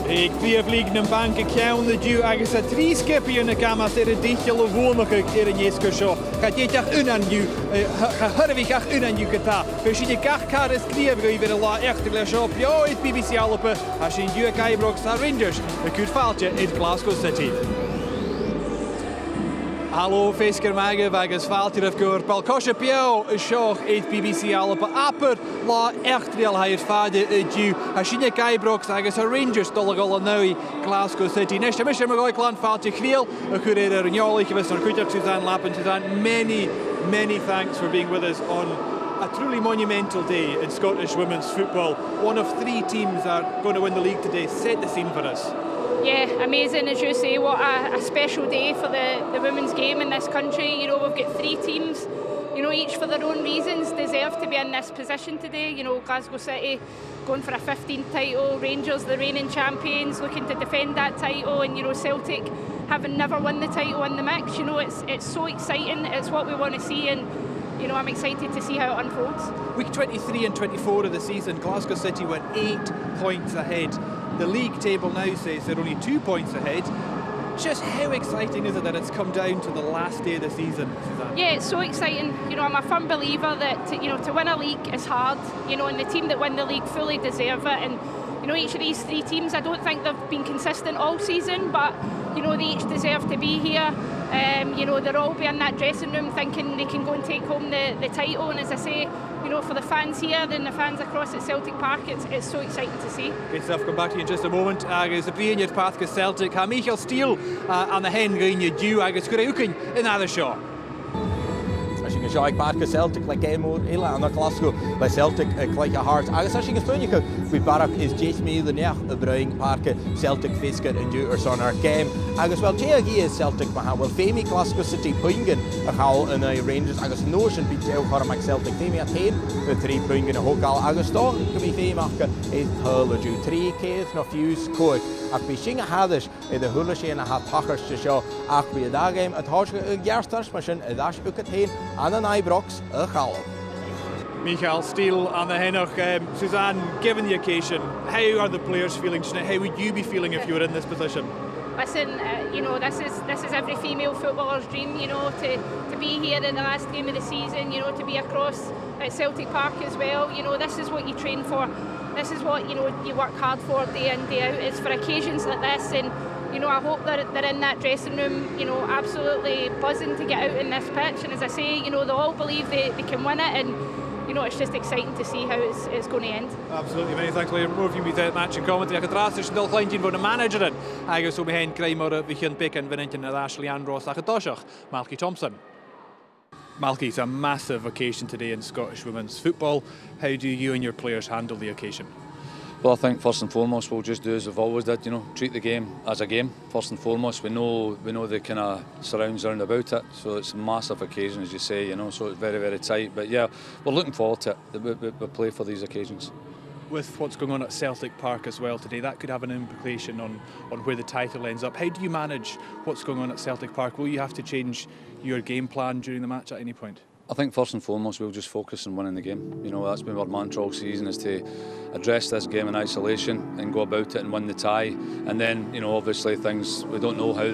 Ik vliegen een bank count de ju agus a tri skipi in de gamas er dichel wonige er in jeske show. Gaat je toch unan ju harvig ach unan ju kata. Dus je kach kares krieb go weer la echt le show. Jo het BBC alpe as in ju Kaibrox Rangers. Een goed foutje in Glasgow City. Hallo fesker mage agus foutje of goor Palkosha Pio shoch het BBC alpe aper la echt real hayr fade ju as in Kaibrox agus Rangers dolgol nou Glasgow City. Next mission we go foutje kriel. A good er in jolig was naar goed Suzanne Lappen Suzanne. Many thanks for being with us on a truly monumental day in Scottish women's football. One of 3 teams that are going to win the league today. Set the scene for us. Yeah, amazing as you say. What a special day for the women's game in this country. You know, we've got 3 teams, you know, each for their own reasons deserve to be in this position today. You know, Glasgow City going for a 15th title, Rangers the reigning champions looking to defend that title, and you know, Celtic having never won the title in the mix. You know, it's so exciting. It's what we want to see, and you know, I'm excited to see how it unfolds. Week 23 and 24 of the season, Glasgow City were 8 points ahead. The league table now says they're only 2 points ahead. Just how exciting is it that it's come down to the last day of the season, Suzanne? Yeah, it's so exciting. You know, I'm a firm believer that to win a league is hard. You know, and the team that win the league fully deserve it. And you know, each of these 3 teams, I don't think they've been consistent all season, but you know, they each deserve to be here. You know, they'll all be in that dressing room thinking they can go and take home the title. And as I say, you know, for the fans here and the fans across at Celtic Park, it's so exciting to see. Great stuff. Come back to you in just a moment. Agus the Brian your path to Celtic. Ha Michael Steele on the hen going you do. Agus Greuken in other shot. As je een park Celtic like Gaimor, Ela en Glasgow, bij Celtic gelijk een hart. Als je een steunje bij Barak is Jace Miller neer, Bruin Park Celtic Fisker en Duurs on our game. Als wel TG is Celtic, maar wel Femi Glasgow City Pungen, Hal en Rangers. Als Notion biedt jou voor een Celtic Femi at heen, de 3 Pungen en Hokal. Als toch kan je Femi maken is Hulle ju 3 keer nog fuse kooi. Als we zingen hadden in de Hulle en had tachers te show. Als we daar game het huis gersters, maar zijn daar ook het heen. Aan de Ibrox, Gall. Michael Steele on the Henoch. Suzanne, given the occasion, how are the players feeling tonight? How would you be feeling if you were in this position? Listen, you know, this is every female footballer's dream, you know, to be here in the last game of the season, you know, to be across at Celtic Park as well. You know, this is what you train for. This is what, you know, you work hard for day in, day out. It's for occasions like this, and you know, I hope that they're in that dressing room, you know, absolutely buzzing to get out in this pitch. And as I say, you know, they all believe they can win it, and you know, it's just exciting to see how it's going to end. Absolutely, many thanks for moving me that match and commentary. Ik het is nog kleintje voor de manager en hij zo behind Kramer begin pikken winnetje naar Ashley Andros Achatoshach, Malky Thompson. Malky, it's a massive occasion today in Scottish women's football. How do you and your players handle the occasion? Well, I think first and foremost we'll just do as we've always did, you know, treat the game as a game. First and foremost, we know the kind of surrounds around about it, so it's a massive occasion, as you say, you know, so it's very, very tight. But yeah, we're looking forward to it. We play for these occasions. With what's going on at Celtic Park as well today, that could have an implication on where the title ends up. How do you manage what's going on at Celtic Park? Will you have to change your game plan during the match at any point? I think first and foremost we'll just focus on winning the game. You know, that's been our mantra all season, is to address this game in isolation and go about it and win the tie. And then, you know, obviously things, we don't know how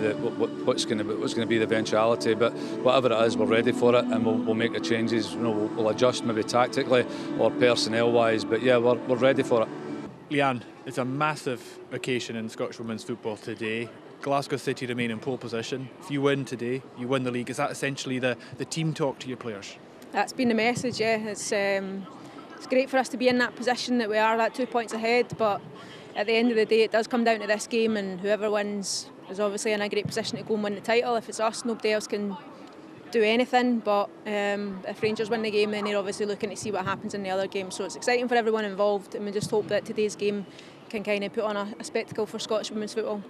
what's going to be the eventuality, but whatever it is, we're ready for it, and we'll make the changes. You know, we'll adjust maybe tactically or personnel wise, but yeah, we're ready for it. Leanne, it's a massive occasion in Scottish women's football today. Glasgow City remain in pole position. If you win today, you win the league. Is that essentially the team talk to your players? That's been the message, yeah. It's great for us to be in that position that we are, that 2 points ahead, but at the end of the day it does come down to this game, and whoever wins is obviously in a great position to go and win the title. If it's us, nobody else can do anything, but if Rangers win the game, then they're obviously looking to see what happens in the other game. So it's exciting for everyone involved, and we just hope that today's game can kind of put on a spectacle for Scottish women's football.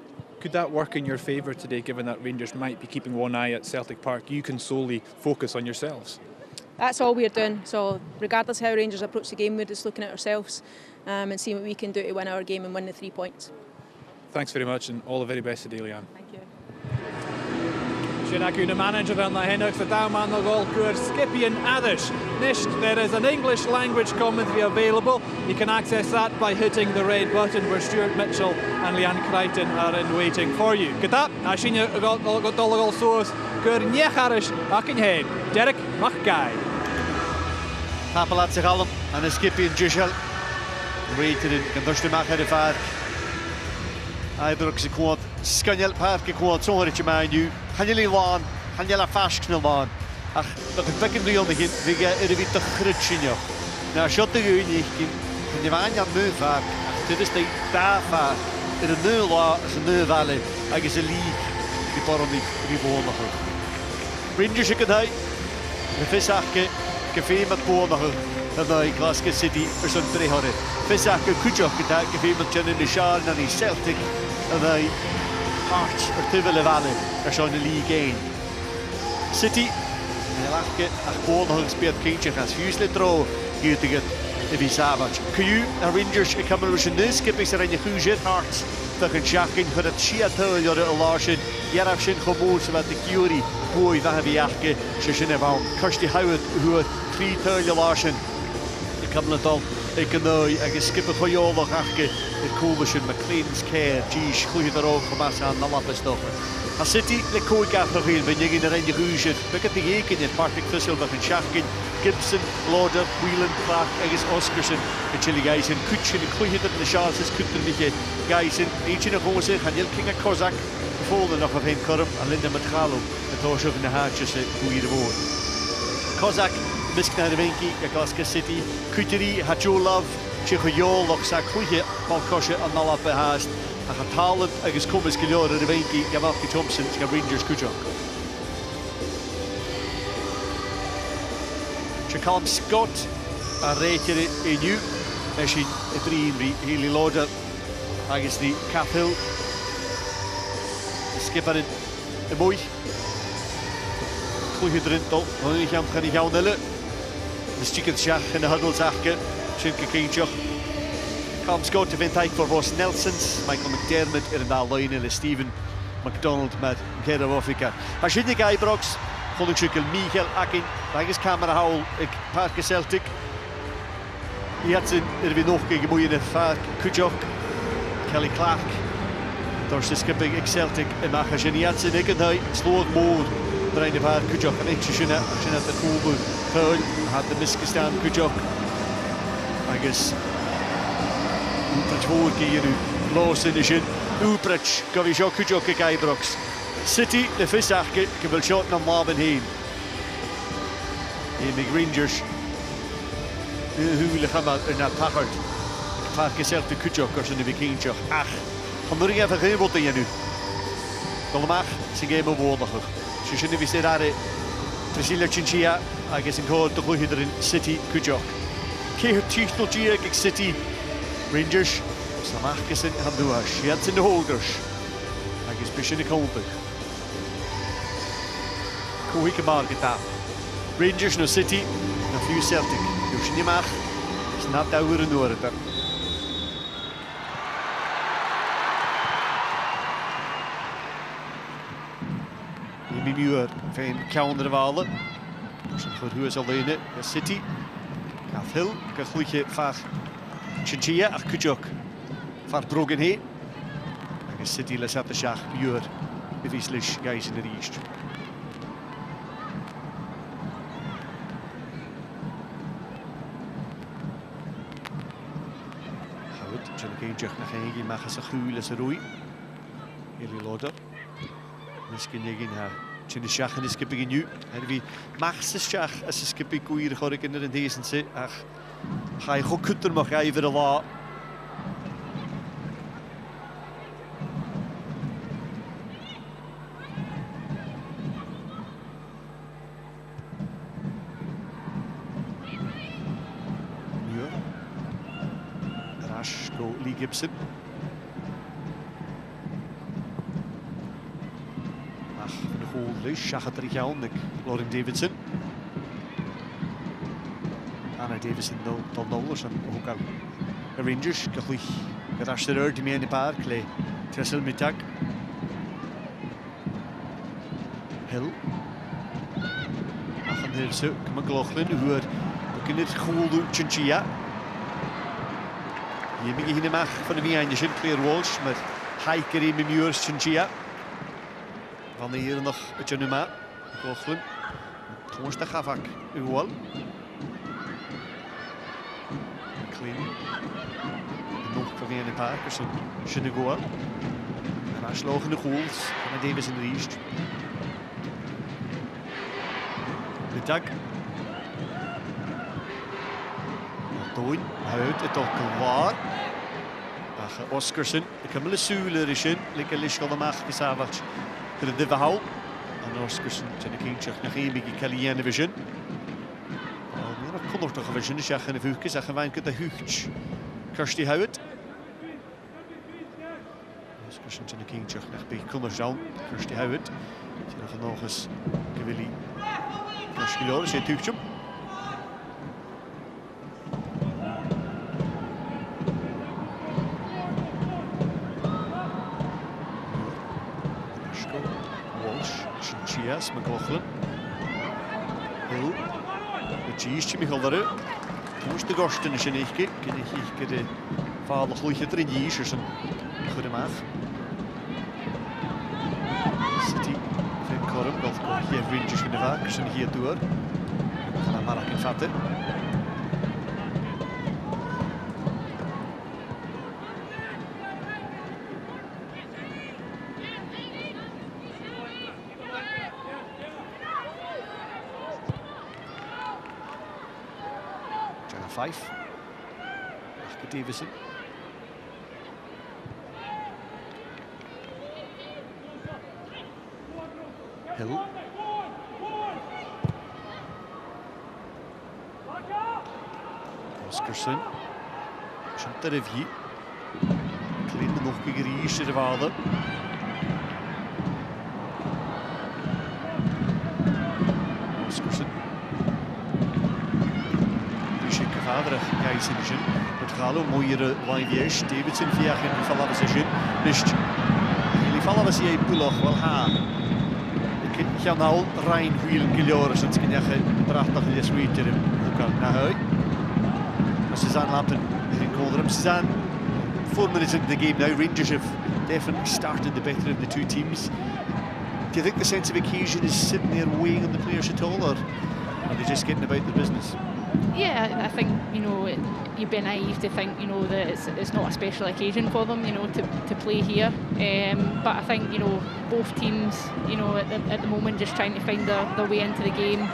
Could that work in your favour today, given that Rangers might be keeping one eye at Celtic Park? You can solely focus on yourselves. That's all we're doing. So regardless how Rangers approach the game, we're just looking at ourselves and seeing what we can do to win our game and win the 3 points. Thanks very much, and all the very best today, Leanne. Thank you. Shinnaku, the manager on the Hinnock, the downman, the goal, Skipian Adish. Nisht, there is an English language commentary available. You can access that by hitting the red button where Stuart Mitchell and Leanne Crichton are in waiting for you. Gyda, a Shinya got dolagol source, Niech Arish, Akin Hain, Derek Machgai. Papalat zich allen aan de Skipian Jushel. Rated in Gandushle Machar Eidruk ze kwad Scanjel Park kwad zongertje mij nu. Hanjeli laan, Hanjela Fasknel laan. Ach, dat het bekken die ondergin, we gaan er weer te grutschen. Nou, shot de unie, en die waren aan nu vaak. Dit is de daar vaak. In de nu la, is een nu valley. Hij is een league, die vorm die bewonen. Rangers ik het hij. De visachke, café met bewonen. En dan Glasgow City er zo'n 3 hadden. Visachke kutjok het hij, café met Jen in de Schaal en die Celtic. En dan Hearts er te willen vallen. Er zo'n League 1. City. En lachke, ach bewonen speelt kindje als huisle trouw. Hier te gaan. If Savage. Kuju en Rangers, ik heb me dus een neuskip is er in je goede Hearts. Dat een schakken voor het Seattle jaren Larsen. Hier heb je gewoon met de Curie. Boy, dat heb je eigenlijk. Ze zijn er wel. Kast die houden hoe 3 teulen Larsen. Ik heb het al. Ik kan nu. Ik skip een goede oorlog eigenlijk. Het komische McLean's Care. Geez, goeie er ook gemaakt aan de lappen stoffen. Als City, de kooi gaat nog in. Ben je in de goede. Ik heb die geken in Patrick Vissel met een schakken. Gibson, Lauder, Whelan, Clark, Egis Oscarson, en Chili Geisen, Kutchen, en Kluihet in de chances, Kutterliche, Geisen, eentje nog onze, Hanjel King en Kozak, gevolgd nog op een korm, en Linda met Galo, en Toos ook in de haartjes, hoe je de woord. Kozak, misk naar de winkie, Glasgow City, Kutteri, Hajolov, Chechojol, nog zak Kluihet, Balkosje, en Nalap behaast, en gaat halen, Egis Kumis Giljoren de winkie, Gamalki Thompson, Rangers Kutjok. Callum Scott a réitir inniu é sin a dríomhí Healy Lauder agus ní Caphill skipperin a mwy Clwyhyd Rindol ond i chiam chan i chiawn yle Ys chicken siach yn y hydl sachge sy'n cyceintioch Callum Scott a fynd taig for Ross Nelsons Michael McDermott yn dal loin yle Stephen McDonald met Gerard Woffica a sy'n i gai brogs Chonnig sykkel Michael Akin, agus camera hawl ag Parc Celtic. I had sy'n vi nog gegen mwy yn y Parc Cwjok, Kelly Clark. Dors y skipping ag Celtic y mach a sy'n i had sy'n ag yn hau, slod môr drain y Parc Cwjok. Yn eich sy'n at y cwbl Cwyl, had y misgestan Cwjok. Agus Uprach fôr gyn nhw, los yn y sy'n. Uprach gofi sio Cwjok ag Ibrox. City, de visachke, wil shot naar Marvin heen. In de Rangers. Hoe gaan we naar Packard? Park gezegd de Kutjokers en de Vikingtje. Ach, gaan we er even geen wat in nu. Dan mag ze game overwoordiger. Ze zijn nu daar Priscilla Chinchilla. Ik is een goal te gooien erin City Kutjok. Keer titel Gia City Rangers. Ze mag gezien gaan doen. Je hebt in de holders. Ik is beetje de kompen. Hoe maar gedaan. Rangers no City, no few Celtic. Dus niet maar, is net daar in orde. Jimmy Muir van Kaunder Walen. Dus voor hoe is alleen de City. Gaat heel, kan goedje van Chinchilla, ach Kutjok. Van Brogen heen. En City les had de schach Muir. Bevislich guys in de east. Geintjach nach heen mag ze guule ze roei. Healy Lauder. Misschien negin ha. Chine schach en skipping nu. En wie mag ze schach als ze skipping koeier gorik in de deze se. Ach. Ga je goed kutter mag even de la. Lee Gibson. Ach, van de goal Luis, Shachat Richaun, Lauren Davidson. Anna Davidson, Tom Knowles en ook al de Rangers. Gelijk, geraast de die mee in de park, le Tessel Mittag. Hill. Ach an hirse, McLaughlin, who had begun it cool Chinchilla. Je mag hier mag van de Mianjin, Claire Walsh, met hiker in mijn muurs Chinchilla. Van de hier nog het Januma, McLaughlin. Thomas de Gavak, Uwal. McLean. Nog van weer een paar, dus Shinnegoa. En hij sloeg in de goals, en Davis in de riest. De tak. Toen, uit het ook klaar. Ach, Oscarson, de kamele Suler is in, lekker lischel de macht gesaverd. De verhaal. En Oscarson, zijn de kindje nog een beetje Calienne vision. Maar kon nog toch een vision, dus ja, geen vuurtje, zeggen wij dat hucht. Kirsty Howard. Oscarson zijn de kindje nog een beetje kon down. Kirsty Howard. Zijn nog eens gewillig. Kirsty Howard, zijn huchtje. Yes, McLaughlin. Hill. Het cheesje me gelder. Moest de gasten is in ik ken ik de vader gloeitje erin jees een goede maag. City van Corum dat hier vriendjes in de vaak zijn hier door. Gaan maar in vatten. Five. Davison. Hill. Oscarson. Chantarevie. Kleine nog gegriesje de vader. Oscarson. Ja, is in het gaat om mooiere lijnjes. Davidson via geen geval was in. Dus jullie vallen was hier pullach wel ha. Ik ga nou rein wielen kiloren, sinds ik niet prachtig les weten hoe kan naar huis. Als ze zijn laten in Colderham, ze zijn 4 minutes into the game now. Rangers have definitely started the better of the two teams. Do you think the sense of occasion is sitting there weighing on the players at all, or are they just getting about their business? Yeah, I think, you know, you'd be naive to think, you know, that it's not a special occasion for them, you know, to play here. But I think, you know, both teams, you know, at the moment just trying to find their way into the game,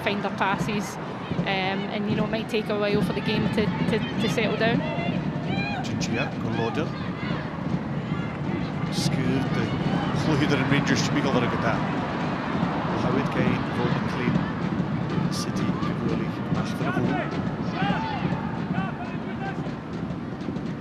find their passes, and, you know, it might take a while for the game to settle down. Chinchilla, Gorloder. Scored the Clwydder and Rangers to make all the good. Howard Kane, Golden Clean, City, really.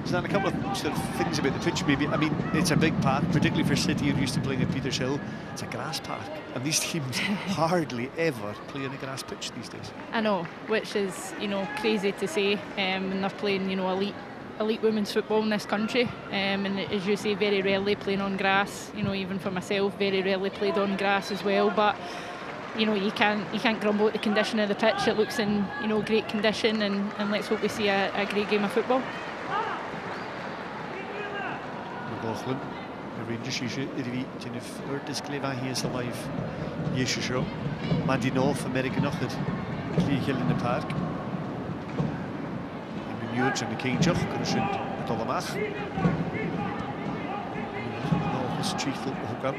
There's a couple of sort of things about the pitch maybe. I mean, it's a big park, particularly for City who used to playing at Peters Hill. It's a grass park, and these teams hardly ever play on a grass pitch these days. I know, which is, you know, crazy to say, when they're playing, you know, elite women's football in this country, and as you say, very rarely playing on grass. You know, even for myself, very rarely played on grass as well. But you know, you can't grumble at the condition of the pitch. It looks in, you know, great condition, and let's hope we see a great game of football. McLaughlin, the Rangers usually kind of hurt this clever here is alive. Yes, sure. Mandy North America nog het Hill in the park. In de muurtje en de kindje, kunnen ze het allemaal. Nog eens Chiefel hoek op.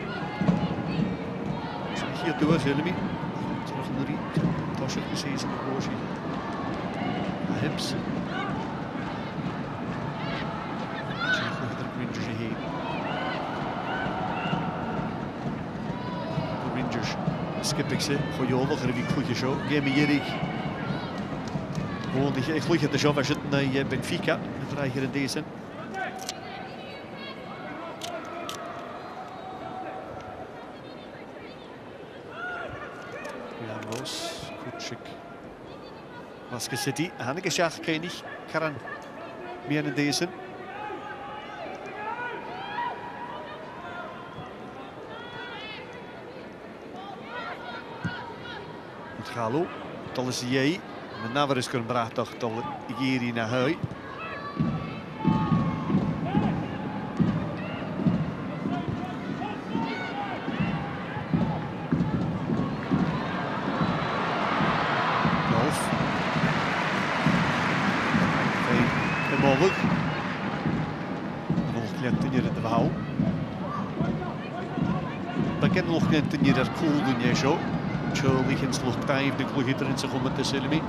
Hier door, Helmi. Terug naar die. Tasje precies in de boosje. Hips. Rangers skip ik ze. Goeie wie goede show. Geef me hier. Gewoon ik goeie de show. We zitten naar Benfica. We krijgen in deze. Glasgow City, Hanneke Schach König, Karan meer in deze. Montalvo, dal is jij. Met naver is kunnen bracht toch dal Igeri naar huis. Golf. De mogelijk. Nog klient in de verhaal. Bekend nog klient in de cool doen je zo. Charlie in slag 5 de klogitter in zich om het te Selmi.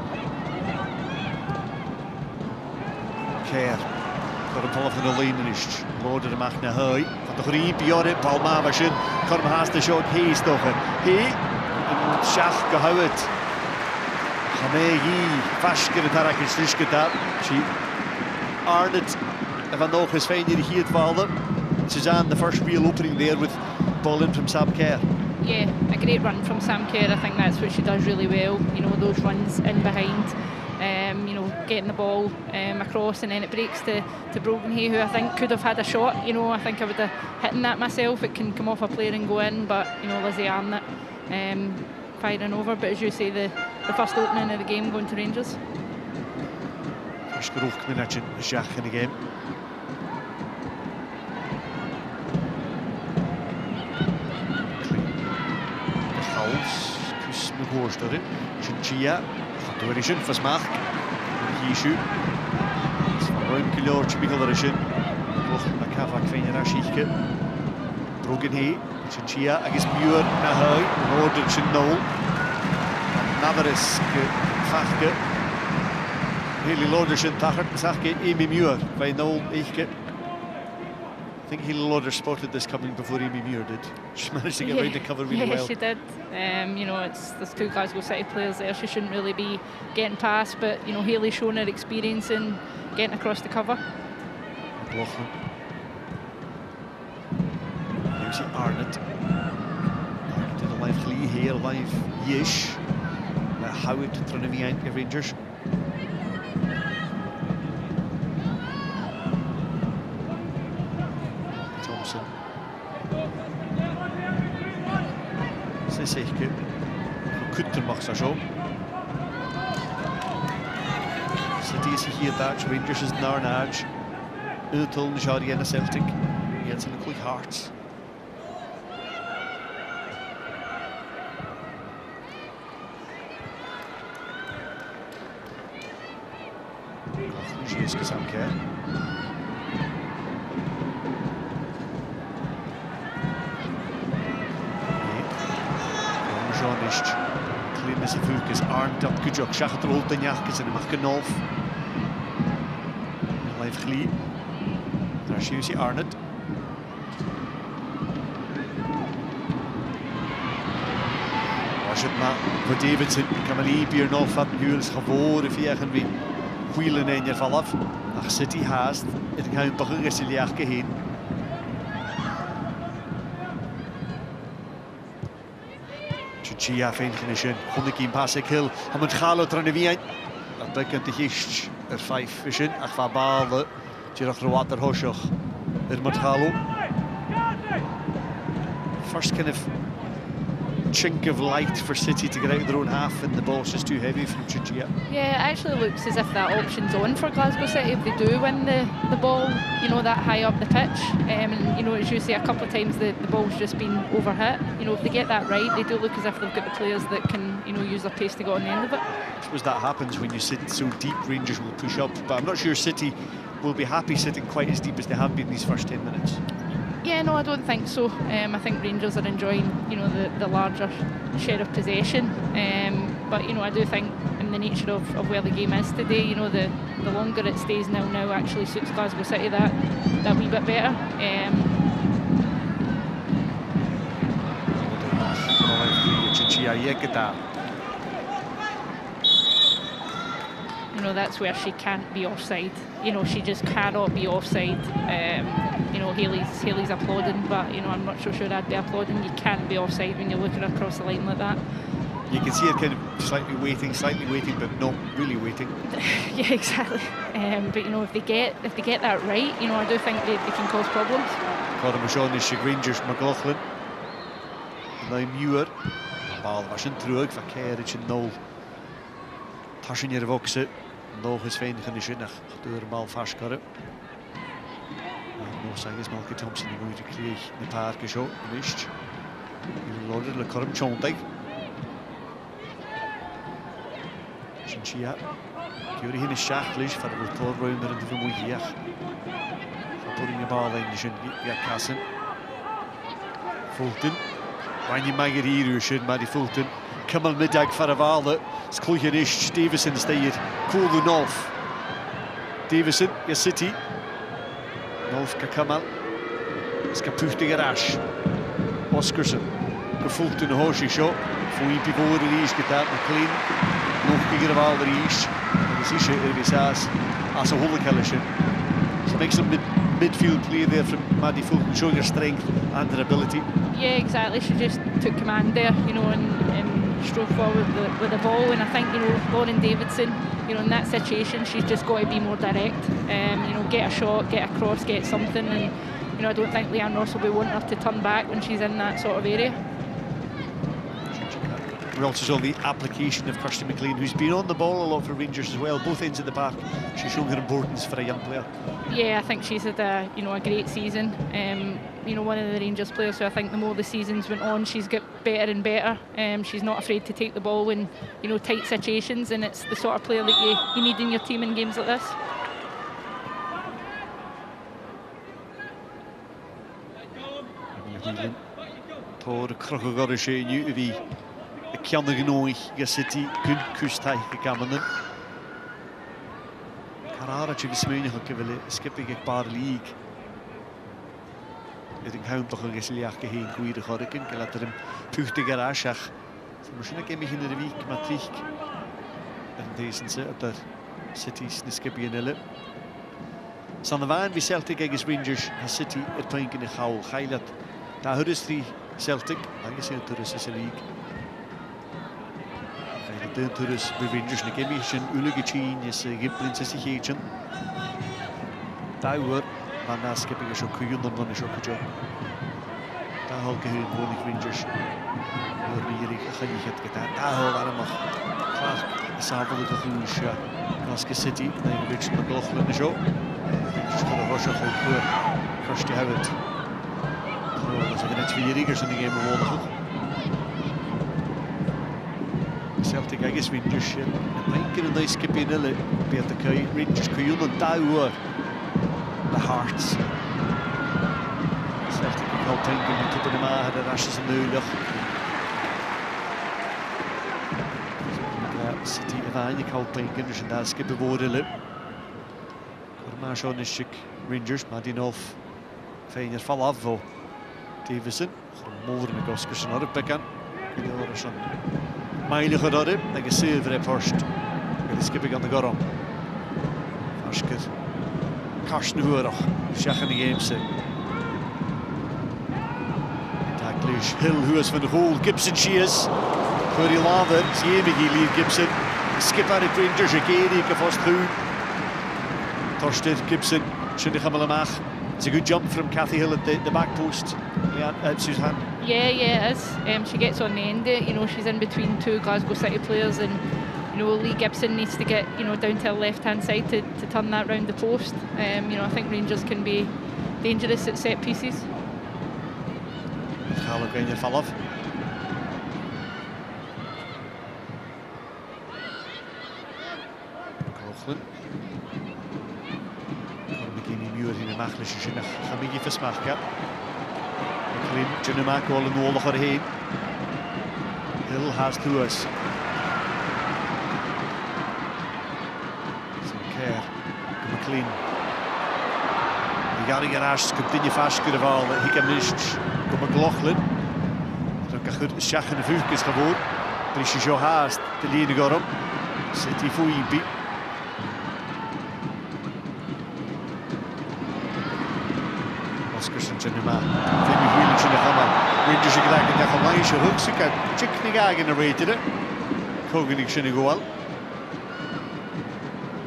Keer. Voor een half van de lijn is. Lorde de macht naar huis. Van de green Piore Palma was in. Kan hem haast de shot hees toch. Hey. Een schach gehouden. Gamegi vastker het harak is dus gedaan. Zie. Arnett van nog eens fijn dirigeerd vallen. Suzanne, the first real opening there with ball in from Sam Kerr. Yeah, a great run from Sam Kerr. I think that's what she does really well. You know, those runs in behind, you know, getting the ball across, and then it breaks to Brogan Hay, who I think could have had a shot. You know, I think I would have hit that myself. It can come off a player and go in, but you know, Lizzie Arnott firing over. But as you say, the first opening of the game going to Rangers. First geruch coming at Jack in the game. Kus me voorstellen. Chia gaat door is van Smaak. Hier is van een kilootje bigger is. Nog een kava kwijt naar Schieke. Broken Hay. Chia is muur naar huis. Hoort het zijn nul. Naveris gevachtte. Hele Loders in Tachert. Zag je Amy Muir bij nul echtje. I think Healy Lauder spotted this coming before Amy Muir did. She managed to get around the cover really well. Yeah, she did. You know, there's two Glasgow City players there. She shouldn't really be getting past, but you know, Hayley's shown her experience in getting across the cover. McLaughlin. Lucy Arnott. Arnott in a live Glee here, live Yish. Howard trying to be Rangers. Zeker. Kutter mag zo. City is hier Dutch, Rangers is naar Nage. Utel, Jari en Celtic. Jens in de Quick Hearts. Hier is Samker. Clean is a focus. Arndt up good job. Schachet rolt in Jachkes en mag Knolf. Live Glee. Daar zie je Arnott. Was het maar voor Davidson. Kan maar niet meer nog van Jules geboren via een wie wielen in je vanaf. Ach City haast. Het gaat toch een resiliaarke heen. Chia fijn genishin. Hondekin passe kill. Hamon Galo Tranevien. Dat betekent de gist. 5 vision. Ach van Balen. Tjerach Roater Hoshach. Irmot Galo. First kind of chink of light for City to get out of their own half, and the ball's just too heavy from Chia. Yeah, it actually looks as if that option's on for Glasgow City if they do win the ball, you know, that high up the pitch. And you know, as you say, a couple of times the ball's just been overhit. You know, if they get that right, they do look as if they've got the players that can, you know, use their pace to go on the end of it. I suppose that happens when you sit so deep. Rangers will push up, but I'm not sure City will be happy sitting quite as deep as they have been these first 10 minutes. Yeah, no, I don't think so. I think Rangers are enjoying, you know, the larger share of possession. But you know, I do think in the nature of where the game is today, you know, the longer it stays 0-0 actually suits Glasgow City that wee bit better. You know, that's where she can't be offside. You know, she just cannot be offside. You know, Hayley's applauding, but you know, I'm not so sure I'd be applauding. You can't be offside when you're looking across the line like that. You can see her kind of slightly waiting, but not really waiting. Yeah, exactly. But you know, if they get that right, you know, I do think they can cause problems. Colin Majon is Rangers McLaughlin. Now Muir. ball was in terug van Kerich in 0. Tashin hier wokse. Nog eens fijn genisje nach door de bal vastkorren. Nog zeg eens Malky Thompson die moet kreeg de parke zo nicht. Lodder le korm chontig. Chinchia. Kyuri hin schachlich voor de torruimer in de vermoeien. Putting the ball in de kassen. Fulton. Wanneer mag er hier should maar die Fulton. Kamal middag voor de bal. Skloeje is Davison staat hier. Cool Nolf. Davison, je City. Nolf Kamal. Skapuchtige Rash. Oscarson. Gevoeld in de hoosje show. Voor een pivot release gedaan met clean. Nog keer de bal release. En dan zie je er als een hollekelletje. So make some midfield play there from Maddie Fulton, showing her strength and her ability. Yeah, exactly. She just took command there, you know, and strode forward with the ball. And I think, you know, Lauren Davidson, you know, in that situation, she's just got to be more direct. You know, get a shot, get a cross, get something. And you know, I don't think Leanne Ross will be wanting her to turn back when she's in that sort of area. We also saw the application of Kirsty McLean, who's been on the ball a lot for Rangers as well, both ends of the park. She's shown her importance for a young player. Yeah, I think she's had a, you know, a great season. You know, one of the Rangers players who I think the more the seasons went on, she's got better and better. She's not afraid to take the ball in, you know, tight situations, and it's the sort of player that you need in your team in games like this. Tor Krogogorje nu wie kan er genoeg City kun kustai gekomen. Kararatje gesmenig ook wel skip ik paar league. Ik denk hij toch een gesliach heen goede gorken laat er hem puchte garage. Misschien een beetje in de week met terug. En deze ze op de City's skip in de San Van wie Celtic against Rangers City het playing in de gaul. Gailat daar hudstri Celtic, I in de Russische league. De Turus Rangers ne gemishen ulegechin is geprinsessi hechen. Daar maar na skipping is ook kujundon van is ook job. Daar hal geheen wonig Rangers. Door hier gaan je het gedaan. Daar hal allemaal. Klaar. Samen de Groesja. Glasgow City, nee een beetje McLaughlin is ook. Rangers gaan Russia goed. Kirsty Howard. Dat zijn net 2 riggers in de game gewonnen. Celtic against Rangers. Ik denk dat skip in de Peter Kay Rangers kun dan douwen. The Hearts. Celtic kan denken met op de maag de rasjes nodig. City van je kan denken dus daar skippen worden. Maar zo is Rangers maar die nog fijner val af voor Davison. Mover met Oscarson naar de pikken. Mijlen gedaan, dat is zilver op first. Dat is skipping aan de garam. Vasker. Karsten Hoerig. Zeggen de games. Tacklish. Hill Hoes van de goal. Gibson she is. Curry Laver. Siemigi Lee Gibson. Skip aan het Rangers. Gekeri. Ik vast goed. Torsten Gibson. Schöne Hammelmach. It's a good jump from Kathy Hill at the back post. Yeah, Suzanne. Yeah, it is. She gets on the end. You know, she's in between 2 Glasgow City players, and you know Lee Gibson needs to get down to the left-hand side to turn that round the post. You know, I think Rangers can be dangerous at set pieces. Gaan we in val af. Kochlen. In de machtliche zin gaan we even smaken. McLean, Junema, Colin Nolig erheen. Hill haast to us. Sinclair, McLean. De Gary Garage komt in je vastgevallen. Hij kan niet. Kom McLaughlin. Dan kan goed schachen de vuurtjes gewoon. Precies zo haast. De linie gaat op. Zit hij voor je. Oscarson Junema. Vimy Wheeler in de gamma. Rangers gedacht dat hij langs je hoek zit. Check niet aan de rated. Kogan ik zijn goal.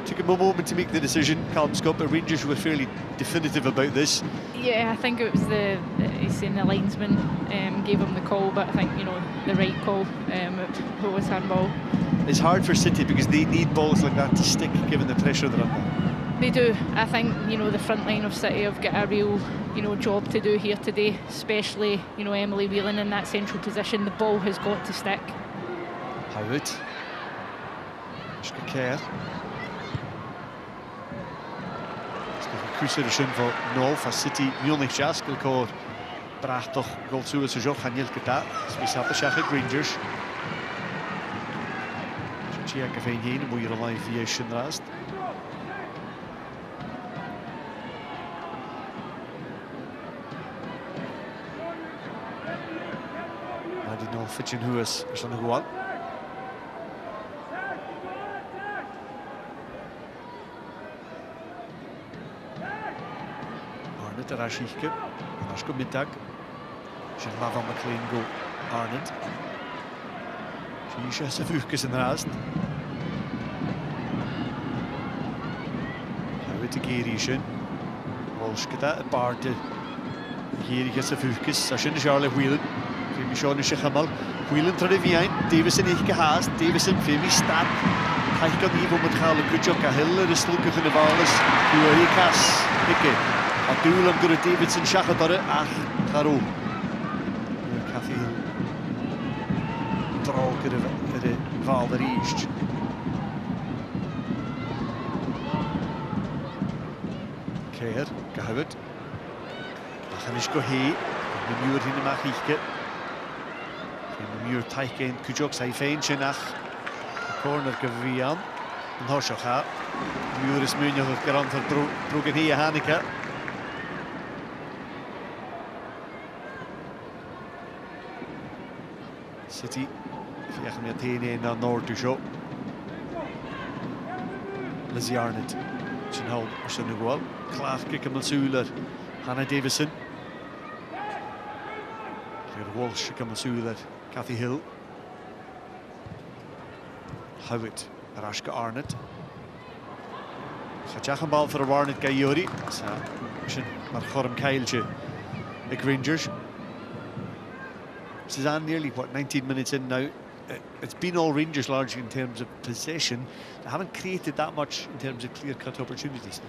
Took him a moment to make the decision. Calm Scott, but Rangers were fairly definitive about this. Yeah, I think it was he's saying the linesman gave him the call, but I think, you know, the right call, who was handball. It's hard for City because they need balls like that to stick, given the pressure they're under. They do. I think, you know, the front line of City have got a real, you know, job to do here today, especially, you know, Emily Whelan in that central position. The ball has got to stick. Howard. Care. Cruiser sin for nol for City Munich Jaskel called Brachtoch goal to us Joch Daniel Kata. We sat the Sheffield Rangers. Chia Gavin and we're alive via Shinrast. I didn't know Fitchin who is on the one. Rashike, Rashko Mittag, Lava McLean go Arnold. She has a focus in the last. How to Gerishin, Walshkata, Barte, Geri gets a focus, Sashin Charlotte Whelan, Femi Sean Shahamal, Whelan to the behind, Davison Ikahas, Davison Femi Stab, Haika Evo Matkala Kuchok, a Hiller, the Slukuk in the Vallis, Uarikas, Ike. A dúil am gur Davidson seachadara ach Caro. Cathy Hill drá gur a bhal ar íst. Céir, Gahawyd. Achanis go hé, na miúr hyn yma chichge. Na miúr taich ein cwjog sa'i fein sy'n ach. Corner gyfian. Yn horsioch ha. Miúr is mynioch o'ch garant ar drwg yn hi a Hanika. City, fiach me Athene na Nord to show. Lizzie Arnott, Chinhold, Arsenal, Claff, Kickamal Suler, Hannah Davison, Claire Walsh, Kickamal Suler, Cathy Hill, Howitt, Arashka Arnott, Chachachan ball for a Arnott Gayori, Marchorum Kailche, the Rangers. Suzanne nearly, what, 19 minutes in now. It's been all Rangers largely in terms of possession. They haven't created that much in terms of clear-cut opportunities.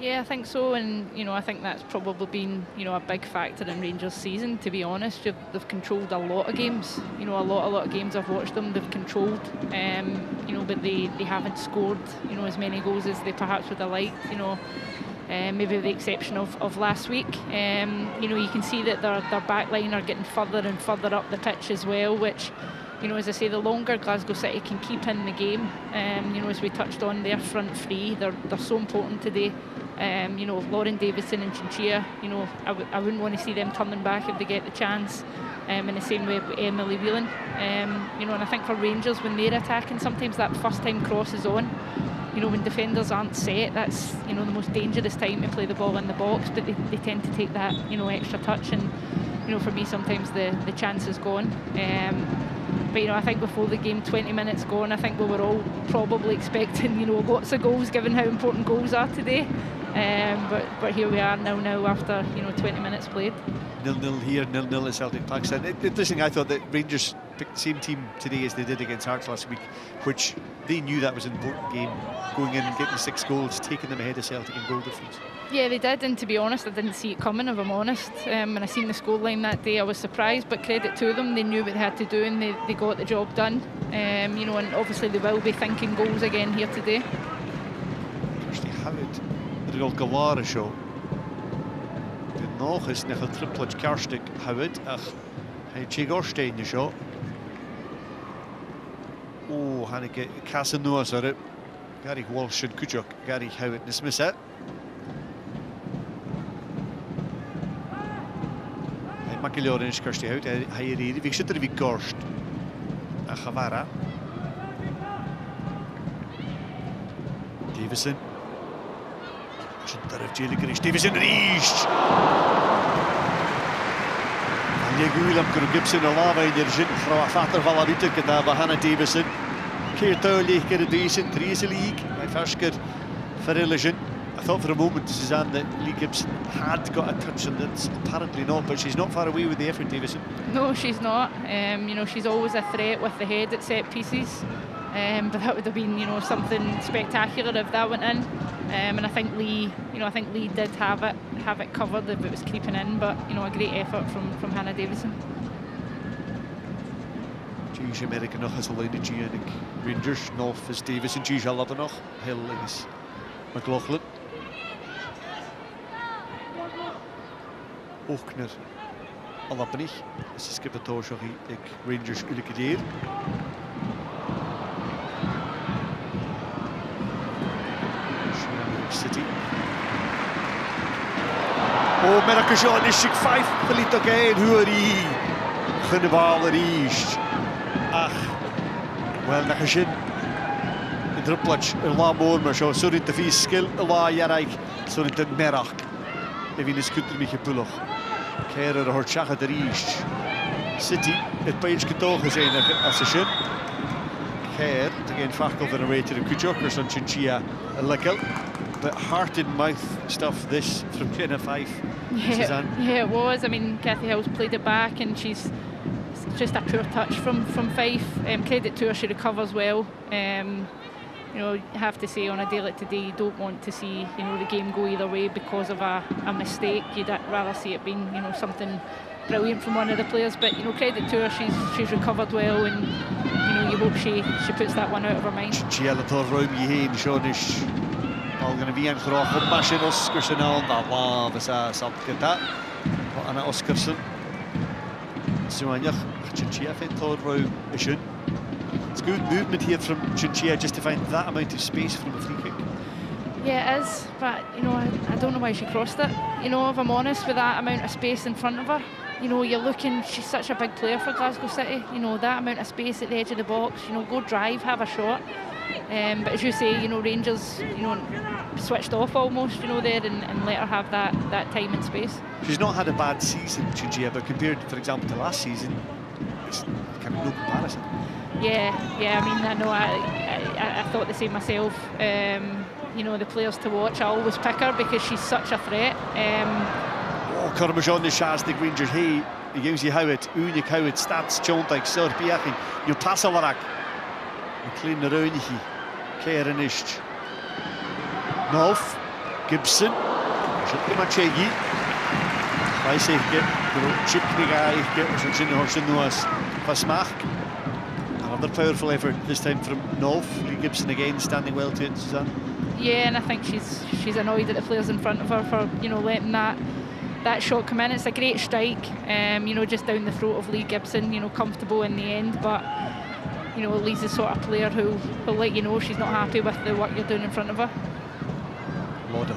Yeah, I think so, and you know, I think that's probably been, you know, a big factor in Rangers' season. To be honest, they've controlled a lot of games. You know, a lot of games I've watched them. They've controlled, you know, but they haven't scored, you know, as many goals as they perhaps would have liked. You know. Maybe with the exception of last week. You know, you can see that their back line are getting further and further up the pitch as well, which, you know, as I say, the longer Glasgow City can keep in the game, you know, as we touched on, their front three, they're so important today. You know, Lauren Davison and Chinchilla, you know, I wouldn't want to see them turning back if they get the chance. In the same way with Emily Whelan. You know, and I think for Rangers, when they're attacking, sometimes that first time cross is on. You know, when defenders aren't set, that's, you know, the most dangerous time to play the ball in the box, but they tend to take that, you know, extra touch, and, you know, for me, sometimes the chance is gone. But, you know, I think before the game, 20 minutes gone, I think we were all probably expecting, you know, lots of goals, given how important goals are today. But here we are now after, you know, 20 minutes played. 0-0 here, 0-0 at Celtic Pakistan. Interesting, I thought that Rangers picked the same team today as they did against Hearts last week, which they knew that was an important game, going in and getting 6 goals, taking them ahead of Celtic in goal difference. Yeah, they did, and to be honest, I didn't see it coming, if I'm honest. When I seen the scoreline that day, I was surprised, but credit to them, they knew what they had to do and they got the job done. You know, and obviously they will be thinking goals again here today. Kirsty Howard, the old Galara show. Nog eens nog een tripletje Kerstig Howard. Ach, hij Chigorstein de show. Oh, Hanneke Casanova, sorry. Gary Walsh and Kuchok, Gary Howard dismiss it. Hij maakt jullie orange Kirsty Howard. Hij reed. Wie zit er wie Gorst? Achavara. Davison. Daar heeft Jelly Grish. Davison Rish. Negul am Gibson a lava in der Jin Frau Vater Valavita geta Hannah Davison. Keir Towley get a decent 3 league. My Fashker for religion. I thought for a moment, Suzanne, that Lee Gibson had got a touch on it. Apparently not, but she's not far away with the effort, Davison. No, she's not. You know, she's always a threat with the head at set pieces. But that would have been, you know, something spectacular if that went in. And I think Lee, you know, I think Lee did have it covered if it was creeping in. But you know, a great effort from Hannah Davison. Gigi America nog has a line of Giannick Rangers, North is Davison, Gigi Alaba nog, Hill is McLaughlin. Ochner Alabanich, is skipper sorry, ik Rangers Ulikideer. City. Oh, America Jean is zich 5 verliet again, hoe die Gunnebal riest. Ach, wel na gezin. De druppeltje een lamoor, maar zo sorry te veel skill, la jarijk, sorry te merach. Even is goed met je pullig. Keren de hortjaga de riest. City, het beetje getogen zijn als ze zin. Keer, tegen vaak over een rater de kujokers on Chinchilla lekker. But heart in mouth stuff this from Jenna 5. Yeah, yeah, it was. I mean, Kathy Hill's played it back, and she's just a poor touch from Fife. Credit to her, she recovers well. You know, you have to say on a day like today, you don't want to see, you know, the game go either way because of a mistake. You'd rather see it being, you know, something brilliant from one of the players. But you know, credit to her, she's recovered well, and you know, you hope she puts that one out of her mind. Giella Torroim heen, Shonish. Al gaan we een graag op machine Oscarson aan, dat waar we zijn dat. Anna Oscarson. Zo aan je, Chinchilla vindt Torroim is good. It's good movement here from Chinchilla just to find that amount of space from a free kick. Yeah, it is, but you know, I don't know why she crossed it. You know, if I'm honest, with that amount of space in front of her, you know, you're looking, she's such a big player for Glasgow City. You know, that amount of space at the edge of the box, you know, go drive, have a shot. But as you say, you know, Rangers, you know, switched off almost, you know, there and let her have that time and space. She's not had a bad season, Chinchilla, but compared, for example, to last season, it's kind of no comparison. Yeah, I mean, I know, I thought the same myself. You know, the players to watch, I always pick her because she's such a threat. Cormajon de Shastig Rangers, hey, je ziet hoe het, unig hoe het staat, Tjontek, Sorpiachi, je passen warak. Een kleine ruinigje, keren is. Nolf, Gibson, Chip Machegi. Wij zeggen, Chip Knigaai, zo'n zin hoort ze nu als Vasmach. Another powerful effort, this time from Nolf. Lee Gibson again, standing well to it, Suzanne. Yeah, and I think she's annoyed at the players in front of her for, you know, letting that shot come in. It's a great strike, you know, just down the throat of Lee Gibson, you know, comfortable in the end, but you know, Lee's the sort of player who'll let you know she's not happy with the work you're doing in front of her. Lauder.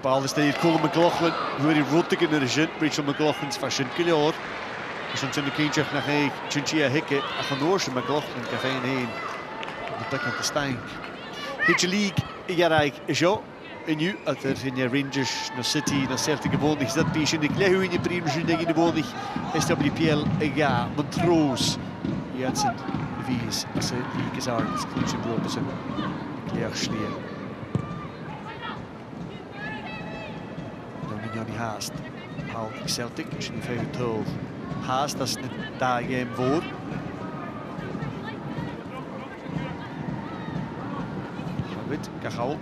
Bal is hier Colin McLaughlin, hoe die rotte in de zin, Rachel McLaughlin's fashion killior. Dus dan zijn de kindjes naar Chinchilla hikken, en gaan door zijn McLaughlin café heen. De plek aan de stank. Hitje League, ja, zo. En nu, als er in je Rangers, naar City, naar Celtic gewoond is, dat beetje in de kleine in de Premier League gewoond is, SWPL, ja, Montrose. Ja, het zijn de vies, als ze League is aan, het kleintje brood zijn. Kleer schleer. Dan ben je niet haast. Haal Celtic, als je niet 25 haast, dat is een daar game voor. Wit, Cajal.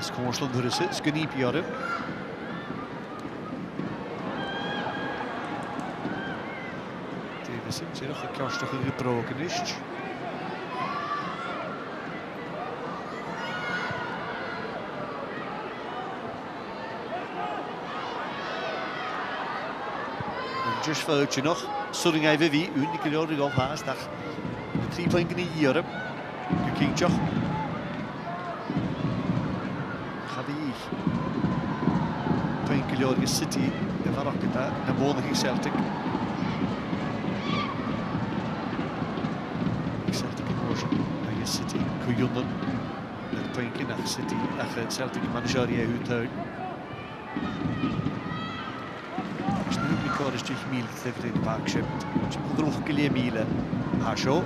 Skorsland Russen, Skunipi hadden. Davison, zie nog een kastje gebroken is. Rangers foutje nog. Sorry even wie, unieke nodig al haast. De 3 punten hier. Gekingtje. Painkelor City Evarakita Namonaki Celtic. Celtic in motion by City Kuyundan Painkin City Celtic manager Hutown. Because it's 10 mil in the back shift. It's a kilometer. Hasho.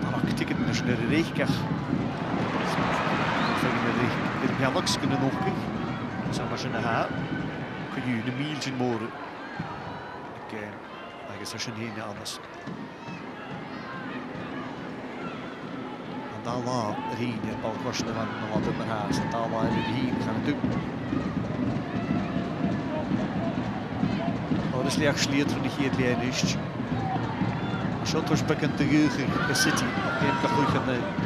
Barak ticket is naar de rechtkach. De Belgisch kunnen nog kijken. Samen als je naar haar. Kun je een mieltje moren. Ik guess als je niet naar anders. En dan laat er heen. Het balkosten van wat het naar haar. En dan laat er heen. Gaan het doen. Dat is licht slecht van de hier niet. Shotters bekend de Geugen City. Neem ik goed van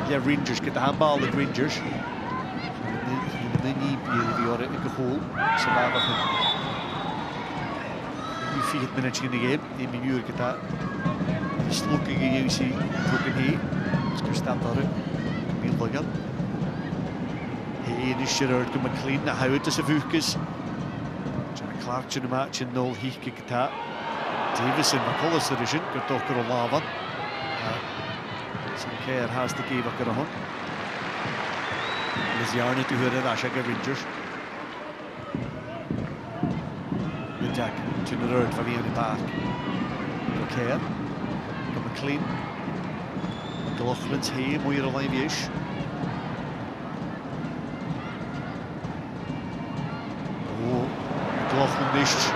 de Rangers. Get de handbal de Rangers. De niet die worden in de goal. Ze laten nu 4 minuten in de game. 1 minuut get daar. Slokken UC trokken heen. Dus staat daar. Heel logisch. Heen is Gerard McLean. Nou houdt het zijn vuurtjes. Clark in de match in 0 hier kijkt daar. Davis in McCullis edition. Komt toch er al aan. Zijn keer haast de keer wat er aan. Dus jaar niet te horen als je Rangers. De Jack in de rood van wie in de park. Keer. McLean. McLaughlin's heen moet je er alleen weer is. McLaughlin nicht.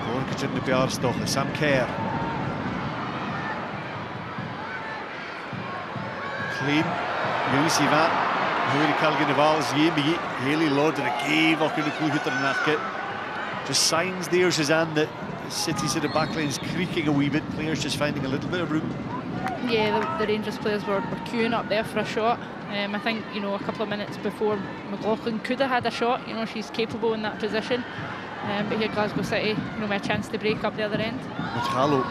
Gorketje in de Bjarstoch. Sam Kerr. Clean. Jongens, die van. Hoe ik al de bal is hier. Heel lood en ik wat kunnen goed er naar. Just signs there is aan the City's at the back line is creaking a wee bit. Players just finding a little bit of room. Yeah, the Rangers players were queuing up there for a shot. I think, you know, a couple of minutes before McLaughlin could have had a shot. You know, she's capable in that position. But here Glasgow City, you know, met a chance to break up the other end. Met Gallo.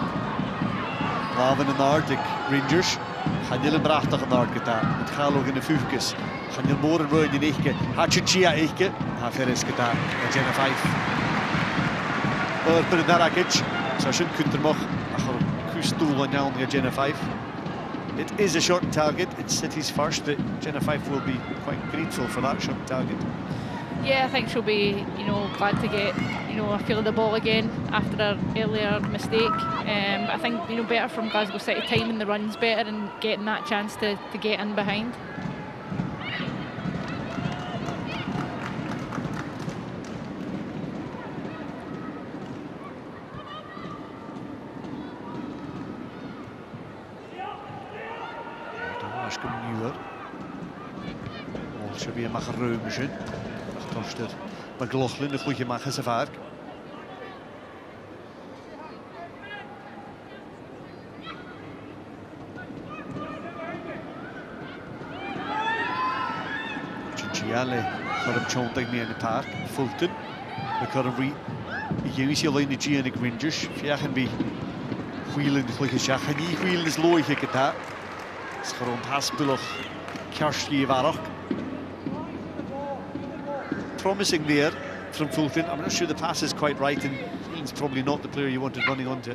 Laven en Arctic Rangers. Gaan jullie prachtig aan Arctic gedaan. Met Gallo in de vuurtjes. Gaan jullie morgen roeien in Echtke. Hatchia Echtke. Haar verres gedaan. En Jenna 5. Per Narakic. Zo schön kunt er nog. Achter Kustoel en down near Jenna 5. It is a short target. It's City's first, but Jenna 5 will be quite grateful for that short target. Yeah, I think she'll be, you know, glad to get, you know, a feel of the ball again after her earlier mistake. But I think, you know, better from Glasgow City, timing the runs better and getting that chance to get in behind. Ze weer mag ruimen zijn. Achterste McLaughlin, de goede mag ze vaak. Giale, voor hem chontig meer in de park. Fulton, we kunnen re. Jongens hier in de Giannic Rangers. Vijgen bij wheelen de goede schach. En die wheelen is looi gekend daar. Het is gewoon haspelig. Kerstje waarop. Promising there from Fulton. I'm not sure the pass is quite right, and he's probably not the player you wanted running onto.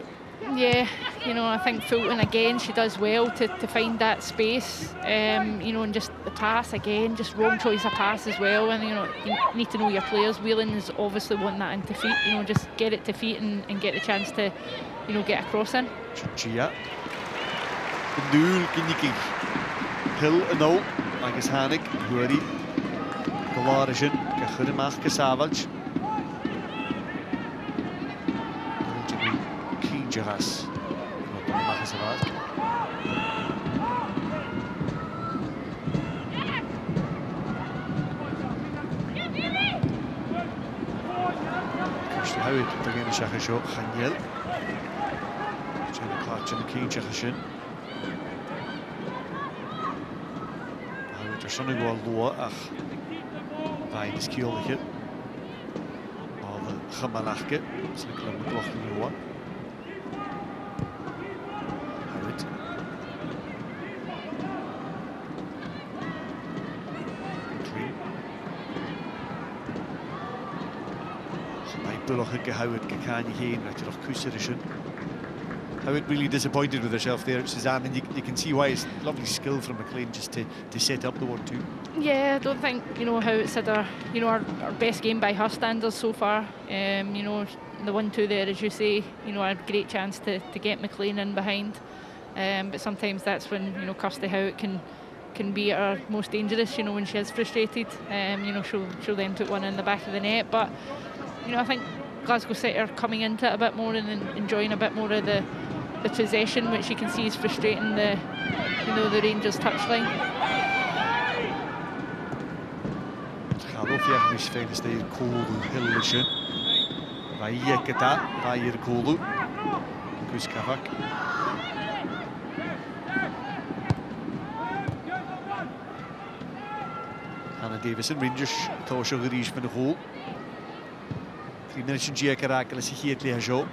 Yeah, you know, I think Fulton again, she does well to find that space. You know, and just the pass again, just wrong choice of pass as well. And you know, you need to know your players. Whelan is obviously wanting that into feet. You know, just get it to feet and get the chance to, you know, get a cross in. Chia. Nul Kiniki. Hill and all. Agus Hanik, Huri. Galarishin. Gachudemach Savage. Kijas. Kirsten Howard begin zeggen zo Daniel. Zijn de klaar zijn de kindje gezien. Howard er zonnig wel loer ach. Bij de skilletje. Al de gemalachke. Zijn de kleine klok niet hoor. Bullock Howard Kakani Hain, Ratchet Kuserition. Howard really disappointed with herself there, Suzanne, and you can see why. It's lovely skill from McLean just to set up the 1-2. Yeah, I don't think Howard's had our best game by her standards so far. The 1-2 there, as you say, a great chance to get McLean in behind. But sometimes that's when Kirsty Howitt can be at her most dangerous. When she is frustrated, she'll then put one in the back of the net. But I think Glasgow City are coming into it a bit more and enjoying a bit more of the possession, which you can see is frustrating the Rangers touchline. Galofia mis feines de Kolu Hillische. Vaya Kata, Vaya Kolu. Kuskavak. Hannah Davison, Rangers, Tosha Garish van de goal. 3 minutes in Giacaracal is hier te hajo.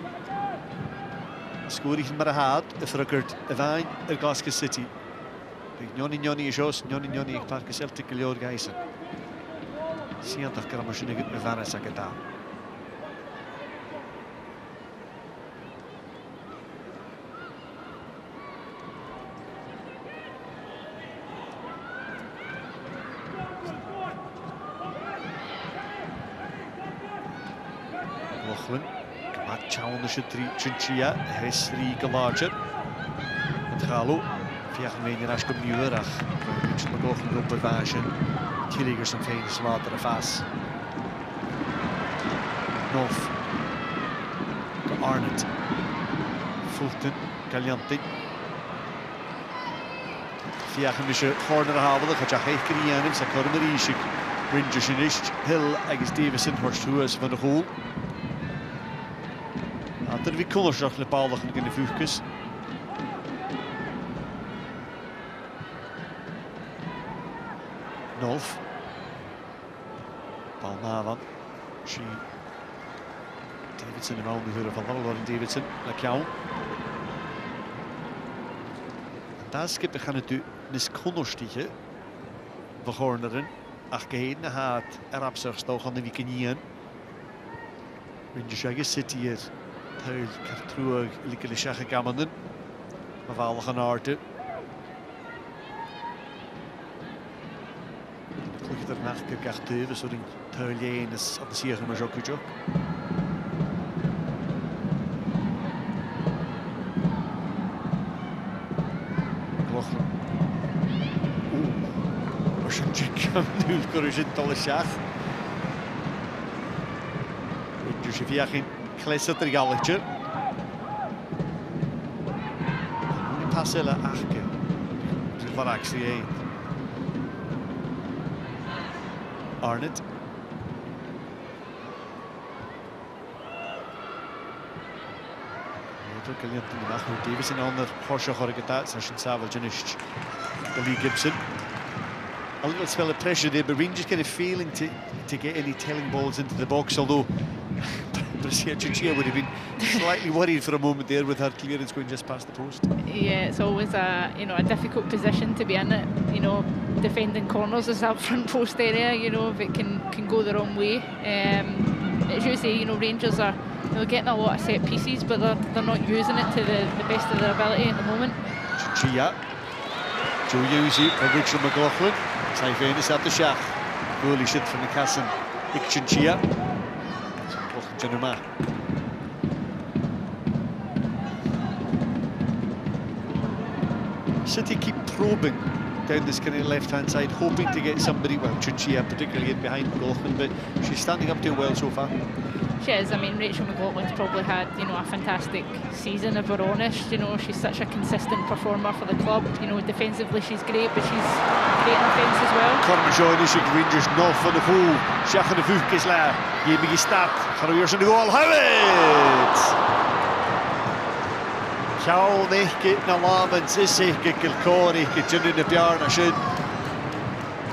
Scoring maar had, Fruckert, Vine, Glasgow City. Johnny Jos, Johnny Park Celtic Leor Geisen. 70 kramashine met Vanna Sakata. Maat challenge Chinchilla, Hesri Galager. Het Galo, Viergen Raschke Muurach, Mitchell McLaughlin op Bavage, Tilligers en Veens later Vas. North, Arnott, Fulton, Gallianti. Viergen is corner halen, dat gaat je creëren, dat kan er Ishik, Rangers in Ist, Hill, Agus Davison, Horst Huas van de goal. Dat we kunnen zorgen de bal in de vuurtjes. Nolf. Bal navan. Davidson en Malmö huren van Lauren Davidson. Lakjouw. Daar skippen gaan het u nis konnostigen. We gaan erin. Ach geheden haat erop zorgstoog aan de weekendien. Rangers City hier. Huil Kartruag likele Shaka Gamanden. Beval gaan aarde. Kloek er nach Kartruag dus een Huilien is op de sieren maar jok. Klokken. Was een chick nu corrigent tolle Shach. Dus je via geen Klesset er galletje. Nu passen la achke. Dus van actie heen. Arnott. Ook een lint in de nacht. Davison onder Horsha Horgata. Session Savage and Lee Gibson. A little spell of pressure there, but Rangers kind of failing to get any telling balls into the box, although Chinchilla would have been slightly worried for a moment there with her clearance going just past the post. Yeah, it's always a difficult position to be in. Defending corners is that front post area. If it can go the wrong way. As you say, Rangers are getting a lot of set pieces, but they're not using it to the best of their ability at the moment. Chinchilla, Joe Yuzi, Richard McLaughlin, Sai Venus at the Shach. Goalie shit from the Casson, Chinchilla. City keep probing down this kind of left-hand side, hoping to get somebody, well, Chinchilla particularly in behind McLaughlin, but she's standing up to it well so far. She is. I mean, Rachel McLaughlin's probably had, a fantastic season, if we're honest. She's such a consistent performer for the club. Defensively she's great, but she's great in offence as well. Corner join is Rangers north van de goal. Sjach en de Vufkes la. Hier begint start. Gaan we weer zo'n goal. Howard! Ciao, nechke na lamen. Zisseke, Kilcorike, Jun de Bjarna Schön.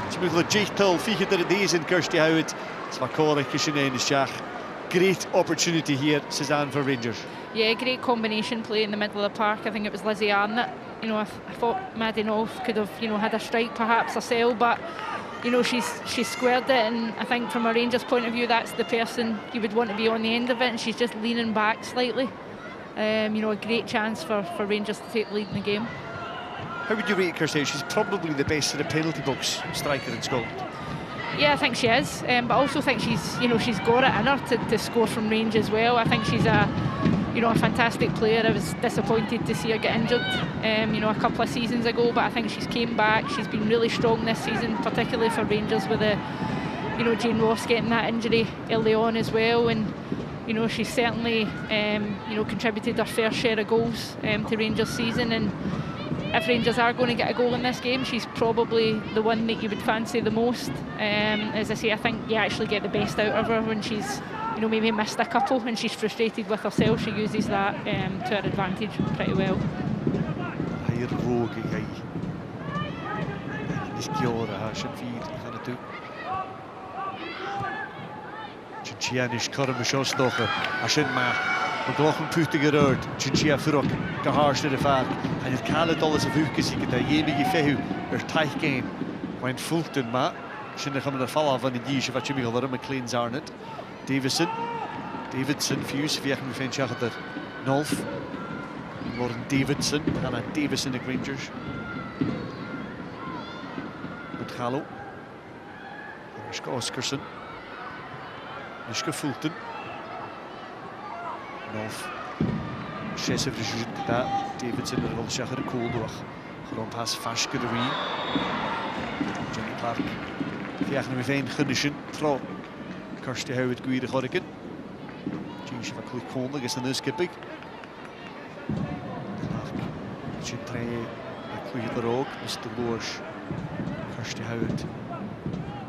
Smugler Jichtel, Fiege er deze in Kirsty Howard. Svakorike, Schön is Sjach. Great opportunity here, Suzanne, for Rangers. Yeah, great combination play in the middle of the park. I think it was Lizzie Ann that, I thought Maddie North could have, had a strike perhaps herself, but you know, she's squared it, and I think from a Rangers point of view, that's the person you would want to be on the end of it, and she's just leaning back slightly. You know, a great chance for Rangers to take the lead in the game. How would you rate Kirsty? She's probably the best in the penalty box striker in Scotland. Yeah, I think she is, but I also think she's got it in her to score from range as well. I think she's a fantastic player. I was disappointed to see her get injured, a couple of seasons ago, but I think she's came back. She's been really strong this season, particularly for Rangers with Jane Ross getting that injury early on as well, and she's certainly contributed her fair share of goals to Rangers' season. And if Rangers are going to get a goal in this game, she's probably the one that you would fancy the most. As I say, I think you actually get the best out of her when she's maybe missed a couple and she's frustrated with herself. She uses that to her advantage pretty well. Chianish Curran Stoker, Ashinma, McLaughlin Putiger Erd, Chinchia Furok, Gaharsh de Fark, and his $1 of Hukasi get a Yemigi Fehu, or Taich game, when Fulton Ma, Shinacham and the Falavan in Yish of a Chimigal, McLean's Arnott, Davidson, Fuse, Viacum Fenchach, Nolf, Lauren Davidson, Hannah Davison at Rangers, Hallow, Mishka Oscarson. Mishka Fulton. Nolf. Chesef de Jutta, Davidson en Rolschach de Kooldoch. Gewoon pas Fashke de Wien. Johnny Clark. Viachen we veen Gunnischen. Trouw. Kirsty Howard Guide Gorriken. Jeetje van Kloek Kondig is de neuskippig. Clark. Chintre. Kloek er ook. Mr. Loers. Kirsty Howard.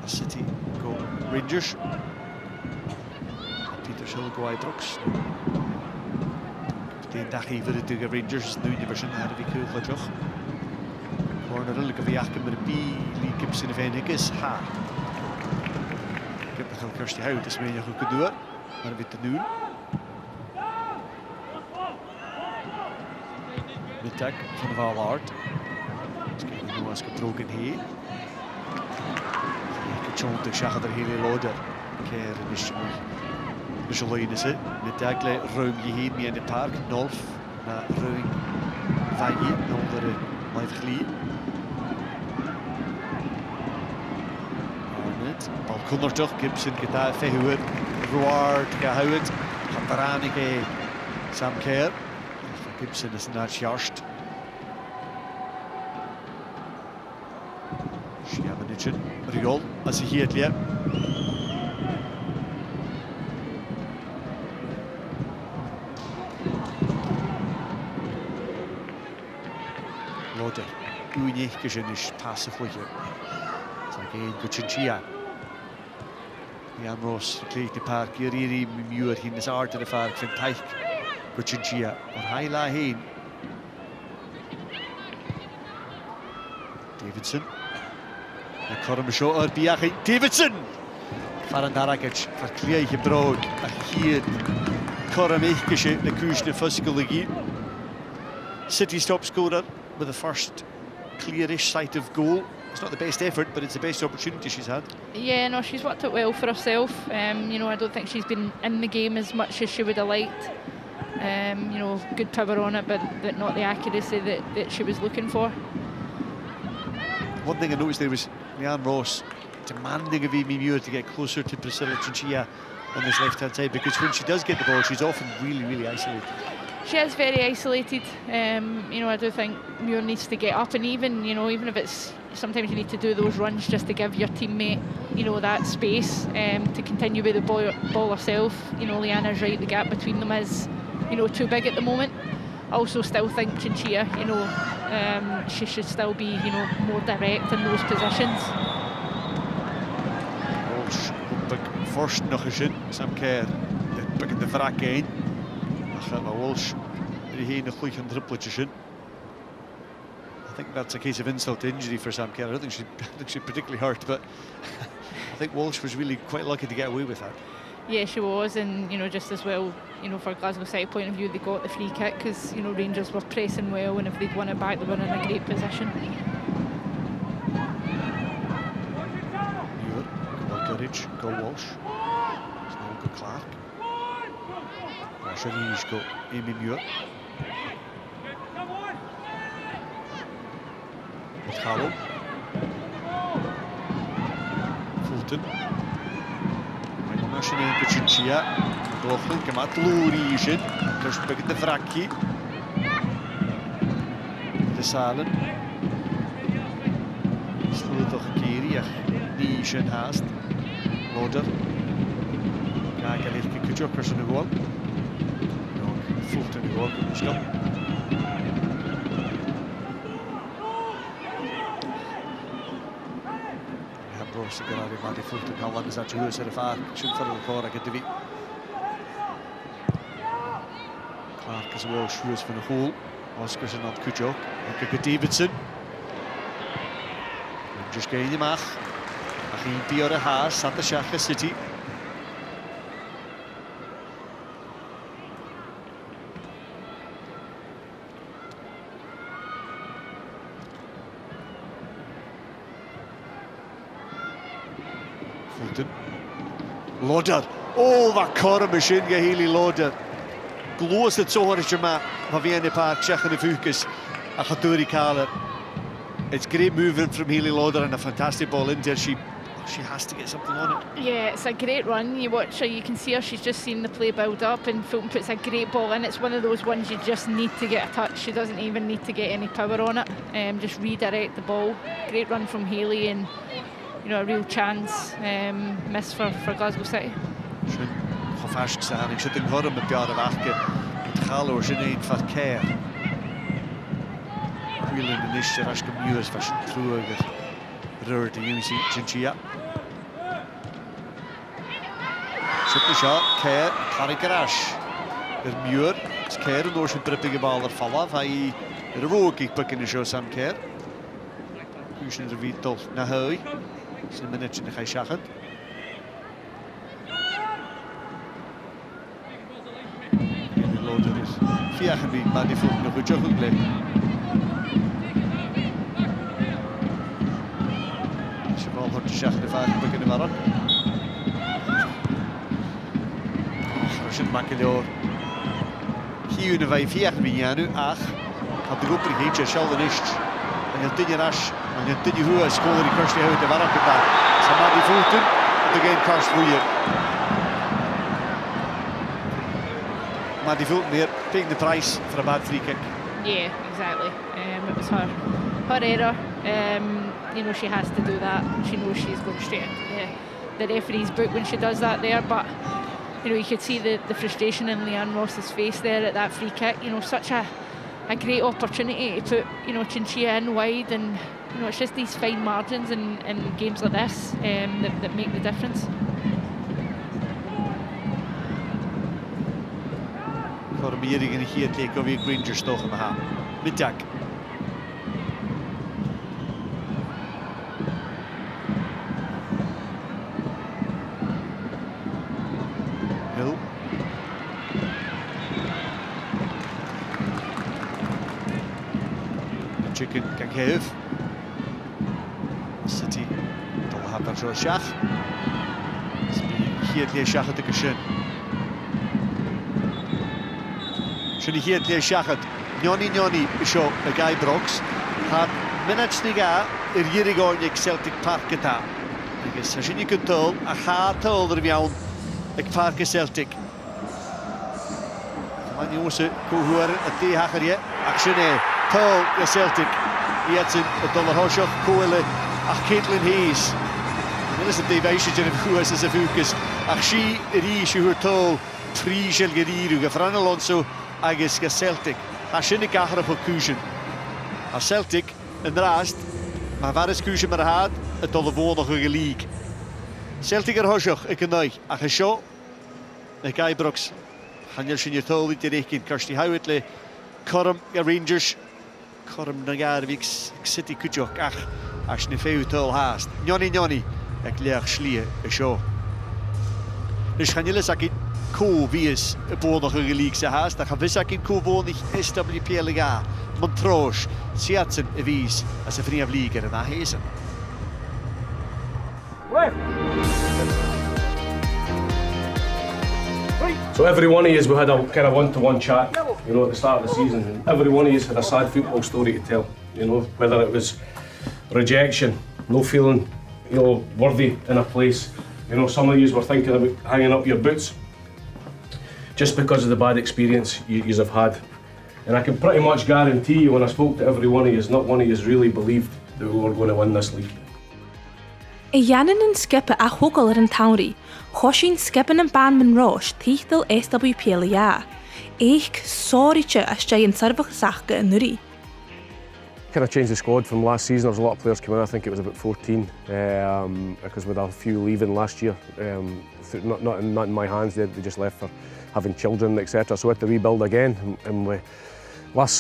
City go Rangers. Peter Schilgo Idrox. De dag even de Rangers nu je version had we cool joch. Corner redelijk of jaken met de Lee Gibson of Enigis. Ha. Ik heb nog Kirsty Howard, dus meen je goed doen. Maar we te doen. Middag van de Valhard. Kijk nu als gebroken hier. Ik zag er heel loder. Keer is Micheline is het. Met dagle ruim je hier mee in de park. Nolf naar ruim van je onder de live glie. Arnett. Bal kon er toch. Gibson get daar verhuur. Roard gehouden. Gaat eraan ik Sam Kerr. Gibson is naar Sjarst. Schiamanitschen. Riol als hij hier het leert. Loder. Unig is passive with you. It's again Guchinchia. Jan Ross kreeg de park. Hier muur in de aard in de park van Teich. Guchinchia. Maar hij laat heen. Davidson. Davidson! Faran Daragic, verkleer je brood. Hier, Koramechkische, de Kushne Fuskeligi. City top scorer with the first clearish sight of goal. It's not the best effort, but it's the best opportunity she's had. Yeah, no, she's worked it well for herself. I don't think she's been in the game as much as she would have liked. Good power on it, but not the accuracy that she was looking for. One thing I noticed there was Leanne Ross demanding of Amy Muir to get closer to Priscilla Chinchilla on this left-hand side, because when she does get the ball, she's often really, really isolated. She is very isolated. I do think Muir needs to get up, and even if it's sometimes you need to do those runs just to give your teammate, that space to continue with the ball herself. Leanna's right, the gap between them is, too big at the moment. I also still think Chinchilla, she should still be, more direct in those positions. Walsh, first nog eens in, Sam Kerr, pikken de wrak heen. Maar Walsh, die heen nog goed een druppeltje in. I think that's a case of insult to injury for Sam Kerr. I don't think she's particularly hurt, but I think Walsh was really quite lucky to get away with that. Yeah, she was, and just as well, for Glasgow City point of view, they got the free kick because Rangers were pressing well, and if they'd won it back, they were in a great position. Aldridge, go Walsh. Snow go Clark. Rashanish go Amy Muir. Hallow. Fulton. Machine go Chinchilla. McLaughlin gymat lwri isyn. Cwrs bygyd y fraci. Salen. Slwyd o'ch geiri ach ni isyn hast. Loder. Gael gael eich cydjo cwrs yn y gol. Fulton y gol gyda'n ysgol. Hebros y gyrraedd i Maddy Fulton cael lan ys at hwys ar y ffarc. Siwn ffordd o'r cor ag ydy fi. Clark as well, Shrews van the hole. Oscars yn ond cwtio. Ac Davidson. Just gael i mach. A chi bi o'r y has, at y siach y City. Fulton. Loder. Oh, fa cor y machine gael i Loder. Glws y tór yma. Pa fi yn y parc, siach yn y ffwcus. A chadwr I cael It's great movement from Healy Loder and a fantastic ball in there. She has to get something on it. Yeah, it's a great run. You watch her, you can see her, she's just seen the play build up and Fulton puts a great ball in. It's one of those ones you just need to get a touch. She doesn't even need to get any power on it. Just redirect the ball. Great run from Healy and, you know, a real chance miss for Glasgow City. Si'n choffasg sa'n, sydd yn gwrdd yn biar y fachge. Yn chalw sy'n ein ffath cair. Whelan yn eistedd as gymwyr fashion trwyg yr rwyd i Eunice Chinchilla. Sy'n y sio, cair, Clary Garash. Yr mwyr, cair yn oes yn brybyg y bal ar falaf, a I yr rwg i'ch bygyn y sio Sam Cair. Pwysyn yr fydol na hwy, sy'n mynd yn eich siachod. Loder is fiach yn byd, Maddy Fulton o gwydioch yn gle. Siach yn y ffarc bygyn y farog. Rwy'n maced o'r hiwn y fai fiach yn mynd ianw, ach cael dy gwybr I heitio siol yn isht. Yn yw'n dyn i'r ash, yn yw'n dyn I hwyr sgolwyr I cwrs I hawyd y farog gyda. So Maddy Fulton, yn dy gen cwrs fwyr. Maddy Fulton here, paying the price for a bad free kick. Yeah, exactly. It was her error. You know, she has to do that. She knows she's going straight into the referee's book when she does that there. But, you know, you could see the frustration in Leanne Ross's face there at that free kick. You know, such a great opportunity to put, you know, Chinchilla in wide. And, you know, it's just these fine margins in games like this that make the difference. Cormiering yn hier leek of weer Rangers toch hem gaan. Middag. Hill. Chicken Ganghev. City. Dol haber zo Schach. Hier leek Schach het gesehen. Siwn I hyd le'r siachod. Nioni isio y gai Brogs. Ha minutes ni ga i'r irig o'n ag Celtic Park gyda. Agus a siwn I gyntol a cha tol yr fiawn ag Park y Celtic. Mae'n ywys y cwhwyr y di hachar ie. Ac siwn tol y Celtic. I atyn y dol yr hosioch cwyle ach Caitlin Hayes. Mae'n ys y di feisio dyn y fwys as y ffwcus. Ach si yr I siw hwyr tol prisiel gyda'r gyffran Alonso agus ga Celtic. A sy'n y gachr o cwysyn. A Celtic yn rast, mae faris cwysyn mar had, y dol y fôn o'ch y lig. Celtic ar hosioch y gynnau, ac ysio, y gai Brogs, hanel sy'n i'r tol I dyr eich Kirsti Howard le, Corum ga Rangers, Corum na gar fi City cwtioch, ach sy'n y ffew tol hast. Nioni, ac leach slia y sio. Nys hanelus ac co fies y bod o'ch y lig sy'n hast, ac a fys ac yn co bod i'ch SWPL ga, Montrose, Seattle y fys, as y ffriaf lig ar yna hesyn. So every one of you, we had a kind of one-to-one chat, you know, at the start of the season. And every one of you had a sad football story to tell, you know, whether it was rejection, no feeling, you know, worthy in a place. You know, some of you were thinking about hanging up your boots just because of the bad experience you have had. And I can pretty much guarantee you, when I spoke to every one of you, not one of you really believed that we were going to win this league. Ianan yn skippe a hwgol yn Tawnri, choshin skippen yn ban mynd rosh tichtel SWPL ia. Eich soriche as jay yn sarfach sachge yn nuri. Kind of changed the squad from last season. There was a lot of players coming in. I think it was about 14 because with a few leaving last year, not in my hands. They just left for having children, etc. So we had to rebuild again. And last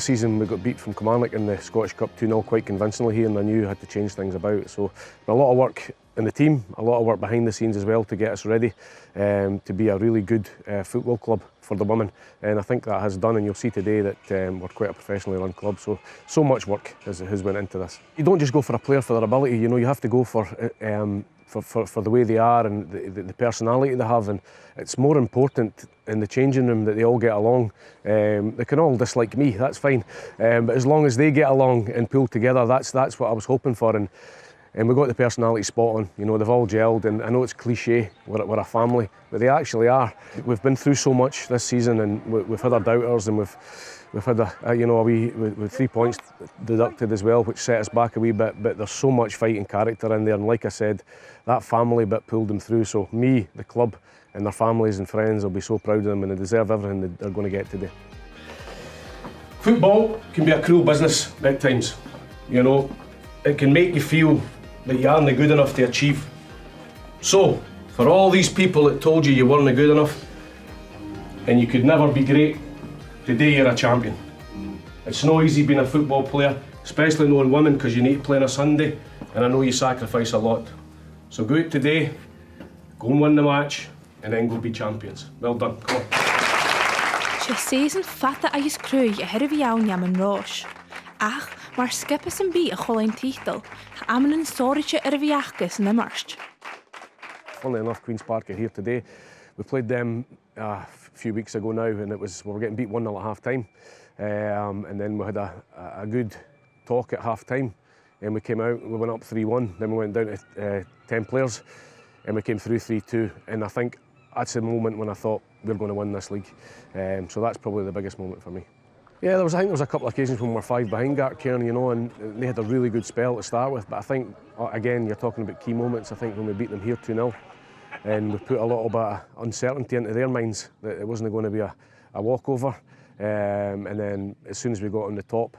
season we got beat from Kilmarnock in the Scottish Cup 2-0 quite convincingly here, and I knew I had to change things about. So a lot of work in the team, a lot of work behind the scenes as well to get us ready to be a really good football club for the women, and I think that has done, and you'll see today that we're quite a professionally run club, so much work has went into this. You don't just go for a player for their ability, you know, you have to go for the way they are and the personality they have, and it's more important in the changing room that they all get along. They can all dislike me, that's fine, but as long as they get along and pull together, that's what I was hoping for. And we got the personality spot on, you know, they've all gelled, and I know it's cliche, we're a family, but they actually are. We've been through so much this season, and we've had our doubters, and we've had with 3 points deducted as well, which set us back a wee bit, but there's so much fighting character in there, and like I said, that family bit pulled them through, so me, the club, and their families and friends will be so proud of them, and they deserve everything that they're going to get today. Football can be a cruel business at times, you know, it can make you feel that you aren't good enough to achieve. So, for all these people that told you weren't good enough and you could never be great, today you're a champion. It's no easy being a football player, especially knowing women, because you need to play on a Sunday, and I know you sacrifice a lot. So go out today, go and win the match, and then go be champions. Well done, come on. She says in fatta eis crew je herf iawn jam yn rosh. Ach, maar skippes yn bi a cholein tichtel, amen yn soriche viachkes yn ymmarst. Funnily enough, Queen's Park are here today. We played them a few weeks ago now, and we were getting beat 1-0 at half time. And then we had a good talk at half time, and we came out, we went up 3-1, then we went down to 10 players, and we came through 3-2. And I think that's the moment when I thought we're going to win this league. So that's probably the biggest moment for me. Yeah, I think there was a couple of occasions when we were 5 behind Gartcairn, you know, and they had a really good spell to start with. But I think, again, you're talking about key moments. I think when we beat them here 2-0, and we put a little bit of uncertainty into their minds that it wasn't going to be a walkover. And then as soon as we got on the top,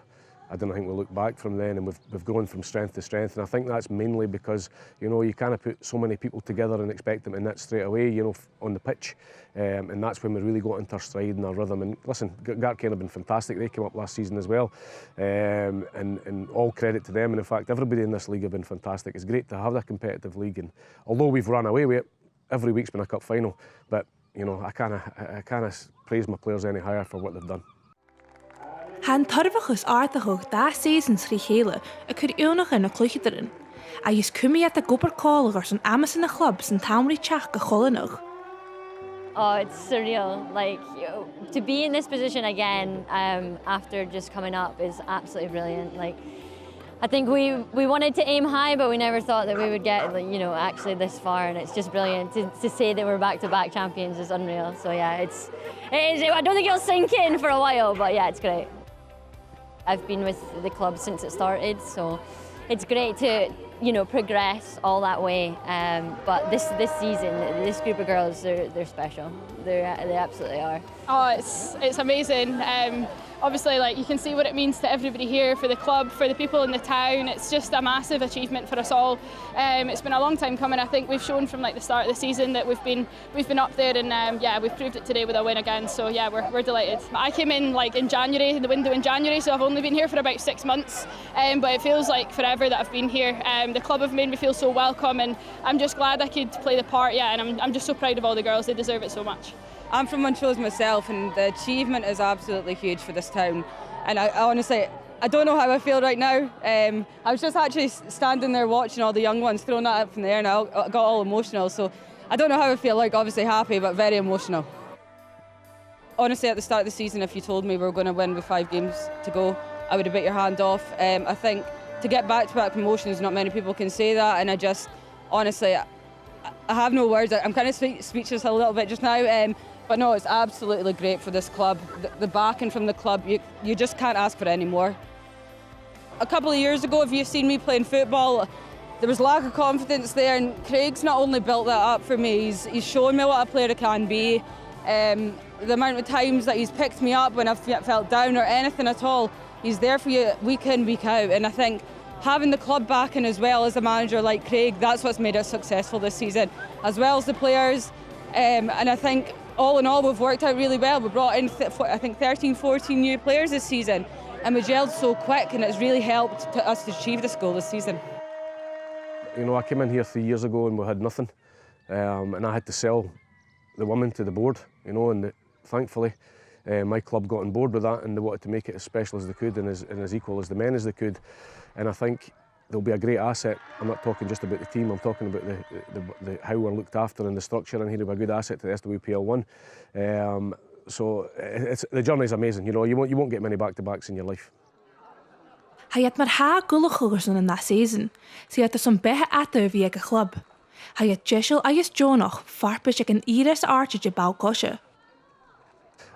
I don't think we looked back from then, and we've grown from strength to strength. And I think that's mainly because, you know, you can't put so many people together and expect them to knit straight away, you know, on the pitch. And that's when we really got into our stride and our rhythm. And listen, Gartcairn have been fantastic. They came up last season as well. And all credit to them. And in fact, everybody in this league have been fantastic. It's great to have a competitive league. And although we've run away with it, every week's been a cup final. But, you know, I can't praise my players any higher for what they've done. Han tarfachus aartachog da seasons rí chéile a chur eonach in a clúchi erin. A is cumí at a gobar callagars an amas in the clubs and Tawnri teach go cholanach. Oh, it's surreal. Like, to be in this position again after just coming up is absolutely brilliant. Like, I think we wanted to aim high, but we never thought that we would get, you know, actually this far, and it's just brilliant to say that we're back-to-back champions is unreal. So yeah, it is. I don't think it'll sink in for a while, but yeah, it's great. I've been with the club since it started, so it's great to, you know, progress all that way. But this season, this group of girls, they're special. They absolutely are. Oh, it's amazing. Obviously, like, you can see what it means to everybody here, for the club, for the people in the town. It's just a massive achievement for us all. It's been a long time coming. I think we've shown from like the start of the season that we've been up there, and yeah, we've proved it today with a win again. So yeah, we're delighted. I came in like in January, in the window in January, so I've only been here for about 6 months, but it feels like forever that I've been here. The club have made me feel so welcome, and I'm just glad I could play the part. Yeah, and I'm just so proud of all the girls. They deserve it so much. I'm from Montrose myself, and the achievement is absolutely huge for this town. And I honestly, I don't know how I feel right now. I was just actually standing there watching all the young ones throwing that up from the air, and I got all emotional. So I don't know how I feel, like obviously happy, but very emotional. Honestly, at the start of the season, if you told me we were going to win with 5 games to go, I would have bit your hand off. I think to get back-to-back promotions, not many people can say that, and I just, honestly, I have no words. I'm kind of speechless a little bit just now, but no, it's absolutely great for this club. The backing from the club, you just can't ask for any more. A couple of years ago, if you've seen me playing football, there was lack of confidence there, and Craig's not only built that up for me, he's shown me what a player I can be. The amount of times that he's picked me up when I've felt down or anything at all, he's there for you week in, week out. And I think having the club backing as well as a manager like Craig, that's what's made us successful this season, as well as the players. And I think all in all, we've worked out really well. We brought in, I think, 13, 14 new players this season, and we gelled so quick, and it's really helped us to achieve this goal this season. You know, I came in here 3 years ago and we had nothing, and I had to sell the women to the board, you know, and thankfully my club got on board with that, and they wanted to make it as special as they could and as equal as the men as they could. And I think they'll be a great asset. I'm not talking just about the team, I'm talking about the how we're looked after and the structure, and he'll be a good asset to the SWPL 1. So the journey is amazing, you know, you won't get many back-to-backs in your life. Hij het maar haar gulligers in that season. Ze had some behe ata via a club. Hij het Jeshel ayes Jonach, farpish an iris archage balkoshe.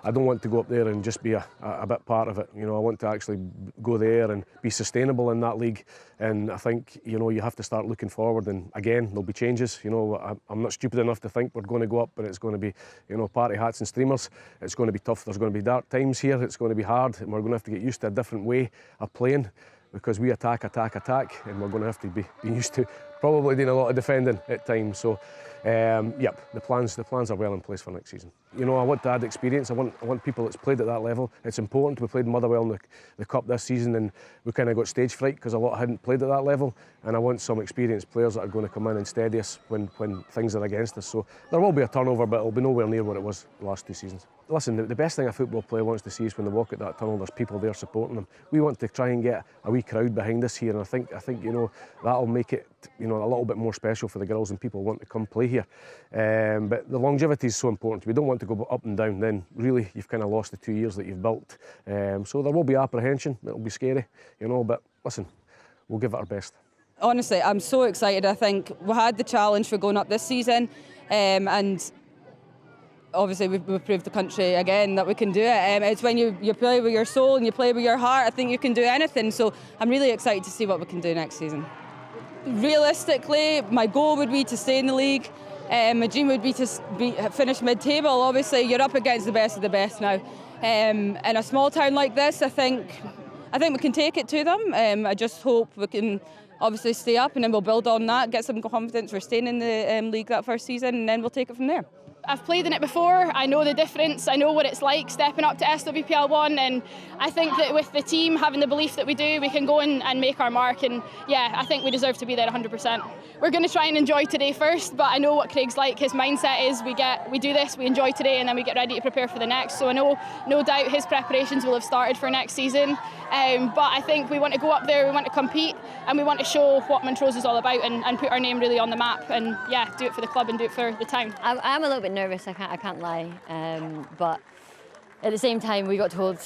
I don't want to go up there and just be a bit part of it. You know, I want to actually go there and be sustainable in that league. And I think, you know, you have to start looking forward. And again, there'll be changes. You know, I'm not stupid enough to think we're going to go up, but it's going to be, you know, party hats and streamers. It's going to be tough. There's going to be dark times here. It's going to be hard, and we're going to have to get used to a different way of playing, because we attack, and we're going to have to be used to probably doing a lot of defending at times. So, yep, the plans are well in place for next season. You know, I want to add experience. I want people that's played at that level. It's important. We played Motherwell in the Cup this season, and we kind of got stage fright because a lot hadn't played at that level. And I want some experienced players that are going to come in and steady us when things are against us. So there will be a turnover, but it'll be nowhere near what it was the last 2 seasons. Listen, the best thing a football player wants to see is when they walk at that tunnel, there's people there supporting them. We want to try and get a wee crowd behind us here, and I think you know, that'll make it, you know, a little bit more special for the girls, and people want to come play here. But the longevity is so important. We don't want to go up and down. Then really you've kind of lost the 2 years that you've built. So there will be apprehension. It'll be scary, you know. But listen, we'll give it our best. Honestly, I'm so excited. I think we had the challenge for going up this season, and obviously we've proved the country again that we can do it. It's when you play with your soul and you play with your heart, I think you can do anything. So I'm really excited to see what we can do next season. Realistically, my goal would be to stay in the league. My dream would be to finish mid-table. Obviously, you're up against the best of the best now. In a small town like this, I think we can take it to them. I just hope we can obviously stay up, and then we'll build on that, get some confidence for staying in the league that first season, and then we'll take it from there. I've played in it before, I know the difference, I know what it's like stepping up to SWPL 1, and I think that with the team having the belief that we do, we can go in and make our mark, and yeah, I think we deserve to be there 100%. We're going to try and enjoy today first, but I know what Craig's like. His mindset is we do this, we enjoy today, and then we get ready to prepare for the next. So I know, no doubt, his preparations will have started for next season, but I think we want to go up there, we want to compete, and we want to show what Montrose is all about, and put our name really on the map, and yeah, do it for the club and do it for the town. I'm a little bit nervous, I can't lie, but at the same time we got told,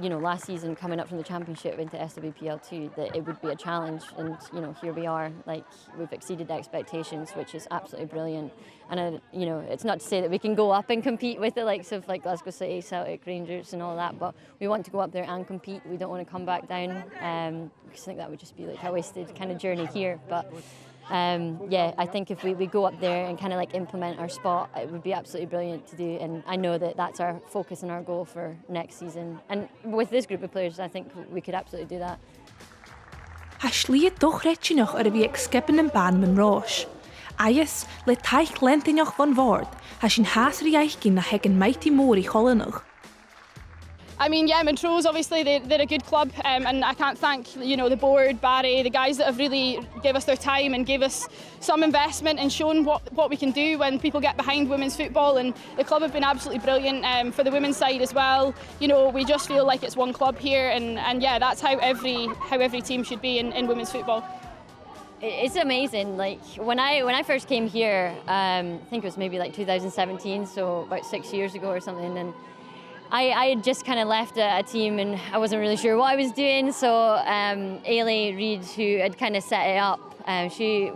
you know, last season coming up from the Championship into SWPL 2 that it would be a challenge, and you know, here we are, like we've exceeded expectations, which is absolutely brilliant. And you know, it's not to say that we can go up and compete with the likes of like Glasgow City, Celtic, Rangers and all that, but we want to go up there and compete. We don't want to come back down, because I think that would just be like a wasted kind of journey here. But yeah, I think if we go up there and kind of like implement our spot, it would be absolutely brilliant to do, and I know that that's our focus and our goal for next season. And with this group of players, I think we could absolutely do that. Hasliet doch retje nog wie ik skippen een baan mijn roos. Ayes le taich lente nog van woord. Has een haasri eichkin na heken mighty mori hollenog. I mean, yeah, Montrose, obviously, they're a good club, and I can't thank, you know, the board, Barry, the guys that have really gave us their time and gave us some investment and shown what we can do when people get behind women's football, and the club have been absolutely brilliant for the women's side as well. You know, we just feel like it's one club here, and yeah, that's how every team should be in women's football. It's amazing. Like when I first came here, I think it was maybe like 2017, so about 6 years ago or something, and I had just kind of left a team and I wasn't really sure what I was doing. So Ailey Reid, who had kind of set it up,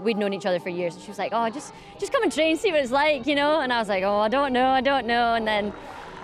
we'd known each other for years, and she was like, "Oh, just come and train, see what it's like, you know." And I was like, "Oh, I don't know." And then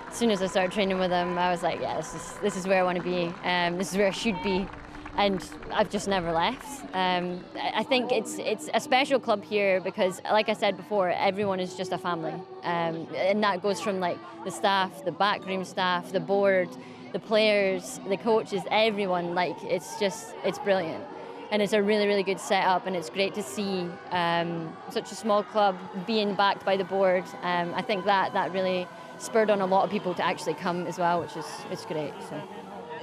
as soon as I started training with them, I was like, "Yeah, this is where I want to be. This is where I should be." And I've just never left. I think it's a special club here because, like I said before, everyone is just a family, and that goes from like the staff, the backroom staff, the board, the players, the coaches, everyone. Like it's brilliant, and it's a really, really good setup, and it's great to see such a small club being backed by the board. I think that really spurred on a lot of people to actually come as well, which is great. So.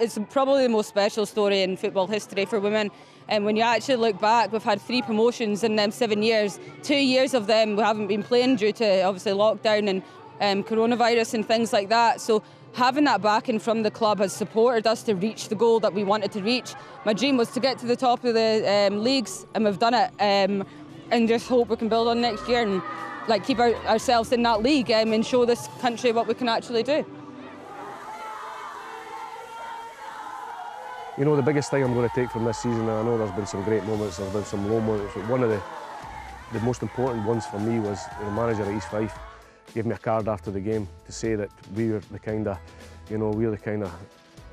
It's probably the most special story in football history for women. And when you actually look back, we've had 3 promotions in them 7 years. 2 years of them we haven't been playing due to obviously lockdown and coronavirus and things like that. So having that backing from the club has supported us to reach the goal that we wanted to reach. My dream was to get to the top of the leagues, and we've done it. And just hope we can build on next year and like keep ourselves in that league and show this country what we can actually do. You know, the biggest thing I'm going to take from this season, and I know there's been some great moments, there's been some low moments, but one of the most important ones for me was the manager at East Fife gave me a card after the game to say that we're the kind of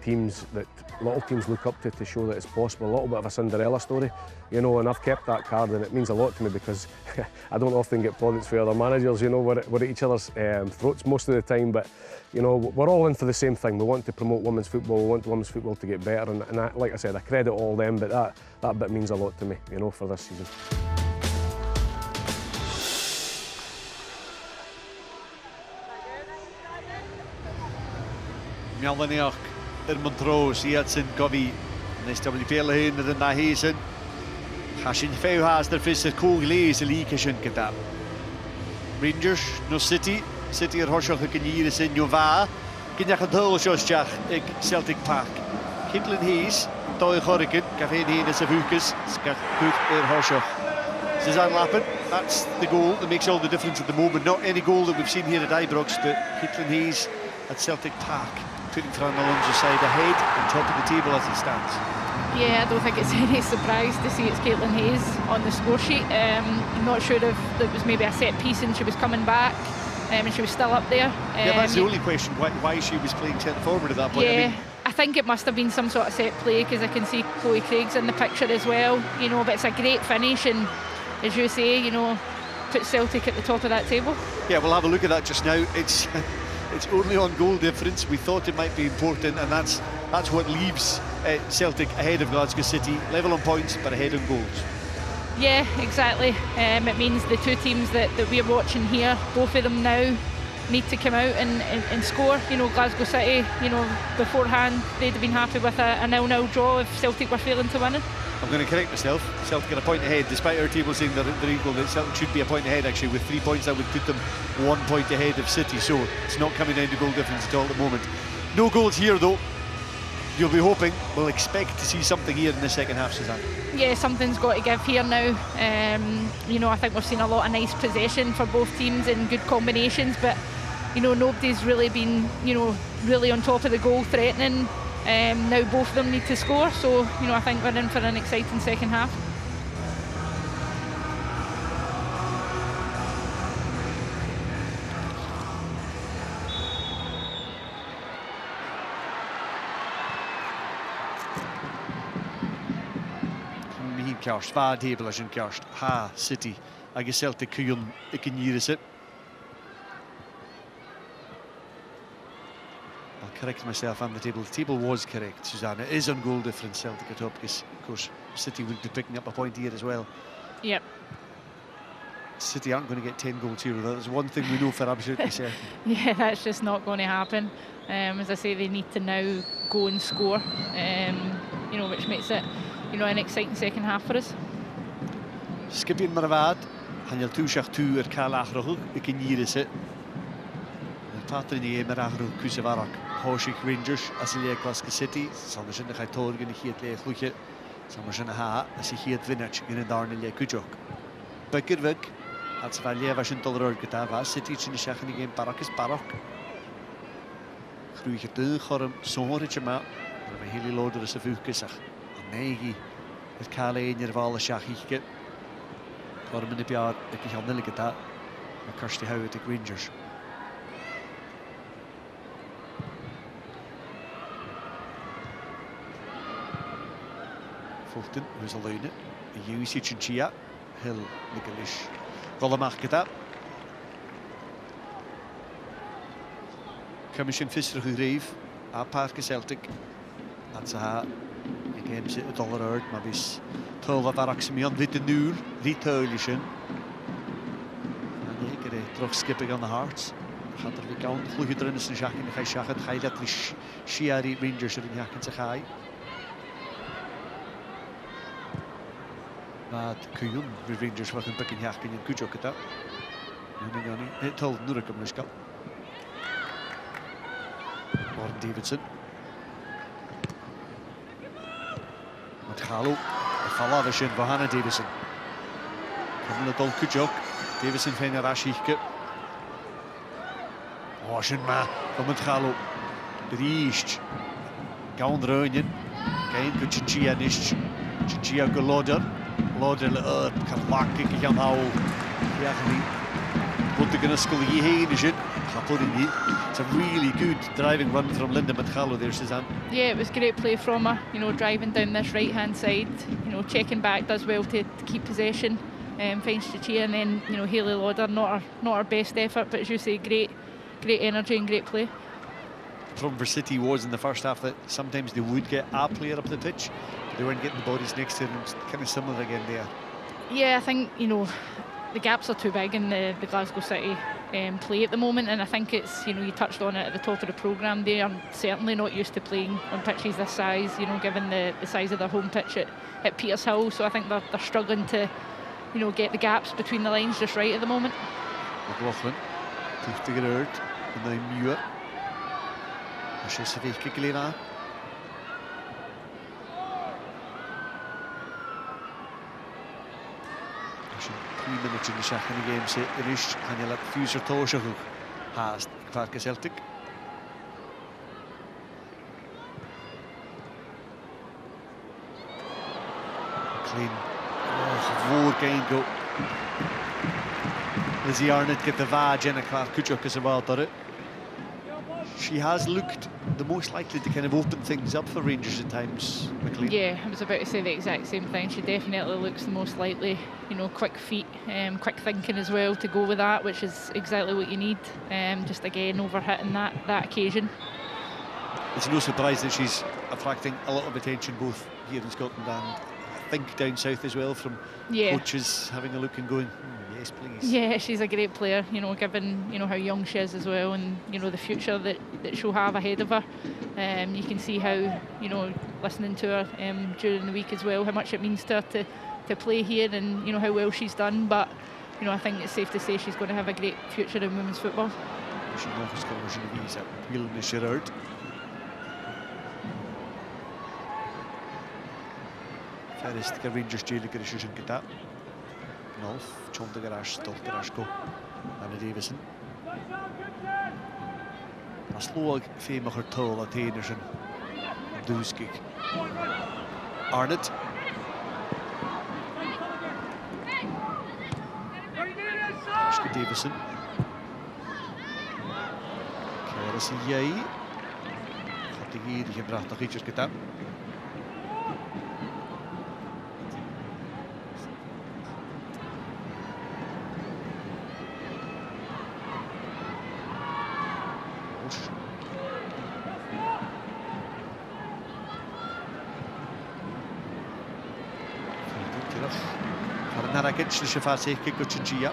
teams that a lot of teams look up to show that it's possible, a little bit of a Cinderella story, you know, and I've kept that card, and it means a lot to me because I don't often get plaudits for other managers, you know, we're at each other's throats most of the time, but you know, we're all in for the same thing. We want to promote women's football, we want women's football to get better, and I, like I said, I credit all them, but that bit means a lot to me, you know, for this season. Melaniach Montrose, iad sy'n gofi yn SWPL hyn yn na hi sy'n Hashin few has their fist at Cool Glaze, the league isn't get that. Rangers, no City ar horsach y gynnyr sy'n nio fa. Gynnach yn dwyl siosjach ag Celtic Park. Caitlin Hayes, doi chorigan, gafe'n hyn as a fwcus, sgach good ar horsach. Suzanne Lappin, that's the goal that makes all the difference at the moment. Not any goal that we've seen here at Ibrox, but Caitlin Hayes at Celtic Park, putting Fran Alonso's side ahead and top of the table as it stands. Yeah, I don't think it's any surprise to see it's Caitlin Hayes on the score sheet. I'm not sure if it was maybe a set piece and she was coming back and she was still up there. Yeah, that's the only question, why she was playing centre forward at that point. Yeah, I think it must have been some sort of set play because I can see Chloe Craig's in the picture as well, you know, but it's a great finish and, as you say, you know, puts Celtic at the top of that table. Yeah, we'll have a look at that just now. It's only on goal difference. We thought it might be important, and that's what leaves Celtic ahead of Glasgow City, level on points but ahead on goals. Yeah, exactly. It means the two teams that we're watching here, both of them now need to come out and score. You know, Glasgow City, you know, beforehand they'd have been happy with a 0-0 draw if Celtic were failing to win it. I'm going to correct myself. Celtic are a point ahead, despite our table saying they're equal. Celtic should be a point ahead actually. With 3 points, that would put them 1 point ahead of City. So it's not coming down to goal difference at all at the moment. No goals here though. You'll be hoping, we'll expect to see something here in the second half, Suzanne. Yeah, something's got to give here now. You know, I think we've seen a lot of nice possession for both teams and good combinations, but you know, nobody's really been, you know, really on top of the goal threatening. Now both of them need to score, so you know, I think we're in for an exciting second half. Ceart, far table as in Ceart, ha City, agus Celtic cúin I gynnyr it. I'll correct myself on the table. The table was correct, Suzanne. It is on goal difference, Celtic at top, because of course City would be picking up a point here as well. Yep. City aren't going to get 10 goals here. That's one thing we know for absolutely certain. Yeah, that's just not going to happen. As I say, they need to now go and score, you know, which makes it, you know, an exciting second half for us. Skipian Maravad, Hanyal Tushach tu cael achrach I gynnyr it. Patrin I achrach Cwsavarak, Horsich Rangers, as I Glasgow City, Sanderson I Torgan I Chiat Le Chluche, Samar ha as I hiad vinach in darna le Kujok. Bygirvig at Svalia Vashin Dollar Gitava, City in the Shachan again, Barak is Barak. Cruiger de Horum, Sonrich Map, and a hilly loader as a Fukisach, a Negi, with Kale in your Vala Shachike. Horum in the Piard, the Kihanilgata, and Kirsty Howe at the Rangers. Fulton, who's alone it, the usage in Chia, Hill, Nicolish, Golamach Gata. Commission Fisher who rave at Park Celtic. That's a game sit at Dollar Earth, maybe Tolva Varaximion, Vita Nur, Ritolishin. And they get a rough skipping on the hearts. Had er weer koud, vlug er in de Jack in de Jack, het gaat dat is Shiari Rangers er in Jack in zijn gaai. Maar Kuyun, de Rangers wat een pikken Jack in Kujok het. Nu het told Nurk om Miska. Warren Davidson. Met Galo, Falavashin, Vahana Davidson. Komen het al Kujok, Davidson van Rashike. Washin ma, kom het Galo. Driest. Gaun Reunion. Geen Kuchia nicht. Kuchia Goloder. Loder le kan maken ik gaan hou. Ja, genie. Wat de gnaskol hier heen is het. It's a really good driving run from Linda Matchallo there, Suzanne. Yeah, it was great play from her, you know, driving down this right-hand side, you know, checking back, does well to keep possession, finds Chichia, and then, you know, Hayley Lauder, not her best effort, but as you say, great energy and great play. From for City was in the first half that sometimes they would get a player up the pitch, but they weren't getting the bodies next to them. It's kind of similar again there. Yeah, I think, you know, the gaps are too big in the Glasgow City play at the moment, and I think it's, you know, you touched on it at the top of the programme, they are certainly not used to playing on pitches this size, you know, given the size of their home pitch at Petershill, so I think they're struggling to, you know, get the gaps between the lines just right at the moment. McLaughlin, to get hurt, and then Muir. She's a big kick now. 3 minutes in de second game zit er is en je laat fuser toosje goed haast Park Celtic. Clean. Voor geen go. Lizzie Arnott get the vag and Clark Kuchuk is about it. She has looked the most likely to kind of open things up for Rangers at times, McLean. Yeah, I was about to say the exact same thing. She definitely looks the most likely, you know, quick feet, quick thinking as well to go with that, which is exactly what you need. Just again, overhitting that occasion. It's no surprise that she's attracting a lot of attention both here in Scotland and I think down south as well from coaches having a look and going, yes, please. Yeah, she's a great player, you know, given, you know, how young she is as well and, you know, the future that she'll have ahead of her. You can see how, you know, listening to her during the week as well, how much it means to her to play here and, you know, how well she's done. But, you know, I think it's safe to say she's going to have a great future in women's football. Ferris the Rangers Jaylee Grishishin Gata. Nolf, Chom the Garage, Stolt Garashko, Anna Davison. A slow fame of her toll at Anderson. Dooskik. Arnott. Ashka Davison. Keres Jay. Gaat de hier gebracht nog ietsjes gedaan. Naragic the Shafasi kick to Chia.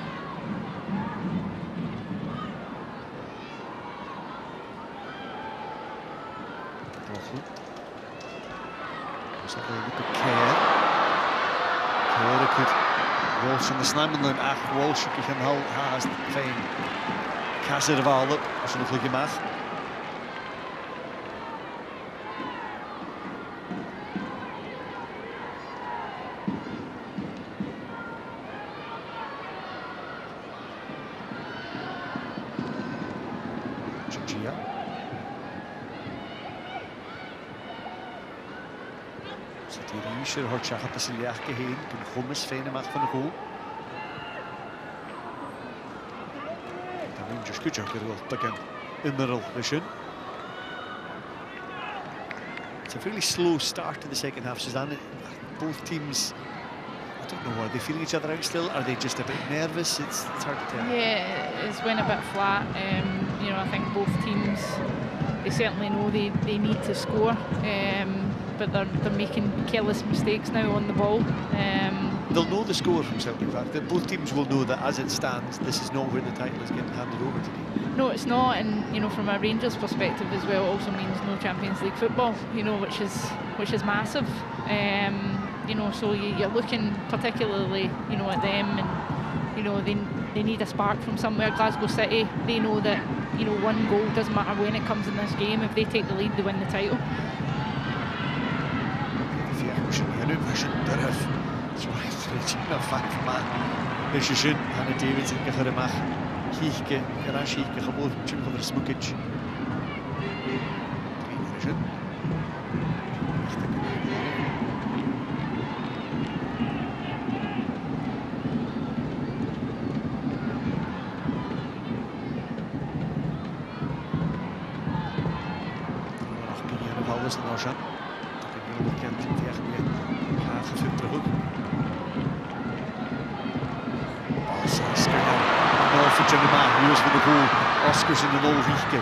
Care could Walsh in the slamming line. Walsh can hold has fine. Kasser of all up. Als je nog een maat. Gia. So die Riescher hat sich ein bisschen leer gehend, und Gomez feine macht von der Goal. The Rangers good job with again. Immoral vision. It's a fairly slow start to the second half, Suzanne. Both teams, I don't know, are they feeling each other out still? Are they just a bit nervous? It's hard to tell. Yeah, it's went a bit flat. You know, I think both teams, they certainly know they need to score, but they're making careless mistakes now on the ball. They'll know the score from Celtic Park. Both teams will know that as it stands, this is not where the title is getting handed over today. No, it's not, and you know, from a Rangers perspective as well, it also means no Champions League football. You know, which is massive. You know, so you're looking particularly, you know, at them, and you know they need a spark from somewhere. Glasgow City, they know that, you know, one goal doesn't matter when it comes in this game. If they take the lead, they win the title. Hannah Davidson gegerimach hiike Rashike geboren Jim van der Smukic. Oscars in de 0 rieke.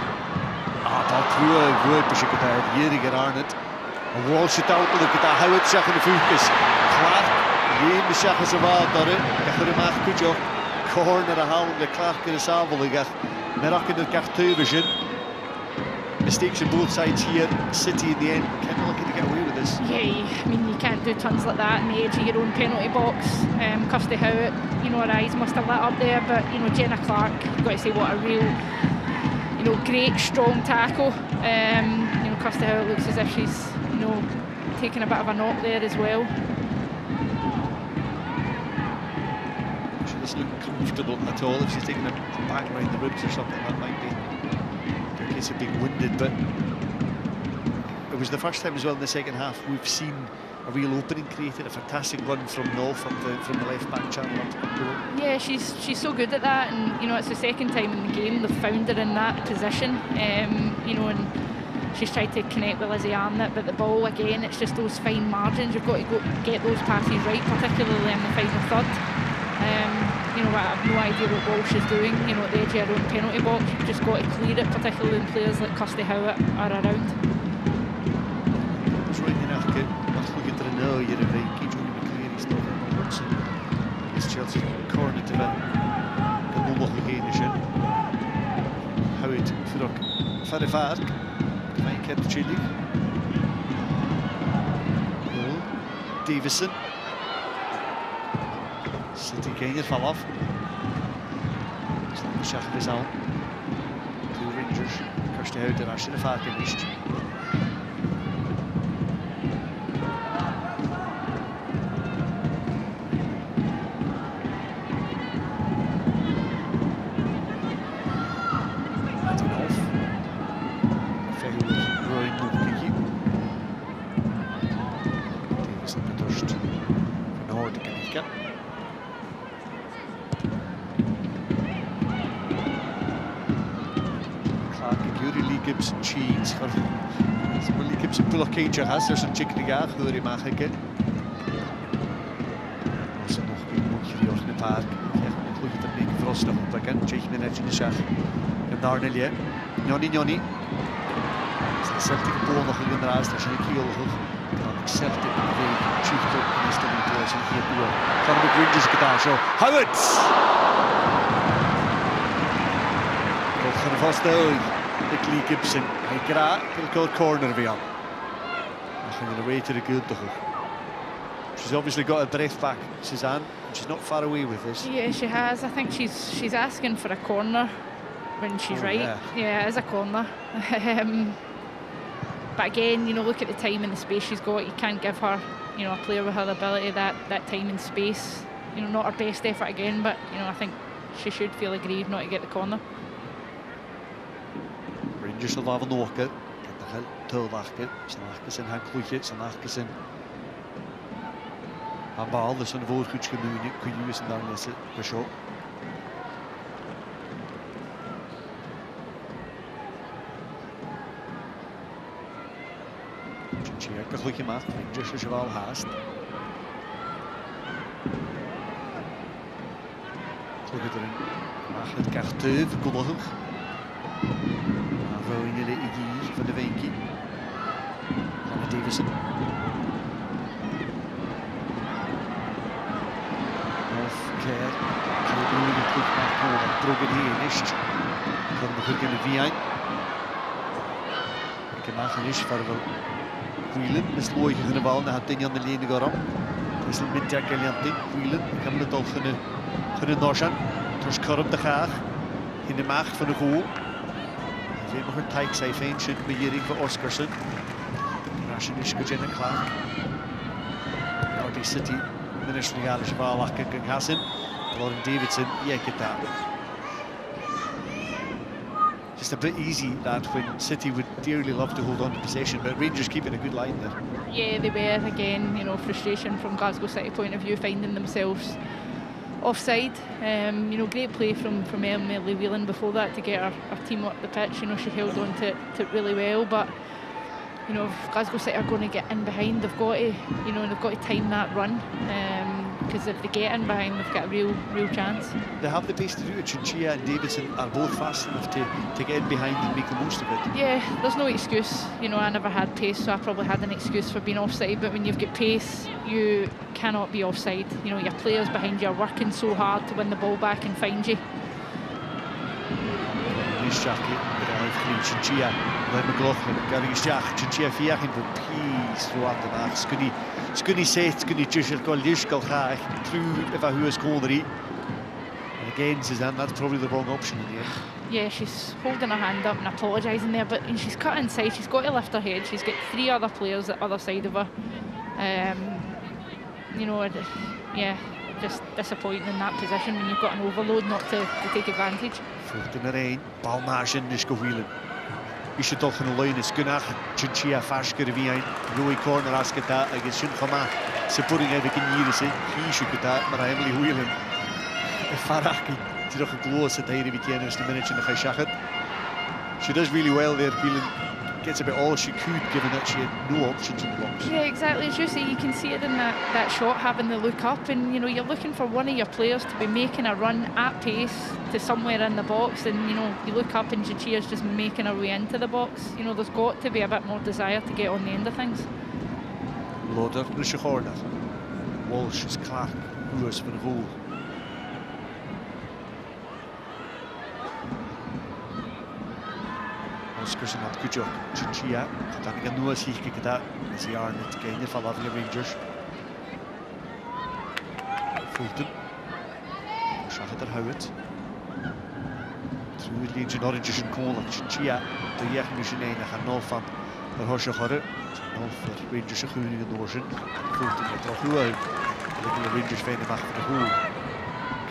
Dat goed beschikbaar daar hier aan het. Een wall shot out look at that how it zeggen de voetjes. Klaar. Je moet zeggen ze wel daar. Ik ga er maar goed joh. Corner de haal de klaar kunnen saveliger. Maar ook in de karteuven. Mistakes on both sides here. City in the end kind of looking to get away with this. Yeah, I mean you can't do tons like that in the edge of your own penalty box. Kirsty Howard, you know, her eyes must have lit up there, but you know, Jenna Clark, you've got to say what a real, you know, great strong tackle. You know, Kirsty Howard looks as if she's, you know, taking a bit of a knock there as well. She doesn't look comfortable at all. If she's taking a back behind the ribs or something, that might be a case of being wounded. But it was the first time as well in the second half we've seen a real opening created, a fantastic run from North from the left back channel up to goal. Yeah, she's so good at that, and you know, it's the second time in the game they've found her in that position. You know, and she's tried to connect with Lizzie Arnott, but the ball again, it's just those fine margins. You've got to go get those passes right, particularly in the final third. You know, I have no idea what Walsh is doing. You know, at the edge of her own penalty box, you've just got to clear it, particularly when players like Kirsty Howard are around. No, you're right. Keep Johnny McLean, he's not in Watson. It's Chelsea corner to win. The moment again is in. Howard for the far. Mike at the Chile. Davison. City Kenya fell off. The Shach is out. Two Rangers. Kirsty Howard and Ashley Fark finished. Keintje has, there's some chicken gaar, hoor je mag ik het. Als er nog een moedje die in het park, echt een goede techniek verrast nog op kan, check me net in de zag. En daar Nelje, Johnny. Celtic bol nog in de raast, als je een kiel hoog. Dan Celtic weer chief top in de stemming toe als een hier toe. Van de Rangers gedaan zo. Howard. Komt gaan vast uit. De Lee Gibson. Hij kraakt de corner weer. Away to the good. She's obviously got her breath back, Suzanne. She's not far away with this. Yeah, she has. I think she's asking for a corner when she's right. Yeah, it is a corner. But again, you know, look at the time and the space she's got. You can't give her, you know, a player with her ability that time and space. You know, not her best effort again, but you know, I think she should feel aggrieved not to get the corner. Rangers sal bhá nócha, Gethachel Tolachcha, Sanachcha sin Hanclúche, Sanachcha sin an ball, leis an bhór chuid gomúine, chuidú san darnasa go seo. Chinchilla go chluiche math, Rangers is bhá háast. Chlugad ar an machad gartúh golachach. A bhóine le i gí fan na bhéinci. Hannah Davison. Claire, Claire quick back over, drogad hí ist. Chun na chuig yn y fiain. Gemach yn is far fel Whelan, mis loig yn y bal na had dynion na lén y gorom. Is yn mynd ag galiantyn, Whelan, cam na dolch yn y norsian. Tros corym dy chach, hyn y macht van y gŵl. Fe mae hwn taig sa'i ffein sy'n meirig fy Oscarson. Rasyn is go Jenna Clark. Nordy City. Minister of Galish Valak and Hassan, Lauren Davidson, yeah, get that. Just a bit easy that when City would dearly love to hold on to possession, but Rangers keeping a good line there. Yeah, they were again, you know, frustration from Glasgow City point of view, finding themselves offside. You know, great play from Emily Whelan before that to get her team up the pitch. You know, she held on to it really well, but you know, if Glasgow City are going to get in behind, they've got to, you know, they've got to time that run, because if they get in behind, they've got a real chance. They have the pace to do it. Chinchilla and Davidson are both fast enough to get in behind and make the most of it. Yeah, there's no excuse. You know, I never had pace, so I probably had an excuse for being offside. But when you've got pace, you cannot be offside. You know, your players behind you are working so hard to win the ball back and find you. Chinchilla, Glenn McLaughlin, Gary Jack, Chinchilla Fiachin for peace throughout the match. Skunny set, Skunny Jushel, Gol Lishkal Hach, through if I who is Connery. And again, Suzanne, that's probably the wrong option in the end. Yeah, she's holding her hand up and apologising there, but she's cut inside, she's got to lift her head. She's got 3 other players at the other side of her. You know, yeah, just disappointing in that position when you've got an overload not to take advantage. Voort in de rein, bal margin is go Whelan. Is je toch een lijn is gunach, Chinchilla Fashker via Roy corner as get that against Shin Khama. Supporting even can hier is he should get that, maar Emily Whelan. Faraki, die toch een gloos het hier in the minute in the Khashakhat. She does really well there. Whelan gets about all she could, given that she had no options in the box. Yeah, exactly. As you say, you can see it in that shot, having the look up, and you know you're looking for one of your players to be making a run at pace to somewhere in the box, and you know you look up and Chinchilla's just making her way into the box. You know, there's got to be a bit more desire to get on the end of things. Loader, Lucia Horner, Walsh is Clark, Lewis for the goal. Oscarson had good job. Chinchilla, dan ik nu als hier kijken dat is jaar net kijken van Lovely Rangers. Fulton, zag het er houdt. Through Legion Orange and Cole, Chinchilla, de jacht misschien een gaan nul van de Horsje Horre, nul voor Rangers groene in Noorzen. Fulton met toch goed uit. De Rangers vinden mag voor de goal.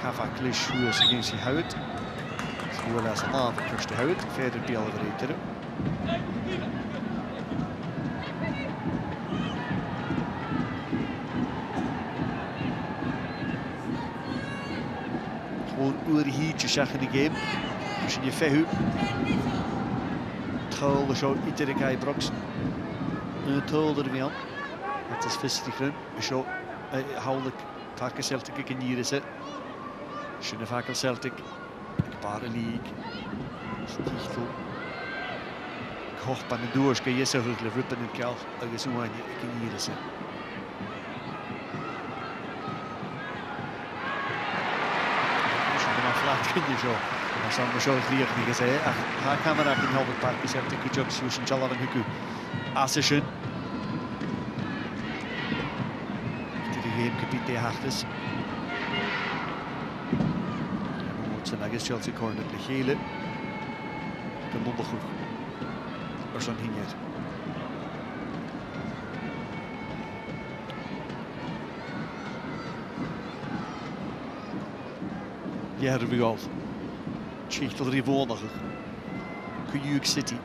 Kava Klisch hoe is against die houdt. Wel als een avond terug te houden, verder bij alle redenen. Gewoon oer hietje zeggen in de game. Als je vehu. Tol zo iedere keer broks. Een tol er weer aan. Het is vestig run. Zo houdelijk takken Celtic ik in hier is het. Schöne vaker Celtic. Bare league. Stichtel. Ik hoop aan de doors kan je zo goed rippen in kel. Dat is hoe je kan hier is. Als je dan aflaat kun je zo. Dan zal me zo geleerd die gezegd. Haar camera kan helpen parken. Ze heeft een goed job. Susan Jalal en Huku. Assission. Die game kapiet te hard is. En is Chelsea corner de gele. De mondelgroep. Er zo'n hinger. Ja, er weer al. Schichtel er hier woondag. Kuyuk City.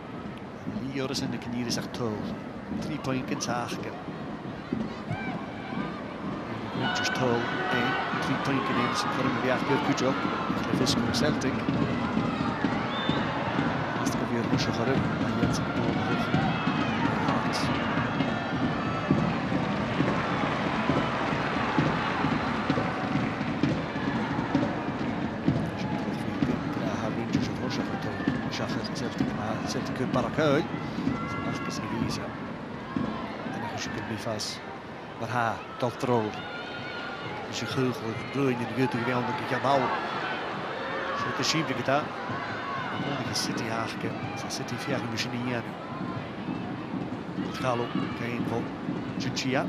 Joris in de knieën is echt tol. 3 point in zaken. Rangers tol 1, 3 point in één. Ze kunnen weer goed job. De Fisk voor Celtic. Is het weer rustig geruk. Maar je hebt het door hoog. Rangers het rustig getol. Celtic maar Celtic Barakuil. Ze Elisa. En dan is je kunt niet vast. Maar ha, dat troll. Dus je geugel, bloeien in de gutte geweld, dat je nou. Zo te zien ik het aan. De City haken, City via de machine. Het gaat ook geen van Chichia.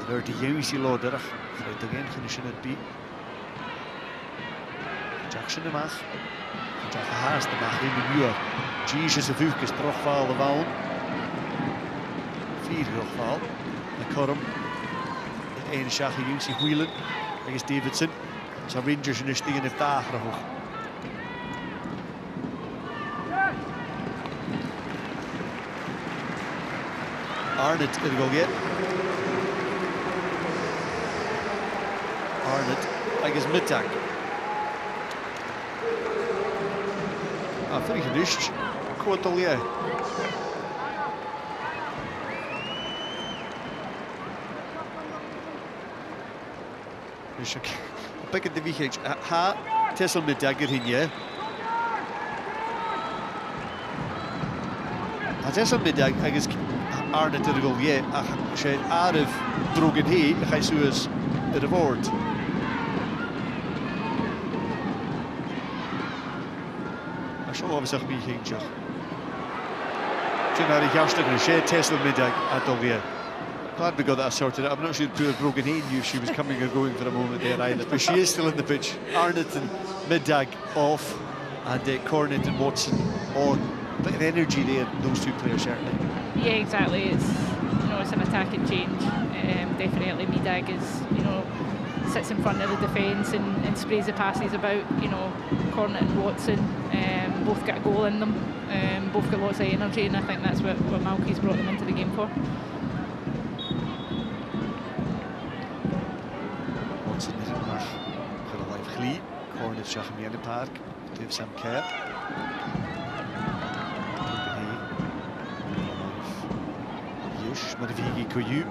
Daar de Jemisi Loder. Vrede geen genisje het bij. Jackson de mag. Jack haast de mag in de muur. Jesus de Vuurkes terugvallen wou. 4 terugval. En Korm. Het ene schakje Jemisi Whelan. Dat is Davidson. Zo Rangers nu tegen de tager hoog. Arnett er go get. Arnett, like his middag. Vind ik geduscht. Kort al jij. Dus ik pak het de wiegheid. Ha, Tessel middag erin je. Ha, Tessel middag, is Arnett er go jij. Als je aardig droog in heen, ga je zo eens het woord. Zo hebben ze wie ging je. Toen had ik juist een share Tesla middag at alweer. Glad we got that sorted out. I'm not sure if broken in knew she was coming or going for a moment there either, but she is still in the pitch. Arnett and middag off, and Cornet and Watson on. Bit of energy there, those two players certainly. Yeah, exactly. It's it's an attacking change. Definitely, middag is sits in front of the defence and sprays the passes about. Cornet and Watson both got a goal in them. Both got lots of energy, and I think that's what Malky's brought them into the game for. Watson is in mag. Got a live glee. Cornet zag hem in de park. Heeft Sam Kerr. Yes, maar de Vigi Koyu.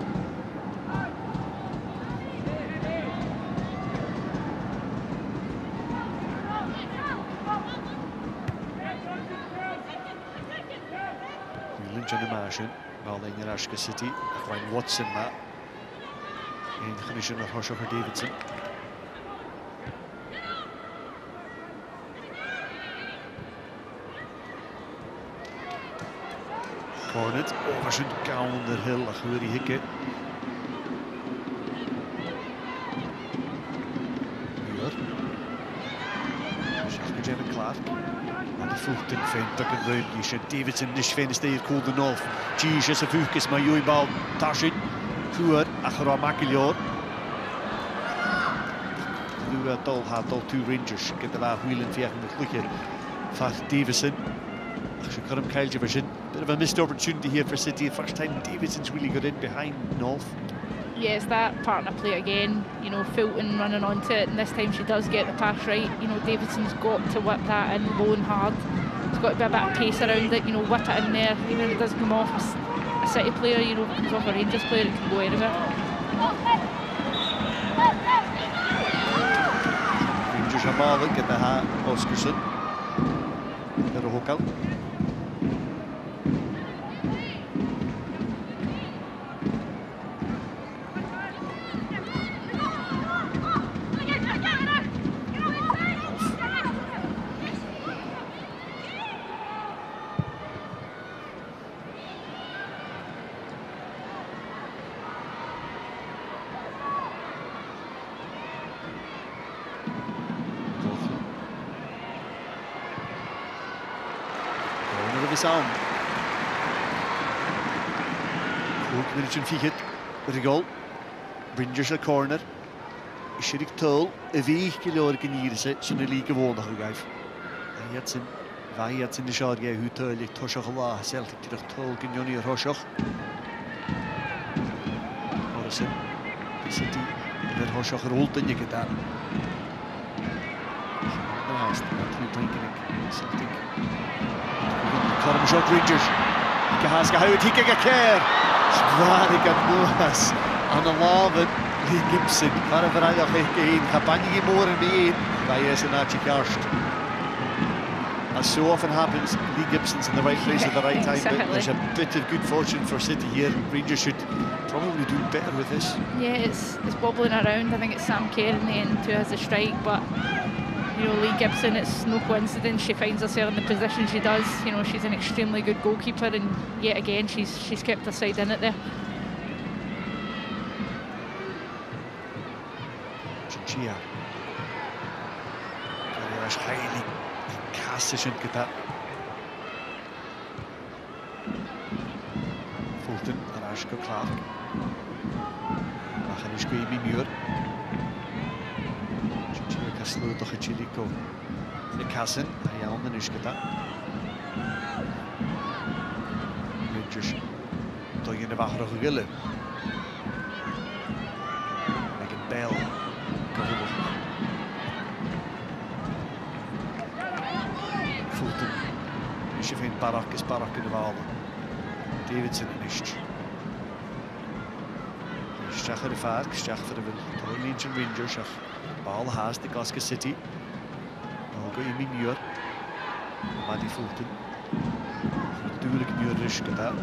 Animation, wel in Glasgow City. Ryan Watson maar. En genisje nog Hoshoger Davidson. Cornet over zijn counter heel erg weer die hikken. Muur. Schachje Jenny Clark. Voet in vindt dat een ruimte. Davidson is venesteer koelde nog. Jesus of Vuurkes maar jullie bal Tashin. Voor achter Makilior. Nu het al had al 2 Rangers. Ik heb de laag wielen via het luchtje van Davidson. Als je kan hem keiltje verzin. Bit of a missed opportunity here for City. First time Davidson's really got in behind North. Yeah, it's that partner play again. Fulton running onto it, and this time she does get the pass right. Davidson's got to whip that in low and hard. There's got to be a bit of pace around it. Whip it in there, even if it doesn't come off a City player. If it comes off a Rangers player, it can go anywhere. Rangers are balling at the Oscarson. Naar de hoek. Sound. Goed, minuutje 4 de goal. Rangers a corner. Is er ik tol, 4 kilometer hier is zo'n lieke woondag gegeven. En jetzt zijn Vaiad in the shot, yeah, who told you Toshakala, Celtic to the toll, Gignoni Roshach. Morrison, City, the Roshach rolled in you get that. Nice, Celtic. Colin shot Rangers. Gahaska, how would he get a care? Svarig and Moas, and a lava, Lee Gibson, Faravaraya, Hekain, Habani more and me, Vaias and Archie Karst. As so often happens, Lee Gibson's in the right place at the right time, exactly. but there's a bit of good fortune for City here. Rangers should probably do better with this. Yeah, it's wobbling around. I think it's Sam Kerr in the end who has the strike, but you know, Lee Gibson, it's no coincidence she finds herself in the position she does. You know, she's an extremely good goalkeeper, and yet again she's kept her side in it there. Chinchilla. Very highly castation get that. Fulton and Ashko Clark. Machanishko Amy Muir. Chinchilla Caslo Dochichilico. The Cassin, Ayawn and Ishkata. Rangers. Doyen of Ahrogille. Megan Bell. Fulton. Ishifin Barak is Barak in the Val. Davidson and Ish. Stach the Fark, Stach for the Leeds and Rangers. Ball has the Glasgow City. Olga Amy Muir. Maddie Fulton. Duurlijk Muir is gedaan.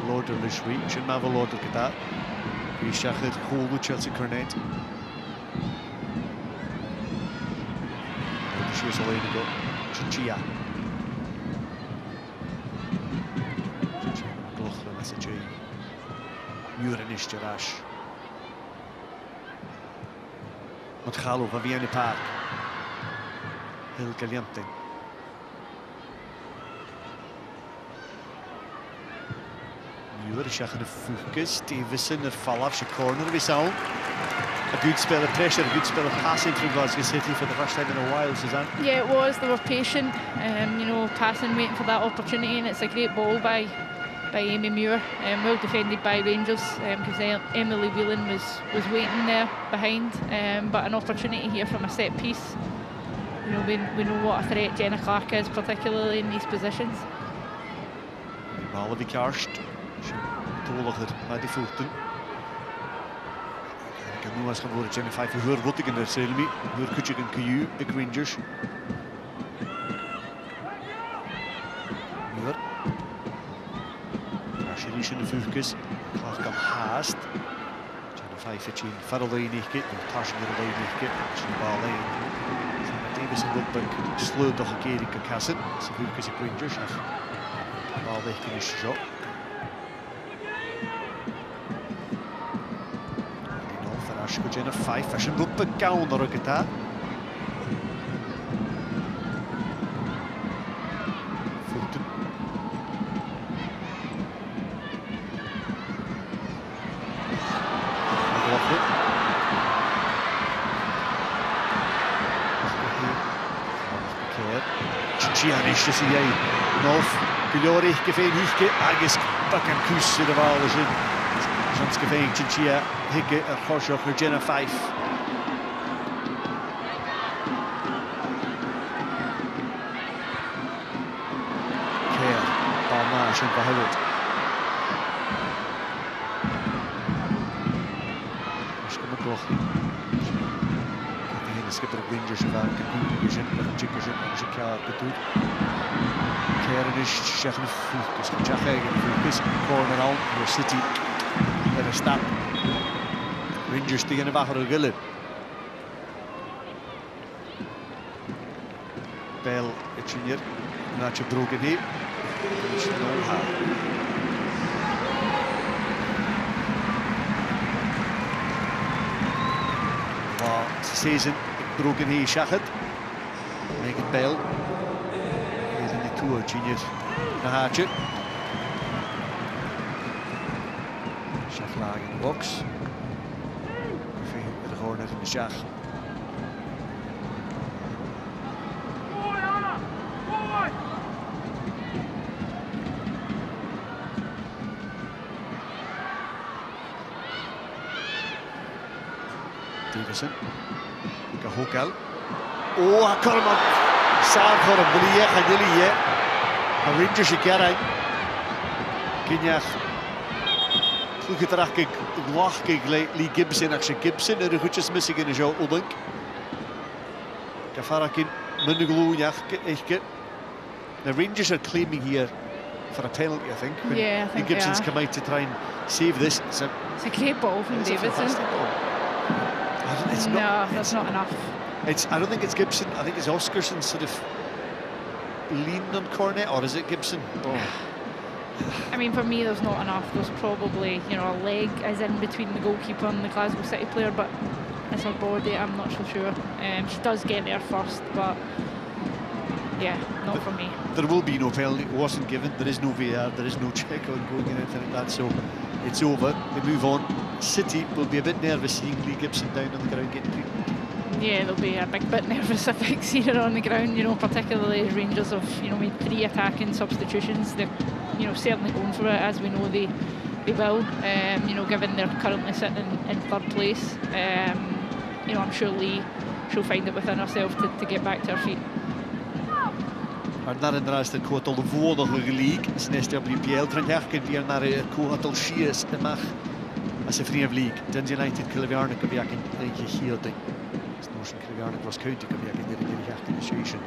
Lord of Lishwi. Should have a Lord of gedaan. We Stach het goal Chelsea Cornet. She was away to go. Chinchilla. McLaughlin, that's a J. Murenish Jarash. Montgalo van Vienna Park. Heel caliente. Muir is going to focus. Davison er fall off. She corner we sound. A good spell of pressure, a good spell of passing through Glasgow City for the first time in a while, Suzanne. Yeah, it was. They were patient, you know, passing, waiting for that opportunity, and it's a great ball by Amy Muir, well defended by Rangers, because Emily Whelan was waiting there behind, but an opportunity here from a set piece. You know, we know what a threat Jenna Clark is, particularly in these positions. Malavi Karst, Tolliger, Maddie Fulton. Ik heb nu eens gaan worden, Jenny 5 uur wat ik in de Selmi, uur kutje en KU, ik Rangers. Muir. Als je in de vijfjes, Clark kan haast. Jenny 5 het in Farrelly niet get, Tarsje in de niet get, als je bal heen. Davis en Lutbeck sleut toch een keer in Kassen, ze vijfjes ik Rangers. Bal weg in de shot. Jenna 5 fashion look the gown or get that. Fulton. Chinchianish to see North Gulori gefein hieke agus bakan kus to the Valisian. John Scafein Chinchia Hickett and Horshock or Jenna 5. Care, Balmarsh and Bahawit. Mishka McLaughlin. The skipper of Rangers of Vision, Chickers and Shikar Gatud. Care and Shechan Focus, Jachagan Focus, corner out, your City. At a stop. Rangers tegen de wacht Gille. Bell, het junior, naadje broken heen. Maar season broken heen schachet. Megan Bell. Hier in de tour junior naar haatje. Schachlaag in de box. De corner in de schach. Davison. Gahokal. Oh, a Cormac. Sad for him, but he had a Rangers should get out. Ginyach. Look at the rack. Glachig Lee Gibson. Actually, Gibson. The good just missing in the show. Udink. Gafarakin. Munuglunyach. The Rangers are claiming here for a penalty, I think. Yeah, I think Gibson's come out to try and save this. It's a great ball from Davison. No, that's not enough. I don't think it's Gibson. I think it's Oscarsson sort of leaning on Cornet, or is it Gibson? Oh. I mean, for me, there's not enough. There's probably, you know, a leg is in between the goalkeeper and the Glasgow City player, but it's her body. I'm not so sure. She does get there first, but yeah, not for me. There will be no penalty. It wasn't given. There is no VAR. There is no check on going in anything like that. So it's over. They move on. City will be a bit nervous seeing Lee Gibson down on the ground getting beaten. Yeah, they'll be a big bit nervous, I think, seeing her on the ground. You know, particularly as Rangers have, you know, made 3 attacking substitutions. They're, you know, certainly going for it, as we know they will. You know, given they're currently sitting in 3rd place. You know, I'm sure she'll find it within herself to get back to her feet. Ar nar yn ras yn cwtol y fwyd o'ch lig sy'n SWPL. Trynhach gyn fi ar nar y cwtol sias ymach as y ffriaf lig. Dundee United Cylfiarnig gyfi ac yn eich hiodau. Nos yn Cylfiarnig Ross County gyfi ac yn i'r association.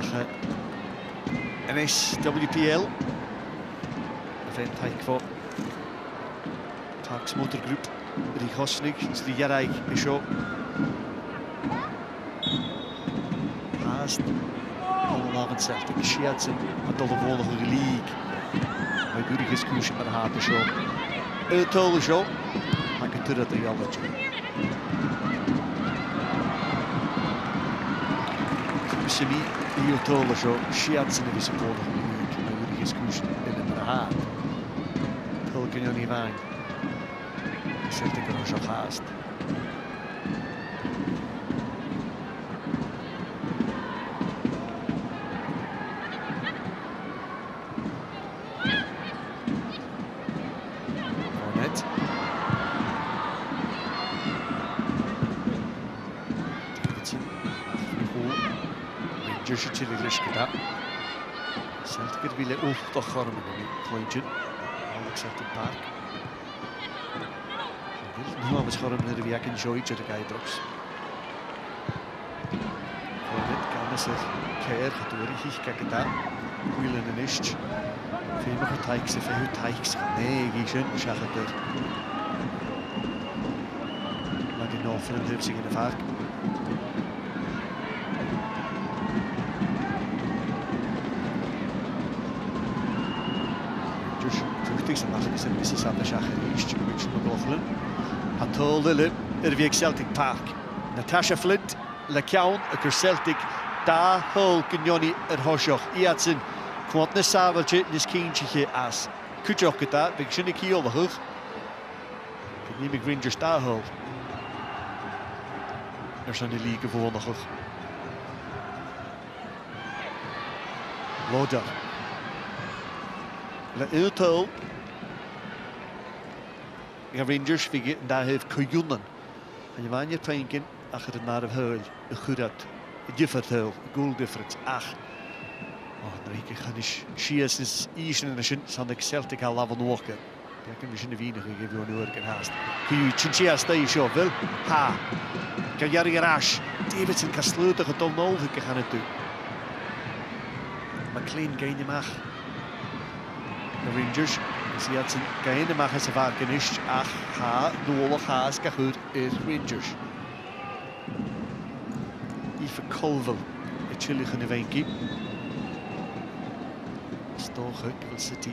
Ach yn SWPL. Y fe'n taig fo. Tags Motor Group. Yr i chosnig sy'n di iaraig isio. Past. Vanavond Celtic, Schiatsen, a dol de volgende league. Maar goede discussie met haar te show. Het tolle show, maar ik doe dat er al wat. Semi, die tolle show, Schiatsen is een volgende league. Maar goede discussie in haar. Heel kan je niet aan. Celtic er zo haast. Celtic er willen ook toch vormen in Cloydon, Celtic Park. Nu aan het scherm naar de week in George de Guybrucks. Cloydon kan ze keer gedurrig kijken daar, willen een ist. Veel meer tijks, veel tijks. Nee, geen schade er. Maar die nog voor de zich in de vaart. Zijn mag ik zijn missie aan de schacherisch, beetje McLaughlin. Hatolde er Celtic Park. Natasha Flint, Le Cawn, er Celtic, da hol Kignoni er Hoshoch. Iatsen, kwant ne saveltje, nis kindje as. Kutjoch geta, big shiniki over hoog. Niet meer Rangers da hol. Er zijn de league voor nog hoog. Loder. Le Utol. Rangers figure daar heeft Kojunen. En je waant je twijnken achter de naar de huil, de goedat, de different goal difference. Ach, oh, nou ik ga niet schies is isen en een zijn de Celtic al laven walken. Ja, kan misschien de wiener geven we nu ook haast. Kun je chinchia staan zo wel? Ha, kan jij garage? Davidson kan sluiten het onmogelijk gaan het doen. Maar klein geen je mag. De Rangers. Schiatsen keine machen ze vaak niet. Ach, ha, dolle haas, goed is Rangers. Even Colville, het chillig in de wijnkie. Stoog ik, City.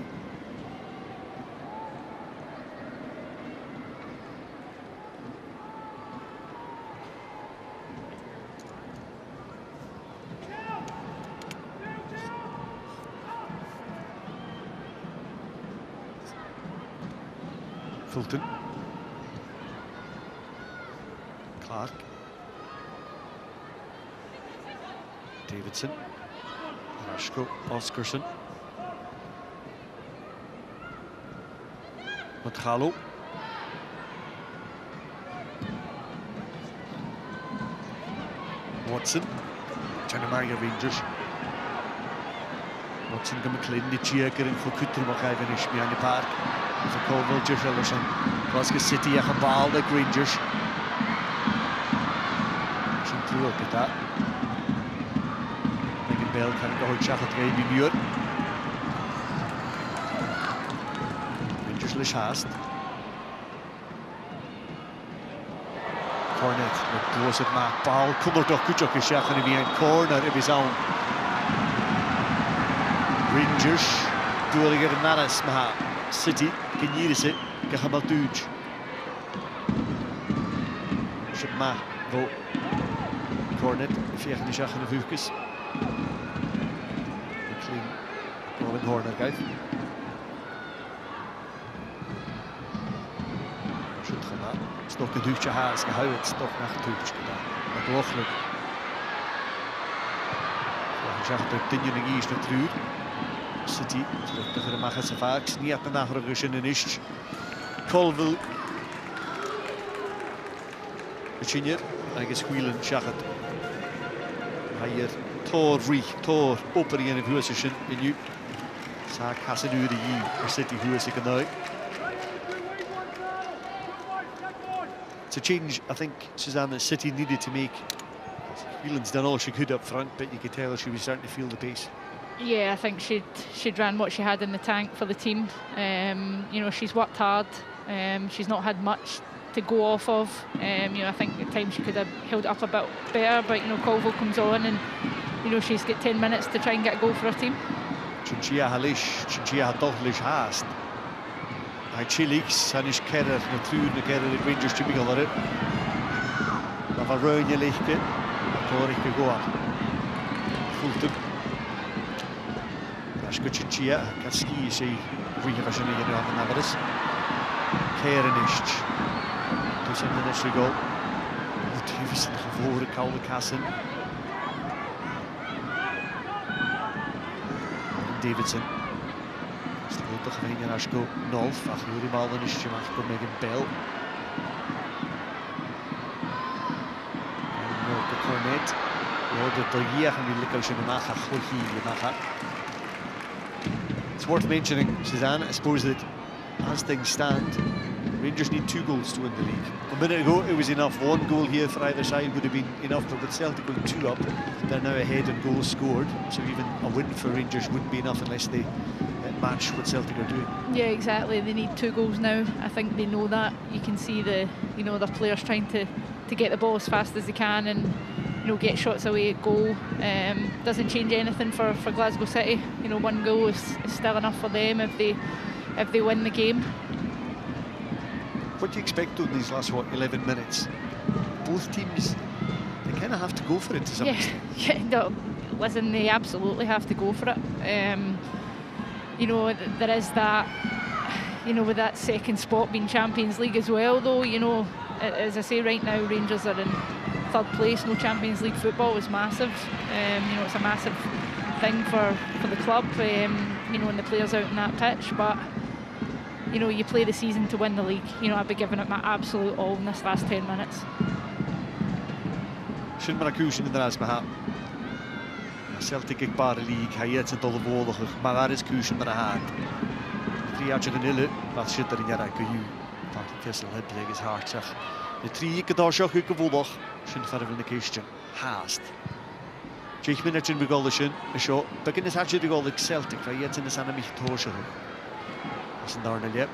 Fulton. Clark. Davidson. Rashko. Oscarsson. Matgalo. Watson. Trying to marry Rangers. Watson go McLean, the cheerker in Chukutru Machaivan is behind the park. There's a Colville Jishellison. Glasgow City a ball like Rangers. Shouldn't through look at that. Megan Bell can't go out shot at Gaby Muir. Rangers Lish Hast. Cornet met bloos het maar bal. Komt er toch goed op gezegd en wie een corner op his own. Rangers doen er naast maar City kan hier zitten. Kan gaan maar doen. Schep maar go. Cornet veegt de schach en de vuurkes. McLean Colin Horner kijkt. Schut gedaan. Stok een duwtje haast gehouden. Stok naar het duwtje gedaan. Ongelooflijk. Je zag het 10 jaar eerst het uur. City terug tegen de Magase Vaaks. Niet aan de nagruggen in is. Colville. Virginia. En is Whelan zag het. Hier Thor Riech. Thor open in het huisje in nu. Zaak hassen uur hier. City huisje kan nou. It's a change I think Susanna City needed to make. Whelan's done all she could up front, but you could tell she was starting to feel the pace. Yeah, I think she'd ran what she had in the tank for the team. You know, she's worked hard. She's not had much to go off of. You know, I think at times she could have held it up a bit better, but you know, Colville comes on and you know she's got 10 minutes to try and get a goal for her team. Chinchia Halish, Chinchia Doglish Haast. Hij Chilix, hij is kerrer, natuurlijk de kerrer de Rangers te beginnen. Maar van Reunje ligt het, door ik gewoon. Voelt hem. Als ik Chinchia, kan skiën, zie je wat je niet gedaan hebt, maar is. Kerrer is. Dus in de eerste goal. Het heeft een gevoerde koude kassen. Davidson. Toch een Ashko Nolf, ach jullie maar dan is je mag komen met een bel. En de Cornet, ja de hier gaan jullie als je de maga goed hier It's worth mentioning, Suzanne, I suppose that as things stand, Rangers need 2 goals to win the league. A minute ago it was enough. 1 goal here for either side would have been enough, but with Celtic going 2 up, they're now ahead in goals scored. So even a win for Rangers wouldn't be enough unless they match what Celtic are doing. Yeah, exactly. They need 2 goals now. I think they know that. You can see the their players trying to get the ball as fast as they can and get shots away at goal. Doesn't change anything for Glasgow City. 1 goal is still enough for them if they win the game. What do you expect in these last 11 minutes? Both teams, they kind of have to go for it to some extent. Yeah, no, listen, they absolutely have to go for it. There is that, with that second spot being Champions League as well, though, as I say right now, Rangers are in 3rd place. No Champions League football is massive. It's a massive thing for the club, and the players out on that pitch, but you play the season to win the league. I'd be giving it my absolute all in this last 10 minutes. Sin mar cúsin in as ma Celtic ag bar league ha het dolle bolige maar daar is cúsin mar ha 3 jaar genille wat zit er in jare ku dat kessel het leg is hard zeg de 3 keer daar zag ik gewolig sin verder in de question haast 10 minuten begolden zo begin is hatje de goal Celtic ha het in de sana mich toosje as daar na lep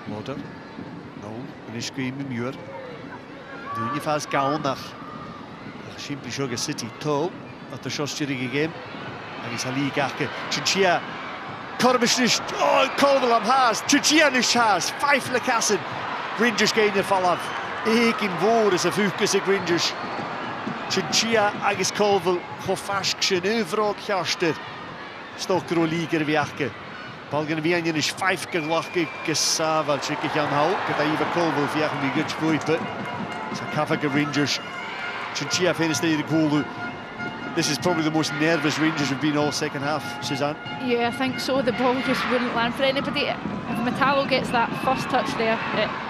Motor. is Graham Muir. Doing you fast gown nach simply Sugar City toe at the Shostirigi game. And he's a league acke. Chichia Corbishnish. Oh, Colville has. Chichia Nish has. 5 Lacassin. Rangers gain the fall of. Ekin Vor is a focus of Rangers. Chichia agus Colville. Hofask Chenevrog Jaster. Stoker o league er viacke. Balgan Vianian is 5 gelachke Gesaval. Chikian Hall. Kadaiva Colville viacke me good spoit. But it's a Kafaka Rangers. Chichia finished the goal. This is probably the most nervous Rangers have been all second half, Suzanne. Yeah, I think so. The ball just wouldn't land for anybody. If Metallo gets that first touch there,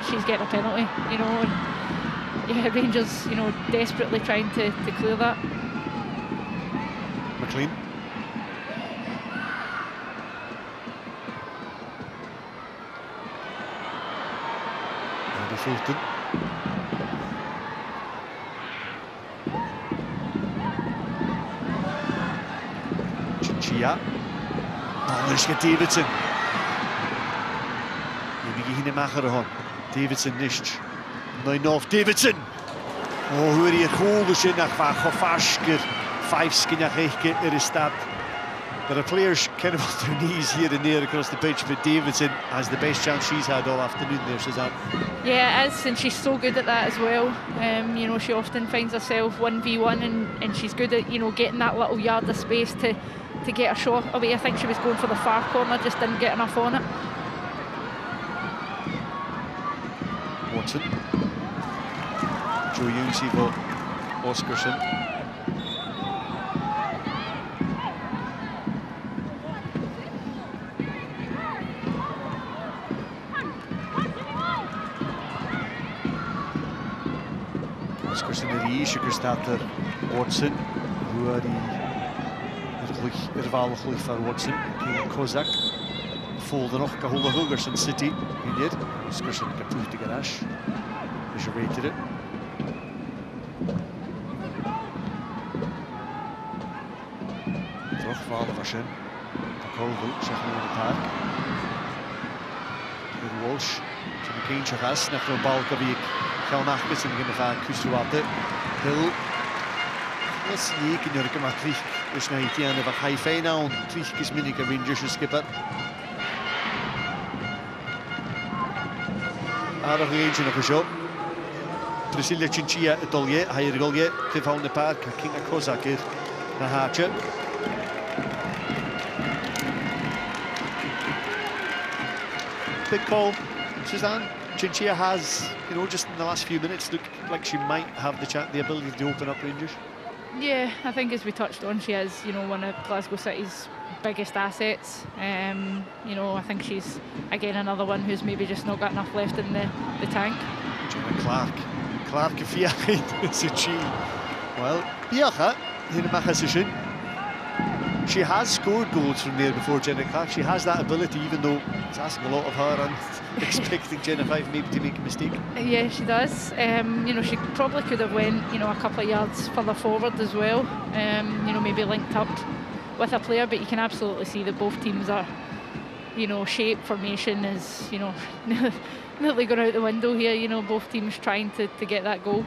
she's getting a penalty, you know. And yeah, Rangers, you know, desperately trying to clear that. McLean. Andy Fulton. Chia. Oh, there's Davidson. Maybe he macher on. Davidson nicht. Nein off Davidson. Oh, hoe hier goal in nach Vafasker. 5 skinnach reiche is that. There are players kind of on their knees here and there across the pitch, but Davidson has the best chance she's had all afternoon there, Suzanne. Yeah, it is, and she's so good at that as well. You know, she often finds herself 1v1 and she's good at, you know, getting that little yard of space to get a shot away. I think she was going for the far corner, just didn't get enough on it. Watson. Joe Youngsivo, Oscarson. Oscarson staat er Watson. Hoe die ervaarlijk van Watson. Kozak. Volde nog Kahula Hilgerson City. Hier. Oscarson kapot de garage. Dus je weet het. Terugvallen van zijn. Colville, zeg maar in het haar. Walsh. Zijn kindje gas. Naar de bal kan ik. Gaan nachgets in de vaak Kusuate. Hill. Dat is niet in de maar terug. Dus naar het einde van hij fijn aan. Terug is minike Rangers skipper. Aardig eentje nog een shot. Priscilla Chinchilla het olje. Hij er olje. Te van de paard. Kinga Kozak hier. Naar haatje. Big call, Suzanne. Chinchilla has, you know, just in the last few minutes, looked like she might have the ability to open up Rangers. Yeah, I think as we touched on, she is, you know, one of Glasgow City's biggest assets. You know, I think she's, again, another one who's maybe just not got enough left in the tank. Jenna Clark fiach Suchi. Well, biacha in the position. She has scored goals from there before, Jenna Clark. She has that ability, even though it's asking a lot of her and expecting Jenna 5 maybe to make a mistake. Yeah, she does. You know, she probably could have went, you know, a couple of yards further forward as well. You know, maybe linked up with a player, but you can absolutely see that both teams are, you know, shape, formation is, you know, nearly gone out the window here. You know, both teams trying to get that goal.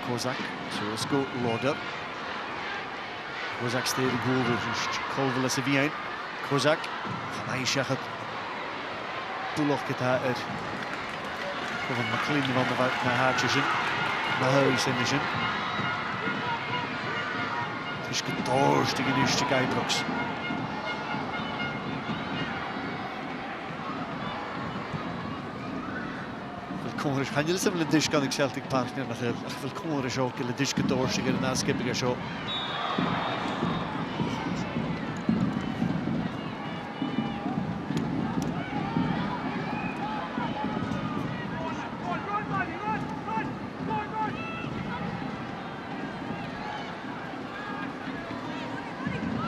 Kozak, so let's go Lauder. Kozak stayed the goal dus Colville is erbij. Kozak, gaan hij zeggen. Toelocht het haar. Van McLean van de naar haartjes in. Naar huis in de zin. Het is getorstig in eerste Kijbroks. Gaan jullie zelf een dish kan ik Celtic partner nog heel veel komen is ook een dish getorstig en na skipping a show.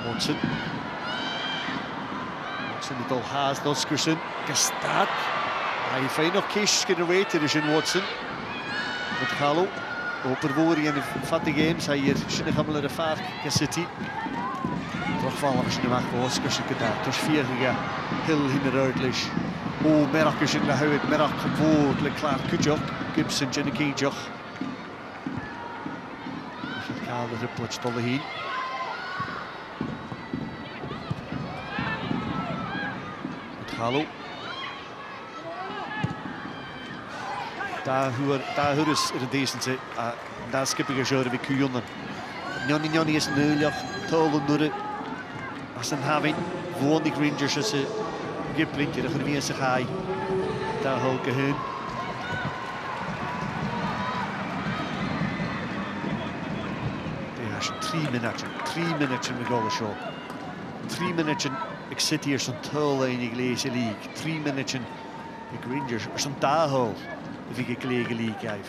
Watson het al haast Oscarson gestaat. Hij fijn nog kies kunnen weten, dus in Watson. Met Gallo. Open in de fatte games. Hij hier schijnt gaan de vaart in City. Terugvallen als je de macht voor Oscars gedaan. Dus 4 gegaan. Heel hinderuitlich. Oh, merk is in de huid. Merk gevoerd. Le klaar kutjok. Gibson, Jenny Kijok. Het kader de plot stolle heen. Met Gallo. Daar is er deze. Daar skip ik een bij Kujonnen. Johnny is neulig. Tolen door de. Als een having. Gewoon die Rangers als ze. Geplintje, dat gaan we eens gaan. Daar hulken hun. Ja, 3 minuten. 3 minuten met goal show. 3 minuten. Ik zit hier zo'n tolen in de Glasgow League. 3 minuten. De Rangers. Zo'n daar hul. Of ik gelegen league heb.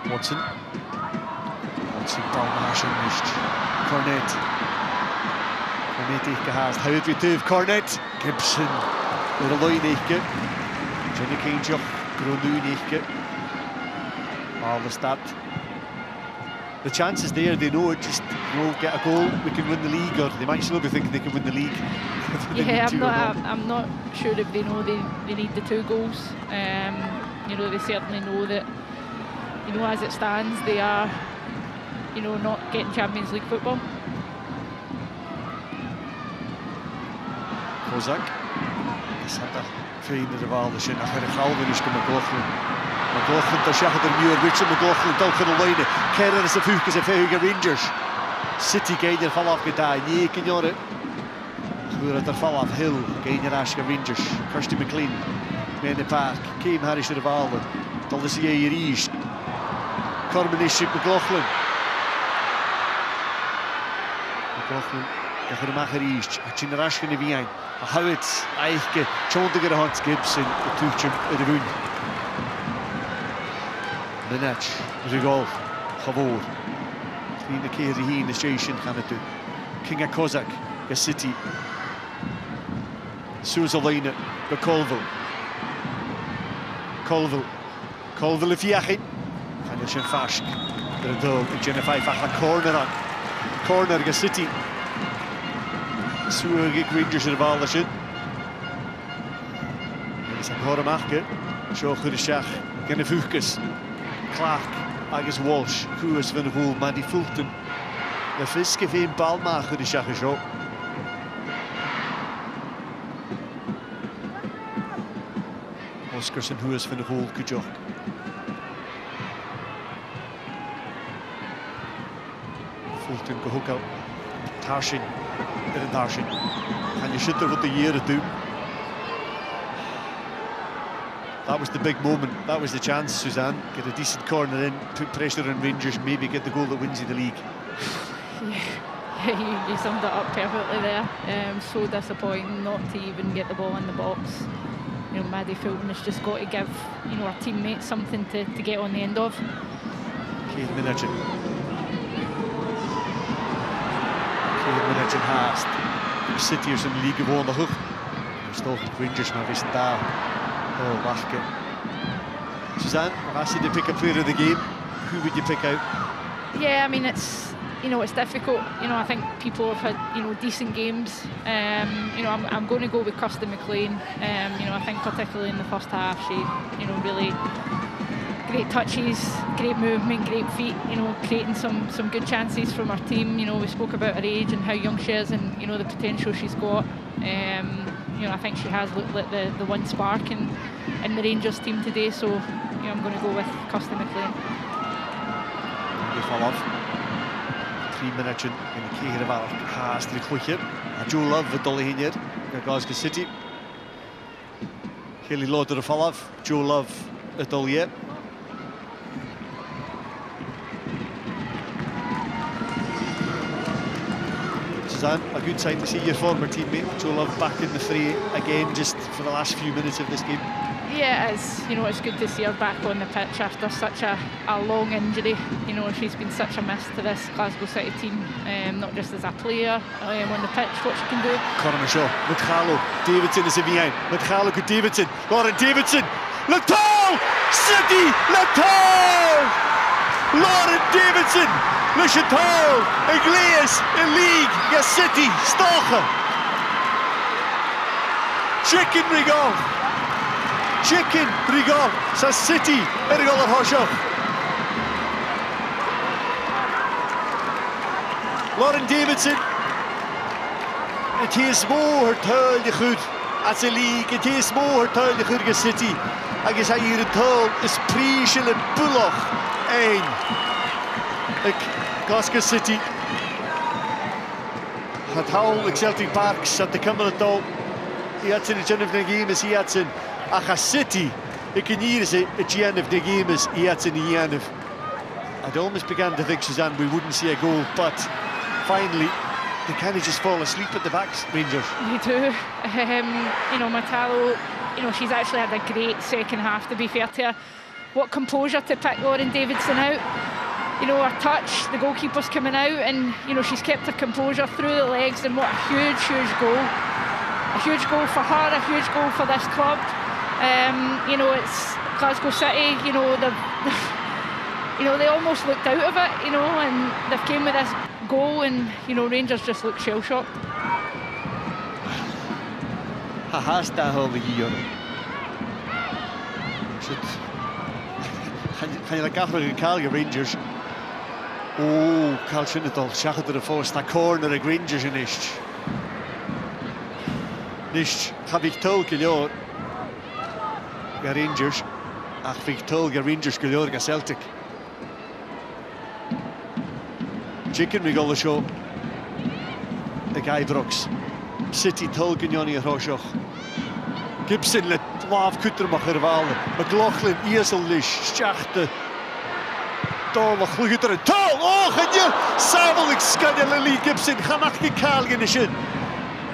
Watson. Watson Balmaasje nicht. Cornet. Cornet heeft gehaast. Hij weer terug. Cornet. Gibson. Weer een looie neefje. Jenny Kijok. Grondu neefje. Alle staat. The chances there, they know it. Just get a goal, we can win the league, or they might still be thinking they can win the league. Yeah, I'm not sure if they know they need the 2 goals. You know, they certainly know that. You know, as it stands, they are, you know, not getting Champions League football. Kozak. Dat had er vrienden de Waalde zijn. Achter de Galven is McLaughlin. McLaughlin, dat zag het er nu. Richard McLaughlin, dat kan alleen. Kerren is de vuurtjes en vijgen Rangers. City kijkt er vanaf gedaan. Nee, kan jaren. Gebeurt het er vanaf Hill. Kijkt er als Rangers. Kirsty McLean. Bij de park. Keem Harris de Waalde. Dan is hij hier is. Carmen is McLaughlin. McLaughlin. Dat gaat hem maar geriest. Het is een rasje in de wijn. Hou het. Eichke. Tjondige hand. Gibson. Het toetje in de wijn. De net. De goal. Gewoon. Een keer hier in de station gaan het doen. Kinga Kozak. De City. Suzaline. De Colville. Colville. Colville de Viachin. Gaan je zijn vast. De doel. Ik ken een 5 aan corner aan. Corner. De City. Suurgik Rangers in de bal. Dat is een goede maken. Zo goed de schach. Geen vuurtjes. Clark. Agus Walsh. Koers van de goal. Maar die voelt hem. De Fiske veel bal maken. De schach zo. Oscars en Hoes van de goal. Kujok. Voelt hem gehoek uit. Tarshin. En Tarshin. En je zit er wat de jaren doen. That was the big moment. That was the chance, Suzanne. Get a decent corner in, put pressure on Rangers, maybe get the goal that wins you the league. Yeah, you summed it up perfectly there. So disappointing not to even get the ball in the box. You know, Maddie Fulton has just got to give, you know, our teammates something to get on the end of. Keir Minachin. Keir Minachin haast. City is in de league gewoon de hoog. Stoken Rangers, maar is daar. Oh, wachten. Suzanne, as you pick a player of the game, who would you pick out? Yeah, I mean it's difficult. You know, I think people have had, you know, decent games. You know, I'm going to go with Kirsty McLean. You know, I think particularly in the first half, she, you know, really great touches, great movement, great feet. You know, creating some good chances from our team. You know, we spoke about her age and how young she is, and you know the potential she's got. You know, I think she has looked like the one spark in the Rangers team today. So, you know, I'm going to go with Kirsty McLean. Die val af. 3 minuten in de keren waar haast het goedje. Joe Love het al hier. Glasgow City. Heel later de val af. Joe Love het al hier. Suzanne, a good sight to see your former teammate Joe Love back in the fray again just for the last few minutes of this game. Yeah, it is. You know, it's good to see her back on the pitch after such a long injury. You know, she's been such a miss to this Glasgow City team, not just as a player on the pitch, what she can do. Conor Shaw, Michalo, Davidson is in behind. Michalo to Davidson, Lauren Davidson, Latour! City, Latour! Lauren Davidson, Le Chateau, Iglesias, League, City, Stocha. Chicken Rigol. Chicken Rigol, sa City, Rigol ar Horshoch. Lauren Davidson. Het is mooi tuil de goed. Als een league, het is mooi tuil de goed City. Agus hij hier het tuil is priesel en bulloch. Een. Glasgow City. Het haal Celtic Park zat de kamer het al. Hij had zijn gin of de game is hij had zijn. Ach City. Ik kan hier zeggen het gin of de game is hij had zijn gin of. I'd almost began to think, Suzanne, we wouldn't see a goal, but finally they kind of just fall asleep at the backs, Rangers. They do. You know, Matalo, you know, she's actually had a great second half, to be fair to her. What composure to pick Lauren Davidson out. You know, her touch, the goalkeeper's coming out, and, you know, she's kept her composure through the legs, and what a huge, huge goal. A huge goal for her, a huge goal for this club. You know, it's Glasgow City, you know, you know, they almost looked out of it, you know, and they've came with this goal, and, you know, Rangers just look shell-shocked. Hasta halve year. Gaan je gaffer in Calgary Rangers? Oh, Carl Shinnetal, schachert de first, that corner of Rangers in ist. Nicht, heb ik tol geloor. Ga Rangers, ach, ik tol ga Rangers geloor ga Celtic. Chicken we go the show. The guy Brooks. City Tolkien Johnny Rochoch. Gibson let 12 Kuttermacher walen. McLaughlin Iesellish. Schachte. Dolmach Luger en Tol. Oh, ga je. Savelijk Scudder Lee Gibson. Ga mag die Kalgen is in.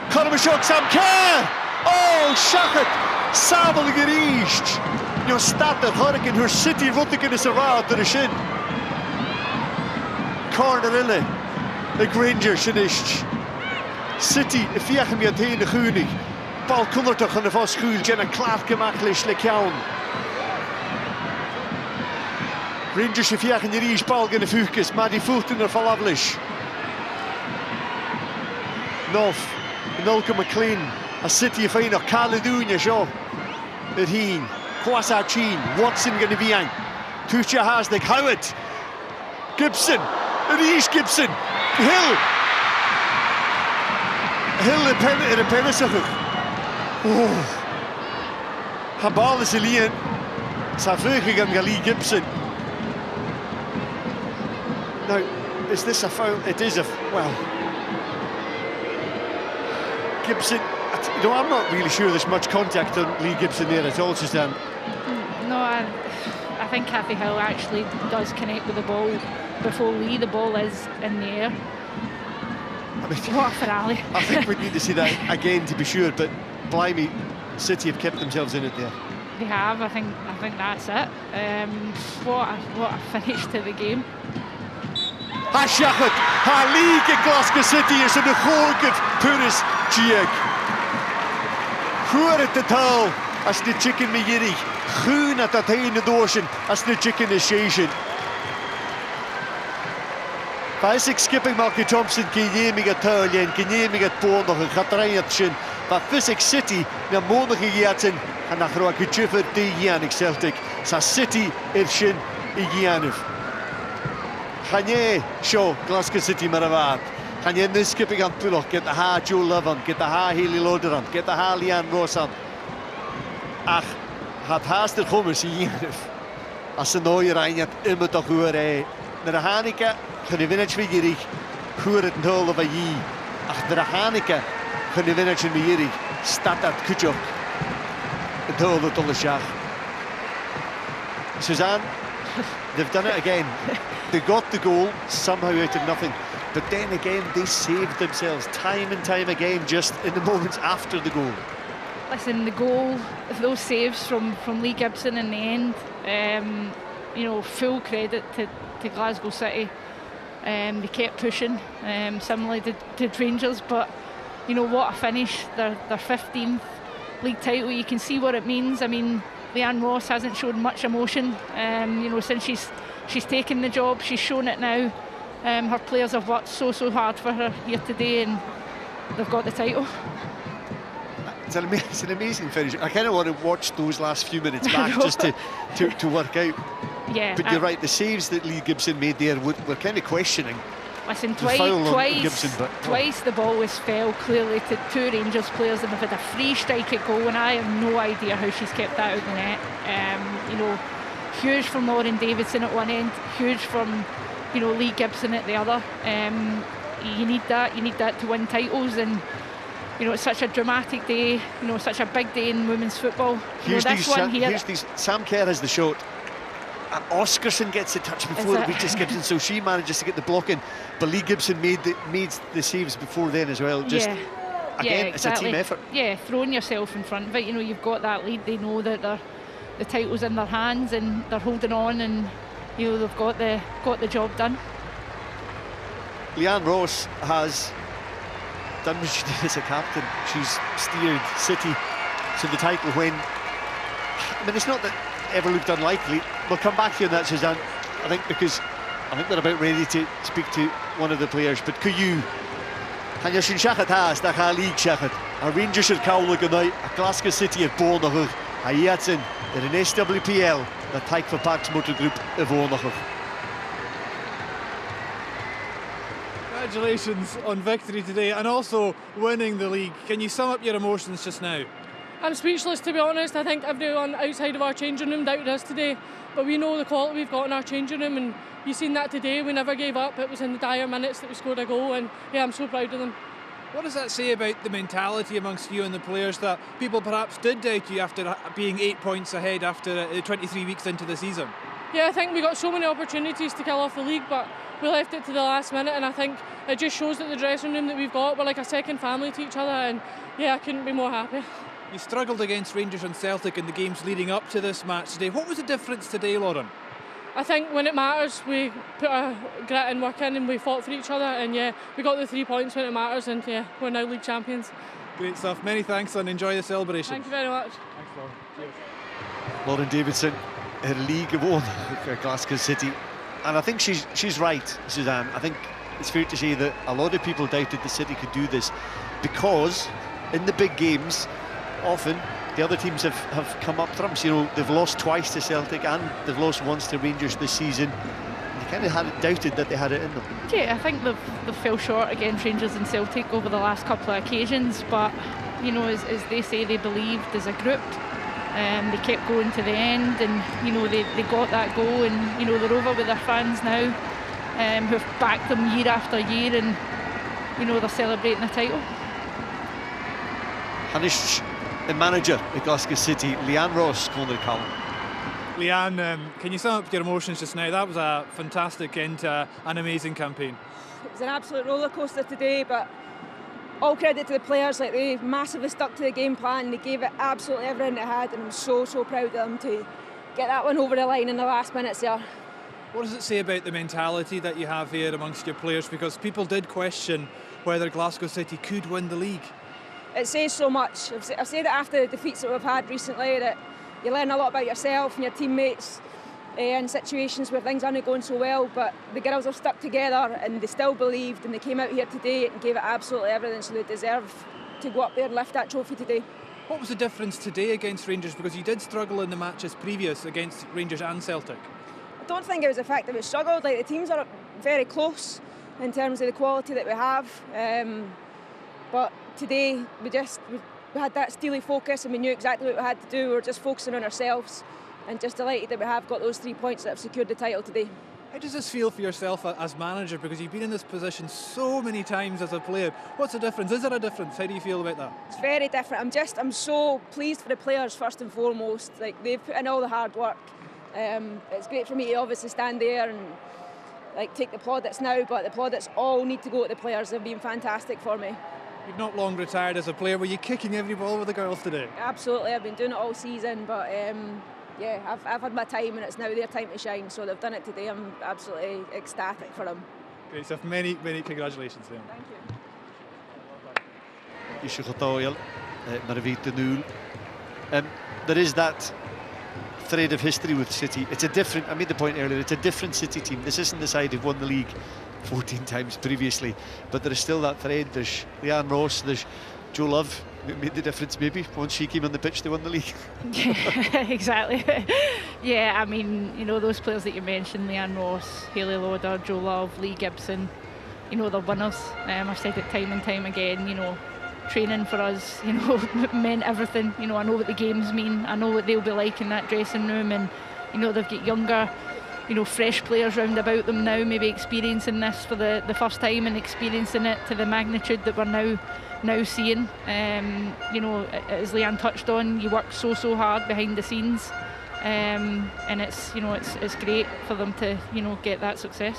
Conor Shaw Sam Kerr. Oh, Schachet. Savelijk gericht. Jo staat er Hurricane her City Ruttigen is around er is in. Corner ille. De Rangers in ist. City, de vier meer tegen de Gunig. Paul Kundertog aan de vastgoed, Jenna Clark gemakkelijk lekjaun. Rangers de vier in de Paul in de vuurkes, maar die voelt in de valaflish. Nolf, Nolke McLean, a City of nog Caledonia zo. Het heen, Kwasa Chin, Watson gaan de aan. Tuutje Haasnik, Howard, Gibson, het is Gibson, Hill. Hill de pennen zag ik. Oh. Haar bal is alleen. Zijn vleugel gaan Lee Gibson. Now, is this a foul? It is a well. Gibson. You know, I'm not really sure there's much contact on Lee Gibson there at all, Suzanne. No, I think Kathy Hill actually does connect with the ball before Lee. The ball is in the air. I mean, what a finale. I think we need to see that again to be sure, but blimey, City have kept themselves in it there. They have. I think that's it. What a finish to the game. Ha Shachet, ha league in Glasgow City is in de goalkeep Puris Giek. Goed at the taal as the chicken me yiri. Goed at dat heen de doorsen as the chicken is station. Basic skipping Marky Thompson kenjemig at Turlien, kenjemig at Pornog en Gatrayatchen. Maar Physic City na mondige jaten en na groa kuchuffer de Janik Celtic. Sa City irshin I Janif. Gaan je show Glasgow City maravat. Gaan je nu skipping aan Pulloch, get the ha Joe Lovan, get the ha Haley Loderan, get the ha Lian Rosan. Ach, had haast er gommers I Janif. Als ze nooit rijden, immer toch goed rijden. Naar de Hanika. Gaan de winners weer gierig. Goed het nul van je. Achter de Hanika gaan de winners weer gierig. Staat dat kutje. Het nul van de schach. Suzanne, they've done it again. They got the goal somehow out of nothing. but then again they saved themselves time and time again just in the moments after the goal. Listen, the goal, those saves from Lee Gibson in the end, you know, full credit to Glasgow City. They kept pushing, similarly to Rangers, but you know what a finish, their 15th league title. You can see what it means. I mean, Leanne Ross hasn't shown much emotion, you know, since she's taken the job. She's shown it now. Her players have worked so hard for her here today, and they've got the title. It's an amazing finish. I kind of want to watch those last few minutes back just to work out. Yeah, but you're right, the saves that Lee Gibson made there, we're kind of questioning. Listen, Gibson, twice the ball was fell clearly to two Rangers players, and they've had a free strike at goal, and I have no idea how she's kept that out of the net. You know, huge from Lauren Davidson at one end, huge from, you know, Lee Gibson at the other. You need that to win titles, and you know, it's such a dramatic day, you know, such a big day in women's football. Here's these, Sam Kerr has the shot, and Oscarson gets the touch before it reaches Gibson, so she manages to get the block in, but Lee Gibson made the saves before then as well. Just again, exactly. It's a team effort. Yeah, throwing yourself in front of it. You know, you've got that lead, they know that the title's in their hands, and they're holding on, and you know, they've got the job done. Leanne Ross has done what she did as a captain. She's steered City to the title when, I mean, it's not that ever looked unlikely. We'll come back to you on that, Suzanne, I think, because I think they're about ready to speak to one of the players. But could you han je sin seachad has da cha líg seachad a Rangers ar cowla gannai a Glasgow City at Bónachach a Iatsin in an SWPL the Taikfa Parks Motor Group of Bónachach. Congratulations on victory today and also winning the league. Can you sum up your emotions just now? I'm speechless, to be honest. I think everyone outside of our changing room doubted us today, but we know the quality we've got in our changing room, and you've seen that today. We never gave up. It was in the dire minutes that we scored a goal, and yeah, I'm so proud of them. What does that say about the mentality amongst you and the players that people perhaps did doubt you after being 8 points ahead after 23 weeks into the season? Yeah, I think we got so many opportunities to kill off the league, but we left it to the last minute, and I think it just shows that the dressing room that we've got, we're like a second family to each other, and yeah, I couldn't be more happy. You struggled against Rangers and Celtic in the games leading up to this match today. What was the difference today, Lauren? I think when it matters, we put our grit and work in, and we fought for each other, and yeah, we got the 3 points when it matters, and yeah, we're now league champions. Great stuff. Many thanks and enjoy the celebration. Thank you very much. Thanks, Lauren. Cheers. Lauren Davidson, her league of own for Glasgow City, and I think she's right, Suzanne. I think it's fair to say that a lot of people doubted the City could do this because in the big games often the other teams have come up trumps. You know, they've lost twice to Celtic and they've lost once to Rangers this season. They kind of had it doubted that they had it in them. Yeah, I think they've fell short against Rangers and Celtic over the last couple of occasions, but you know, as they say, they believed as a group. They kept going to the end, and you know, they got that goal, and you know, they're over with their fans now, who've backed them year after year, and you know, they're celebrating the title. Hanish, the manager at Glasgow City, Leanne Ross, Conor Callum. Leanne, can you sum up your emotions just now? That was a fantastic end to an amazing campaign. It was an absolute roller coaster today, but all credit to the players. Like, they massively stuck to the game plan. They gave it absolutely everything they had, and I'm so proud of them to get that one over the line in the last minutes there. What does it say about the mentality that you have here amongst your players? Because people did question whether Glasgow City could win the league. It says so much. I've said it after the defeats that we've had recently, that you learn a lot about yourself and your teammates in situations where things aren't going so well, but the girls have stuck together and they still believed, and they came out here today and gave it absolutely everything, so they deserve to go up there and lift that trophy today. What was the difference today against Rangers? Because you did struggle in the matches previous against Rangers and Celtic. I don't think it was the fact that we struggled. Like, the teams are very close in terms of the quality that we have, but today we had that steely focus, and we knew exactly what we had to do. We were just focusing on ourselves, and just delighted that we have got those 3 points that have secured the title today. How does this feel for yourself as manager? Because you've been in this position so many times as a player. What's the difference? Is there a difference? How do you feel about that? It's very different. I'm so pleased for the players first and foremost. Like, they've put in all the hard work. It's great for me to obviously stand there and take the plaudits now, but the plaudits all need to go to the players. They've been fantastic for me. You've not long retired as a player. Were you kicking every ball with the girls today? Absolutely, I've been doing it all season, but yeah, I've had my time and it's now their time to shine, so they've done it today. I'm absolutely ecstatic for them. Great stuff. Many congratulations to them. Thank you. There is that thread of history with City. It's a different, I made the point earlier, it's a different City team. This isn't the side who've won the league 14 times previously, but there is still that thread. There's Leanne Ross, there's Joe Love, who made the difference maybe. Once she came on the pitch, they won the league. Yeah, exactly. Yeah, I mean, you know, those players that you mentioned, Leanne Ross, Hayley Lauder, Joe Love, Lee Gibson, you know, they're winners. I've said it time and time again, you know, training for us, you know, meant everything. You know, I know what the games mean. I know what they'll be like in that dressing room, and you know, they've got younger, you know, fresh players round about them now, maybe experiencing this for the first time and experiencing it to the magnitude that we're now seeing. You know, as Leanne touched on, you work so hard behind the scenes, and it's, you know, it's great for them to, you know, get that success.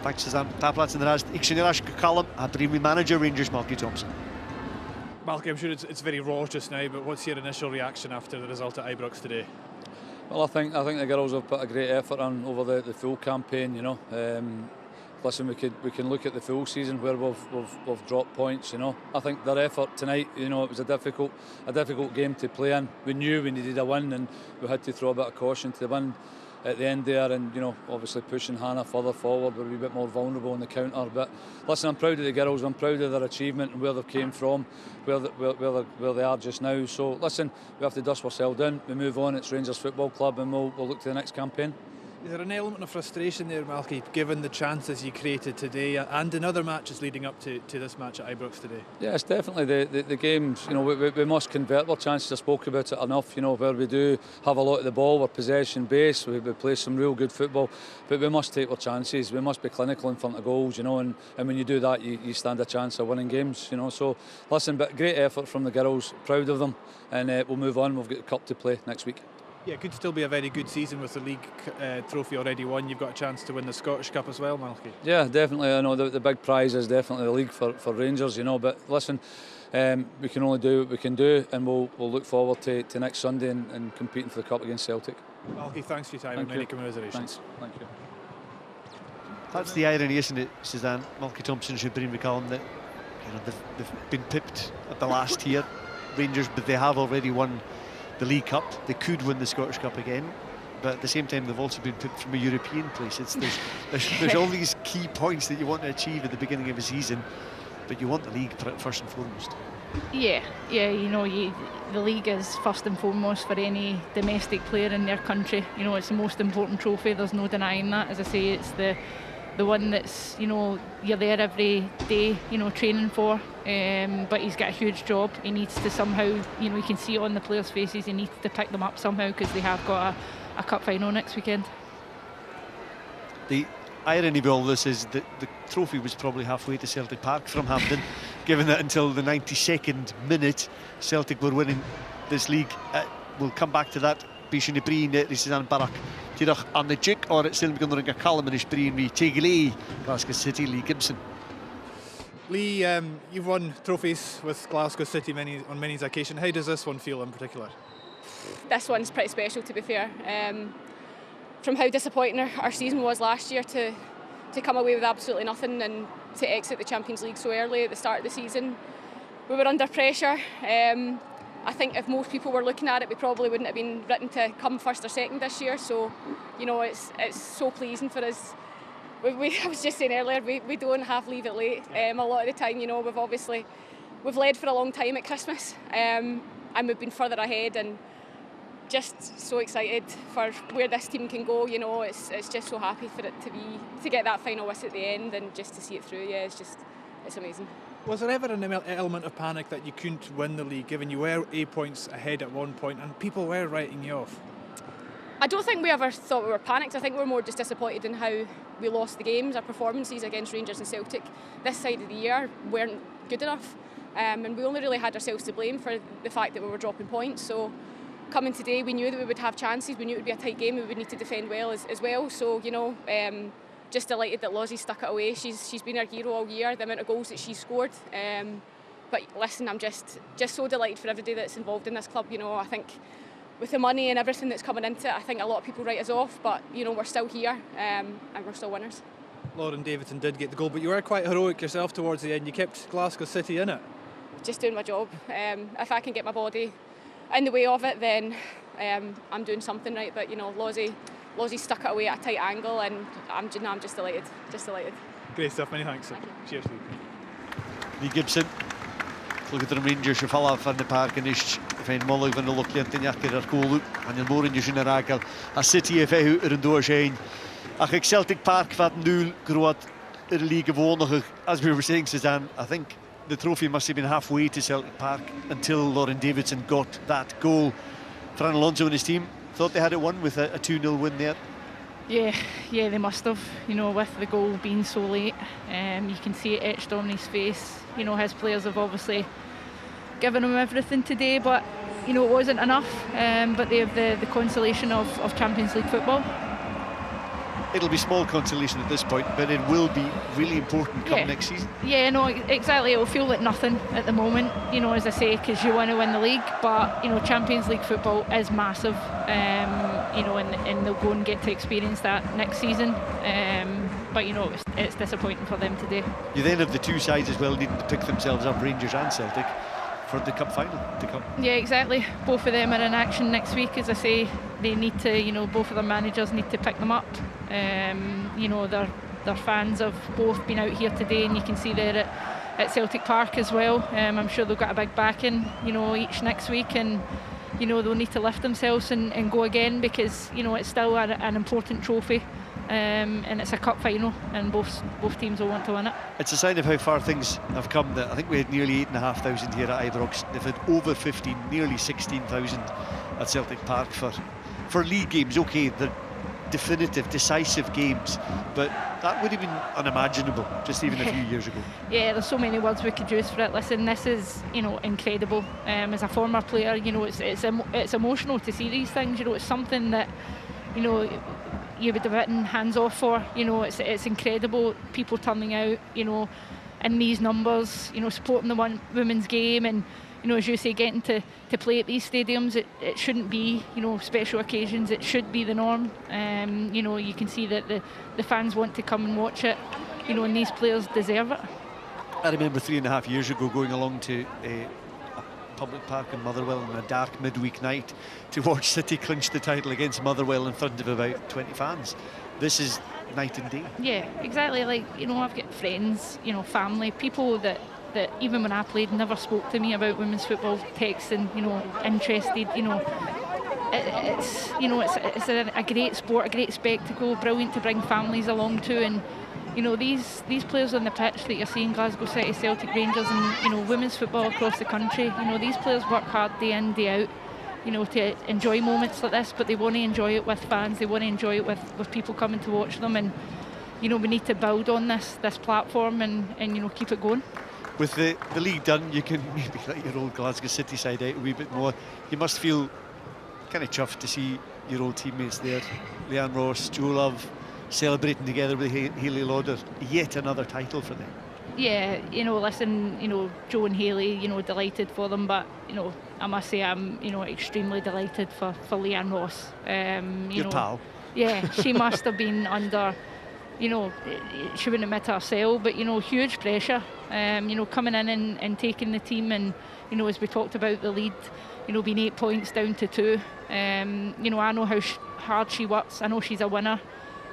Thanks, Suzanne. Taplaats inderdaad. Ik zie als kalm. Had manager Rangers Malky Thompson. Malky, I'm sure it's very raw just now, but what's your initial reaction after the result at Ibrox today? Well, I think the girls have put a great effort on over the full campaign. You know, listen, we can look at the full season where we've dropped points. You know, I think their effort tonight, you know, it was a difficult game to play in. We knew we needed a win, and we had to throw a bit of caution to the wind at the end there, and you know, obviously pushing Hannah further forward, we're a wee bit more vulnerable in the counter. But listen, I'm proud of the girls. I'm proud of their achievement and where they came from, where they are just now. So listen, we have to dust ourselves down. We move on. It's Rangers Football Club, and we'll look to the next campaign. Is there an element of frustration there, Malky, given the chances you created today and in other matches leading up to this match at Ibrox today? Yeah, it's definitely the games. You know, we must convert our chances. I spoke about it enough. You know, where we do have a lot of the ball, we're possession based. We play some real good football, but we must take our chances. We must be clinical in front of goals. You know, and when you do that, you stand a chance of winning games. You know, so listen, but great effort from the girls. Proud of them, and we'll move on. We've got the cup to play next week. Yeah, it could still be a very good season with the league trophy already won. You've got a chance to win the Scottish Cup as well, Malky. Yeah, definitely. I know the big prize is definitely the league for Rangers, you know. But listen, we can only do what we can do, and we'll look forward to next Sunday and competing for the cup against Celtic. Malky, thanks for your time and many commiserations. Thank you. That's the irony, isn't it, Suzanne? Malky Thompson should bring McCallum that, you know, they've been pipped at the last year, Rangers, but they have already won the League Cup. They could win the Scottish Cup again, but at the same time they've also been picked from a European place. There's all these key points that you want to achieve at the beginning of a season, but you want the league first and foremost. Yeah, you know, the league is first and foremost for any domestic player in their country. You know, it's the most important trophy, there's no denying that. As I say, it's the one that's, you know, you're there every day, you know, training for. But he's got a huge job. He needs to somehow, you know, you can see it on the players' faces, he needs to pick them up somehow, because they have got a cup final next weekend. The irony of all this is that the trophy was probably halfway to Celtic Park from Hampden, given that until the 92nd minute Celtic were winning this league. We'll come back to that. Bishon y Bryn, Suzanne Barak, Tirach on the jig, or it's still going to ring a column in his Bryn, Teglee, Glasgow City, Lee Gibson. Lee, you've won trophies with Glasgow City on many occasions. How does this one feel in particular? This one's pretty special, to be fair. From how disappointing our season was last year to come away with absolutely nothing and to exit the Champions League so early at the start of the season, we were under pressure. I think if most people were looking at it, we probably wouldn't have been written to come first or second this year. So, you know, it's so pleasing for us. I was just saying earlier, we don't leave it late. A lot of the time, you know, we've led for a long time at Christmas, and we've been further ahead, and just so excited for where this team can go. You know, it's just so happy for it to get that final whistle at the end and just to see it through. Yeah, it's amazing. Was there ever an element of panic that you couldn't win the league, given you were 8 points ahead at one point and people were writing you off? I don't think we ever thought we were panicked. I think we were more just disappointed in how we lost the games. Our performances against Rangers and Celtic this side of the year weren't good enough, and we only really had ourselves to blame for the fact that we were dropping points. So coming today, we knew that we would have chances. We knew it would be a tight game. We would need to defend well as well. So, you know, just delighted that Lozzie stuck it away. She's been our hero all year, the amount of goals that she's scored. But listen, I'm just so delighted for everybody that's involved in this club. You know, I think with the money and everything that's coming into it, I think a lot of people write us off, but you know, we're still here and we're still winners. Lauren Davidson did get the goal, but you were quite heroic yourself towards the end. You kept Glasgow City in it. Just doing my job. If I can get my body in the way of it, then I'm doing something right. But you know, Lozzie stuck it away at a tight angle, and I'm just delighted. Just delighted. Great stuff. Many thanks. Cheers. Lee Gibson. Look at Rangers fall off in the park and is fijn mogelijk van de lokje en jakker er kool en de morgen in de rakel. A City FA er een doorschijn. Ach ik Celtic Park wat 0 groot er league gewonnen. As we were saying, Suzanne, I think the trophy must have been halfway to Celtic Park until Lauren Davidson got that goal. Fran Alonso and his team thought they had it won with a 2-0 win there. Yeah, they must have, you know, with the goal being so late. You can see it etched on his face. You know, his players have obviously given him everything today, but, you know, it wasn't enough. But they have the consolation of Champions League football. It'll be small consolation at this point, but it will be really important come next season. Yeah, no, exactly. It'll feel like nothing at the moment, you know, as I say, because you want to win the league. But, you know, Champions League football is massive, you know, and they'll go and get to experience that next season. But, you know, it's disappointing for them today. You then have the two sides as well needing to pick themselves up, Rangers and Celtic, for the cup final to come. Yeah, exactly. Both of them are in action next week. As I say, they need to, you know, both of their managers need to pick them up. You know, their fans have both been out here today, and you can see there at Celtic Park as well. I'm sure they've got a big backing, you know, each next week, and you know, they'll need to lift themselves and go again, because you know, it's still an important trophy. And it's a cup final, and both teams will want to win it. It's a sign of how far things have come. That I think we had nearly 8,500 here at Ibrox. They've had over 15, nearly 16,000 at Celtic Park for league games. Okay, they're definitive, decisive games, but that would have been unimaginable just even a few years ago. Yeah, there's so many words we could use for it. Listen, this is, you know, incredible. As a former player, you know, it's emotional to see these things. You know, it's something that, you know, you would have written hands off for. You know, it's incredible, people turning out, you know, in these numbers, you know, supporting the women's game, and you know, as you say, getting to play at these stadiums. It shouldn't be, you know, special occasions, it should be the norm. You know, you can see that the fans want to come and watch it, you know, and these players deserve it. I remember 3.5 years ago going along to a public park in Motherwell on a dark midweek night to watch City clinch the title against Motherwell in front of about 20 fans. This is night and day. Yeah, exactly. Like, you know, I've got friends, you know, family, people that even when I played never spoke to me about women's football, texting, you know, interested, you know. It's you know, it's a great sport, a great spectacle, brilliant to bring families along to, and you know, these players on the pitch that you're seeing, Glasgow City, Celtic, Rangers, and you know, women's football across the country, you know, these players work hard day in, day out, you know, to enjoy moments like this, but they want to enjoy it with fans, they want to enjoy it with people coming to watch them, and you know, we need to build on this platform and you know, keep it going. With the league done, you can maybe let your old Glasgow City side out a wee bit more. You must feel kind of chuffed to see your old teammates there, Leanne Ross, Joe Love, celebrating together with Hayley Lauder. Yet another title for them. Yeah, you know, listen, you know, Joe and Hayley, you know, delighted for them, but you know, I must say I'm, you know, extremely delighted for Leanne Ross. Your know, pal. Yeah, she must have been under, you know, she wouldn't admit herself, but you know, huge pressure. You know, coming in and taking the team, and you know, as we talked about the lead, you know, being 8 points down to 2. You know, I know how hard she works. I know she's a winner.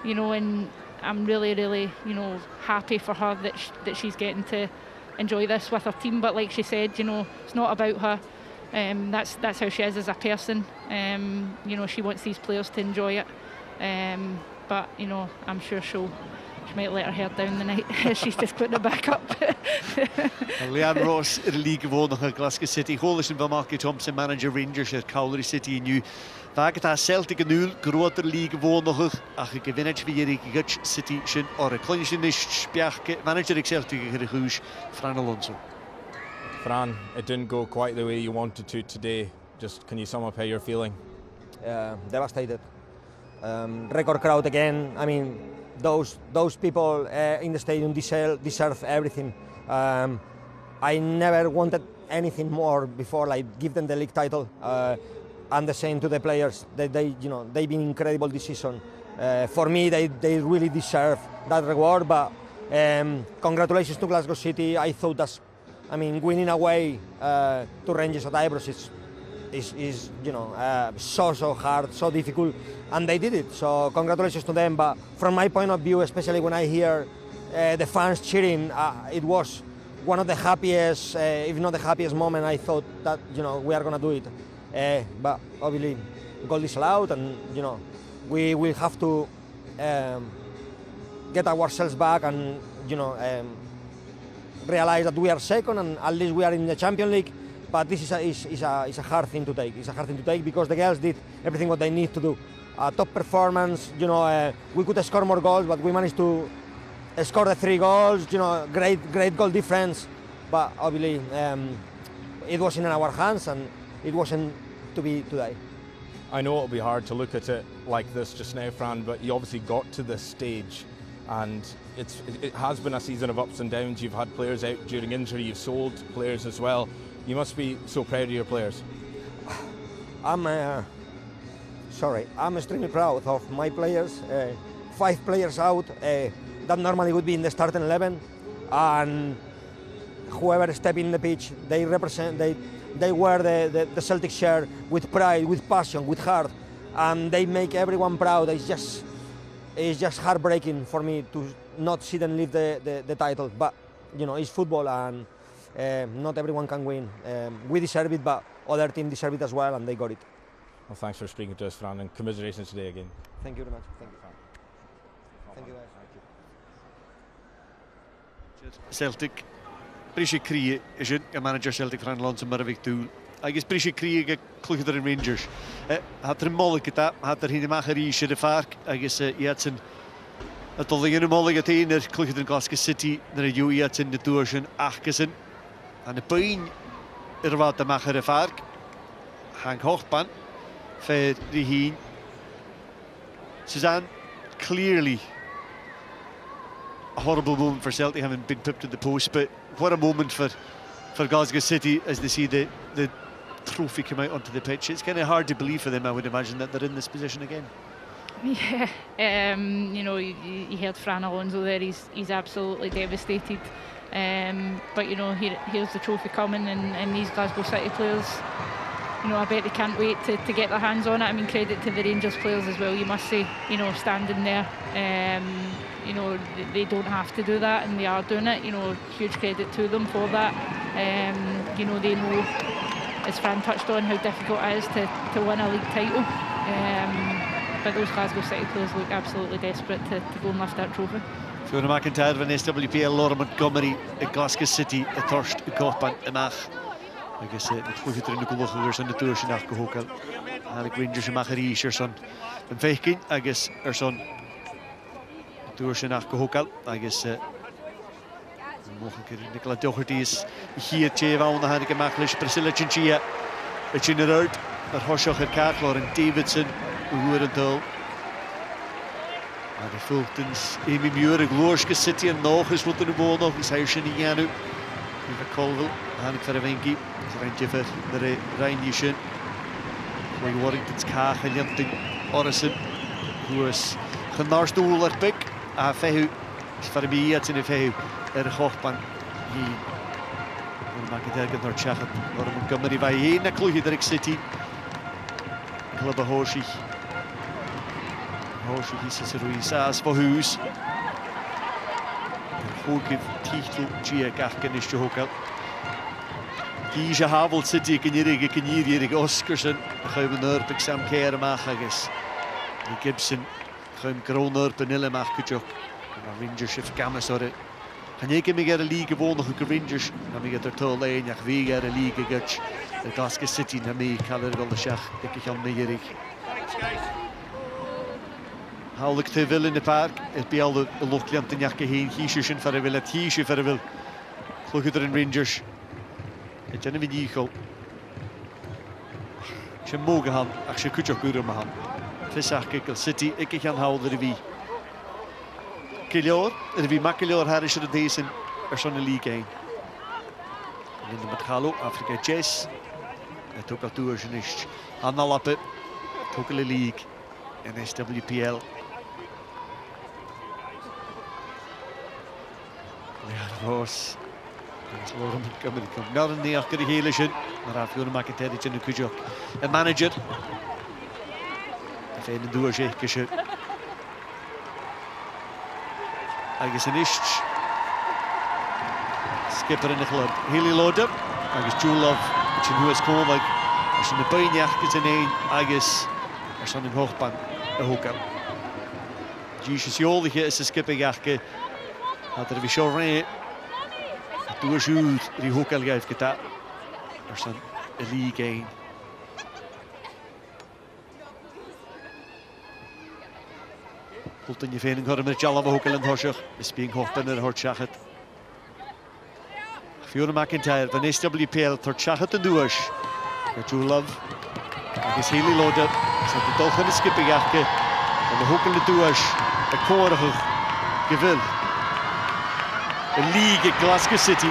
You know, and I'm really, really, you know, happy for her that she's getting to enjoy this with her team. But like she said, you know, it's not about her. That's how she is as a person. You know, she wants these players to enjoy it. But you know, I'm sure she might let her hair down the night. She's just putting it back up. Leanne Ross in the league gewonnen Glasgow City. Hollis en Marky Thompson, manager Rangers at Cowley City nu. Vaak het Celtic 0 groter league gewonnen. Ach ik win het weer Gutch City shin or a clinching is spiach manager Celtic Rouge Fran Alonso. Fran, it didn't go quite the way you wanted to today. Just can you sum up how you're feeling? Devastated. record crowd again. I mean, those people in the stadium deserve everything. I never wanted anything more before, like give them the league title. And the same to the players. They've been incredible this season. For me, they really deserve that reward. But congratulations to Glasgow City. I thought winning away to Rangers at Ibrox is so hard, so difficult, and they did it. So congratulations to them. But from my point of view, especially when I hear the fans cheering, it was one of the happiest, if not the happiest moment. I thought that we are gonna do it. But obviously, goal is allowed, and we will have to get ourselves back and realize that we are second, and at least we are in the Champions League. But this is a hard thing to take. It's a hard thing to take because the girls did everything what they need to do. Top performance. We could score more goals, but we managed to score the 3 goals. Great goal difference. But obviously, it wasn't in our hands, and it wasn't to be today. I know it'll be hard to look at it like this just now, Fran, but you obviously got to this stage, and it has been a season of ups and downs. You've had players out during injury, you've sold players as well. You must be so proud of your players. I'm extremely proud of my players. 5 players out, that normally would be in the starting 11, and whoever step in the pitch, they represent, they wear the Celtic shirt with pride, with passion, with heart, and they make everyone proud. It's just heartbreaking for me to not see them leave the title, but it's football, and not everyone can win. We deserve it, but other teams deserve it as well, and they got it. Well, thanks for speaking to us, Fran, and commiserations today again. Thank you very much. Thank you, Fran. Thank you, guys. Celtic, brisig crí is it, a manager Celtic Fran Lonson Marvik Tool. Agus brisig crí a clúchadar in Rangers. Hat molig gyda, hat hyn ymach ar eisiau y ffarc, agus iatyn a dolyg yn y molig at ein clúchadar in Glasgow City, na yw iatyn na dŵrsyn achgysyn. An y byn i'r fad ymach ar y ffarc, hang hochban, fer ry hyn. Suzanne, clearly a horrible moment for Celtic having been pipped to the post, but what a moment for Glasgow City as they see the trophy come out onto the pitch. It's kind of hard to believe for them, I would imagine, that they're in this position again. Yeah, you heard Fran Alonso there, he's absolutely devastated. But here's the trophy coming, and these Glasgow City players, I bet they can't wait to get their hands on it. I mean, credit to the Rangers players as well, you must say, standing there. They don't have to do that, and they are doing it. Huge credit to them for that. They know, as Fran touched on, how difficult it is to win a league title. But those Glasgow City players look absolutely desperate to go and lift that trophy. Fiona McIntyre van SWPL, Laura Montgomery at Glasgow City, a thirst, a corpan, a mach. Agus clúchadar in the golwchagars yn y dŵr sy'n ach gohogel. Halig Rangers yn mach ar eisiau son. Yn feichgyn, agus son dŵr sy'n ach gohogel. Agus mogen keer Nicola Doherty is hier tje wel na halig mach leis Priscilla Chinchilla. Het is in eruit. Er hosioch er kaart, Lauren Davidson, hoe het dol. Maar de Fultons, Amy Muir, a Glasgow City en nog eens wat in de boel nog is huisje in Janu. Eva Colville, halig voor Evenki. Rhaid for the Rhain-Yushin. Roy Warrington's Cach and Linton Orison, who was Genarstool at Pick. Fehu, Sfarbi at in a Fehu, Hochban. He McIntyre nor Chachat, Laura Montgomery by Yena Cluhidrick City. Club of Horshi. Horshi, he says, Ruizas for who's. Hogiv Titel, Gia Gafganish to Hokel. Diese Havel City Kinyirig Oscarson, Gauwen Urpik Sam Keremach agus. Gibson, Gaum Gronurp en Illemach Kujok. Rangers if Gamas or it. Can you give me get a league of one who Rangers? Can we get their toll lane? Ach, we get a league of Gutch. The Glasgow City, Nami, Calder, the Shach, Dickichon Meyerig. How look to Ville in the park? It'd be all the Lochland and Yakahin, Hishishin for a will, Tishi for a will. Look at the Rangers. Het is een video. Ze mogen gaan, als je kunt ook uren maken. Fisach Gil City, ik gaan houden de wie. Killior, de wie Makilior Harris de deze son de league heen. En de Matgalo, Afrika Jazz. Het ook al toergenist. Anna Lappe, ook de league. En SWPL. Ja, Roos. Loren kommer naar een neerke de hele zin. Maar af gaan maken tijd in de kujok. Een manager. Fijne doorzichtje. Agus een ist. Skipper in de club. Hele lode. Agus Julov. Het is nu eens komen. Als je de pijnjacht in een. Agus. Er staat een hoogpan. De hoek. Jesus jolige is de skipperjachtje. Had er weer zo rein. Doorzoet, die hoek al geeft gedaan. Er staat een league 1. Goed in je veiling horen met Jalla hoek al in Horsig. Is being hoofd in de Hortschachet. Fiona McIntyre van SWPL tot Schachet en Doers. Julov. Dat is heel lode. Zet het toch in de skipperjachtje. En de hoek in de Doers. Een korige gewil. Een league Glasgow City.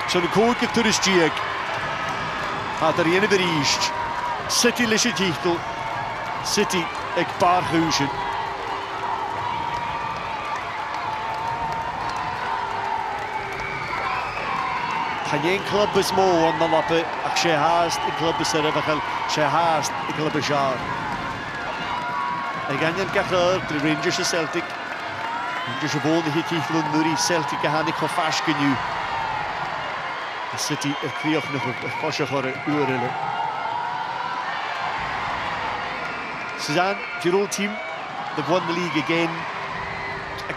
Zo'n koortje toeristiek. Had er een bericht. City lisje titel. City ik paar huizen. Geen club is mooi aan de lappen. Ach, ze haast. Ik club is er even. Ze haast. Ik club is jaar. Ik ga niet kijken. De Rangers en Celtic. Rangers gewonnen hier titel en Nuri. Celtic gaan ik vast nu. City kreeg nog een pasje voor een uur. Suzanne, your old team, they've won the league again.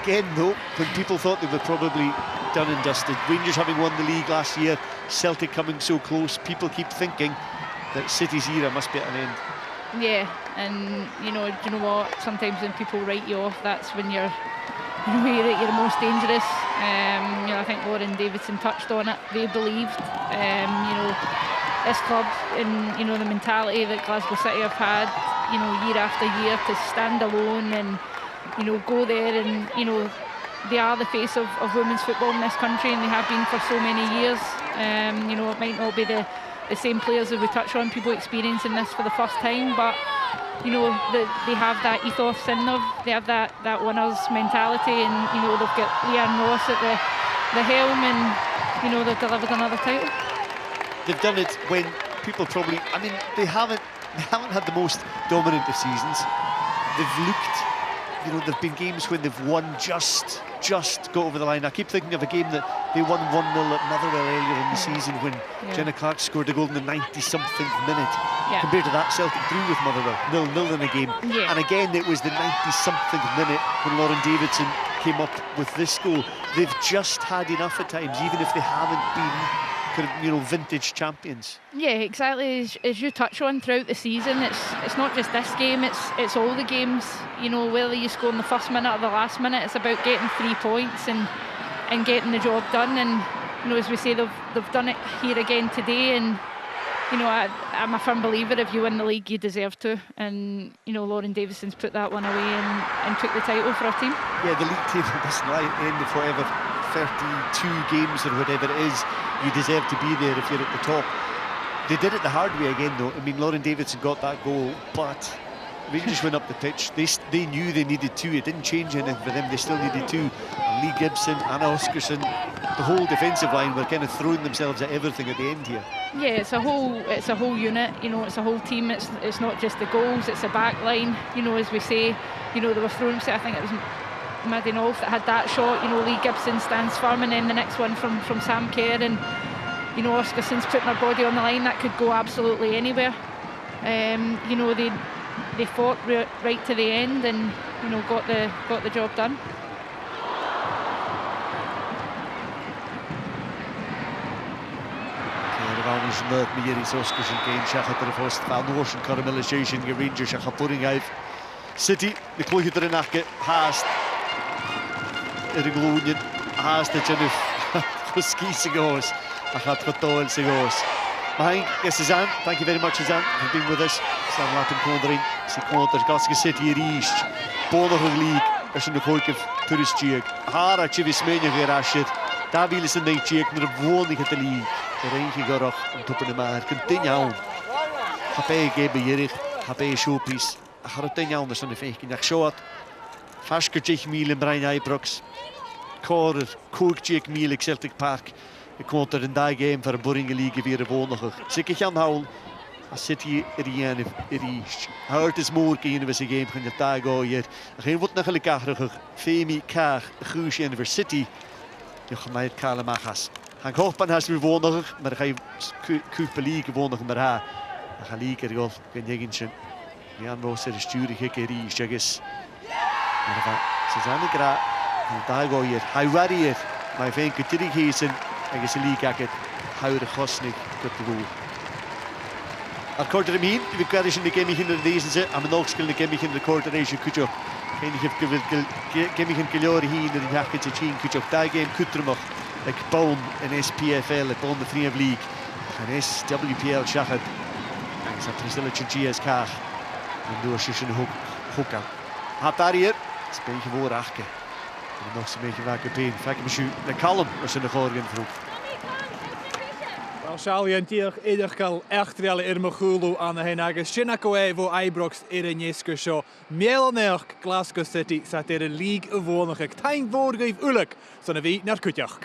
Again, though, when people thought they were probably done and dusted. Rangers having won the league last year, Celtic coming so close. People keep thinking that City's era must be at an end. Yeah, and you know what? Sometimes when people write you off, that's when you're at your most dangerous. I think Lauren Davidson touched on it. They believed, this club and the mentality that Glasgow City have had, year after year to stand alone and go there and they are the face of women's football in this country and they have been for so many years. It might not be the same players that we touch on, people experiencing this for the first time, but they have that ethos in them. They have that winners mentality, and they've got Leanne Ross at the helm, and they've delivered another title. They've done it when people probably, they haven't had the most dominant of seasons. They've looked, there've been games when they've won just got over the line. I keep thinking of a game that they won 1-0 at Motherwell earlier in the season when Jenna Clark scored a goal in the 90-something minute. Yeah. Compared to that, Celtic drew with Motherwell, 0-0 in a game. Yeah. And again, it was the 90-something minute when Lauren Davidson came up with this goal. They've just had enough at times, even if they haven't been vintage champions. Yeah, exactly. As you touch on throughout the season, it's not just this game, it's all the games. Whether you score in the first minute or the last minute, it's about getting 3 points and getting the job done. And as we say, they've done it here again today. And I'm a firm believer, if you win the league, you deserve to. And Lauren Davidson's put that one away and took the title for her team. Yeah, the league table doesn't end of forever. 32 games or whatever it is, you deserve to be there if you're at the top. They did it the hard way again, though. Lauren Davidson got that goal, but Rangers went up the pitch. They knew they needed two. It didn't change anything for them. They still needed two. And Lee Gibson, Anna Oscarsson, the whole defensive line were kind of throwing themselves at everything at the end here. Yeah, it's a whole unit. It's a whole team. It's not just the goals. It's a back line. As we say, they were throwing. I think it was Maddie Nolf that had that shot. Lee Gibson stands firm, and then the next one from Sam Kerr, and Oscarsson's putting her body on the line. That could go absolutely anywhere. They fought right to the end, and got the job done. Rangers net meer is Oscarson geen schakelt er vast van Noorsen karamellisation Rangers en Gaporing uit City de kloge er nakke haast er gloeien haast het je nu geskies goos gaat getoel se goos Mahang, yes, Suzanne. Thank you very much, Suzanne, for being with us. Stan laten kondering. Si konter Glasgow City reached. Bonige league. Als je nog ooit hebt toeristiek. Hara chivis menje gerashed. Daar willen ze niet check naar de woning het league. Er een gegerach om toppen de maar. Continue aan. Happy gebe hierig. Happy showpiece. Gaat het ten anders dan de 15 dag shot. Faskertjech mil in Brian Ibrox. Korer koekjech mil in Celtic Park. Ik kon er een dag game voor de Boringen League weer wonen. Zeker gaan houden. Als City Rian is hard is more geen was een game van de dag hier. Geen wat nog lekker. Femi Kaag Guus en City. Je gaat mij kale magas. Hank Hoogpan has weer wonen, maar ga je Kuip League wonen maar ha. Dan ga lekker golf kan je Jan Roos er sturen gekke Jaggis. Maar van Suzanne Gra van dag hier. Hij warrior. Maar vind ik het teruggeven. En je league jacket. Hou de gosnik tot de goal. Al korter hem heen, we kunnen in de game in deze ze. Aan mijn oogskil in de game in de korter deze kutje. Geen game in Kilore hier in de jacket te zien kutje. Daar game kutremog. Ik bouw een SPFL, ik bouw de Free League. Een SWPL schachert. En ze hebben een GSK. En door ze een hoek aan. Had daar hier. Speel gewoon achter. En nog zo'n beetje wakker been. Vaak misschien de kalm als ze nog orgen vroeg. Salientier ieder keer echt wel Irmagulu aan de Henages. Chinakoe voor Ibrox in Jeske show. Mielnerk Glasgow City zat er een league wonen. Tijn voorgeef ulik. Zo'n week naar Kutjach.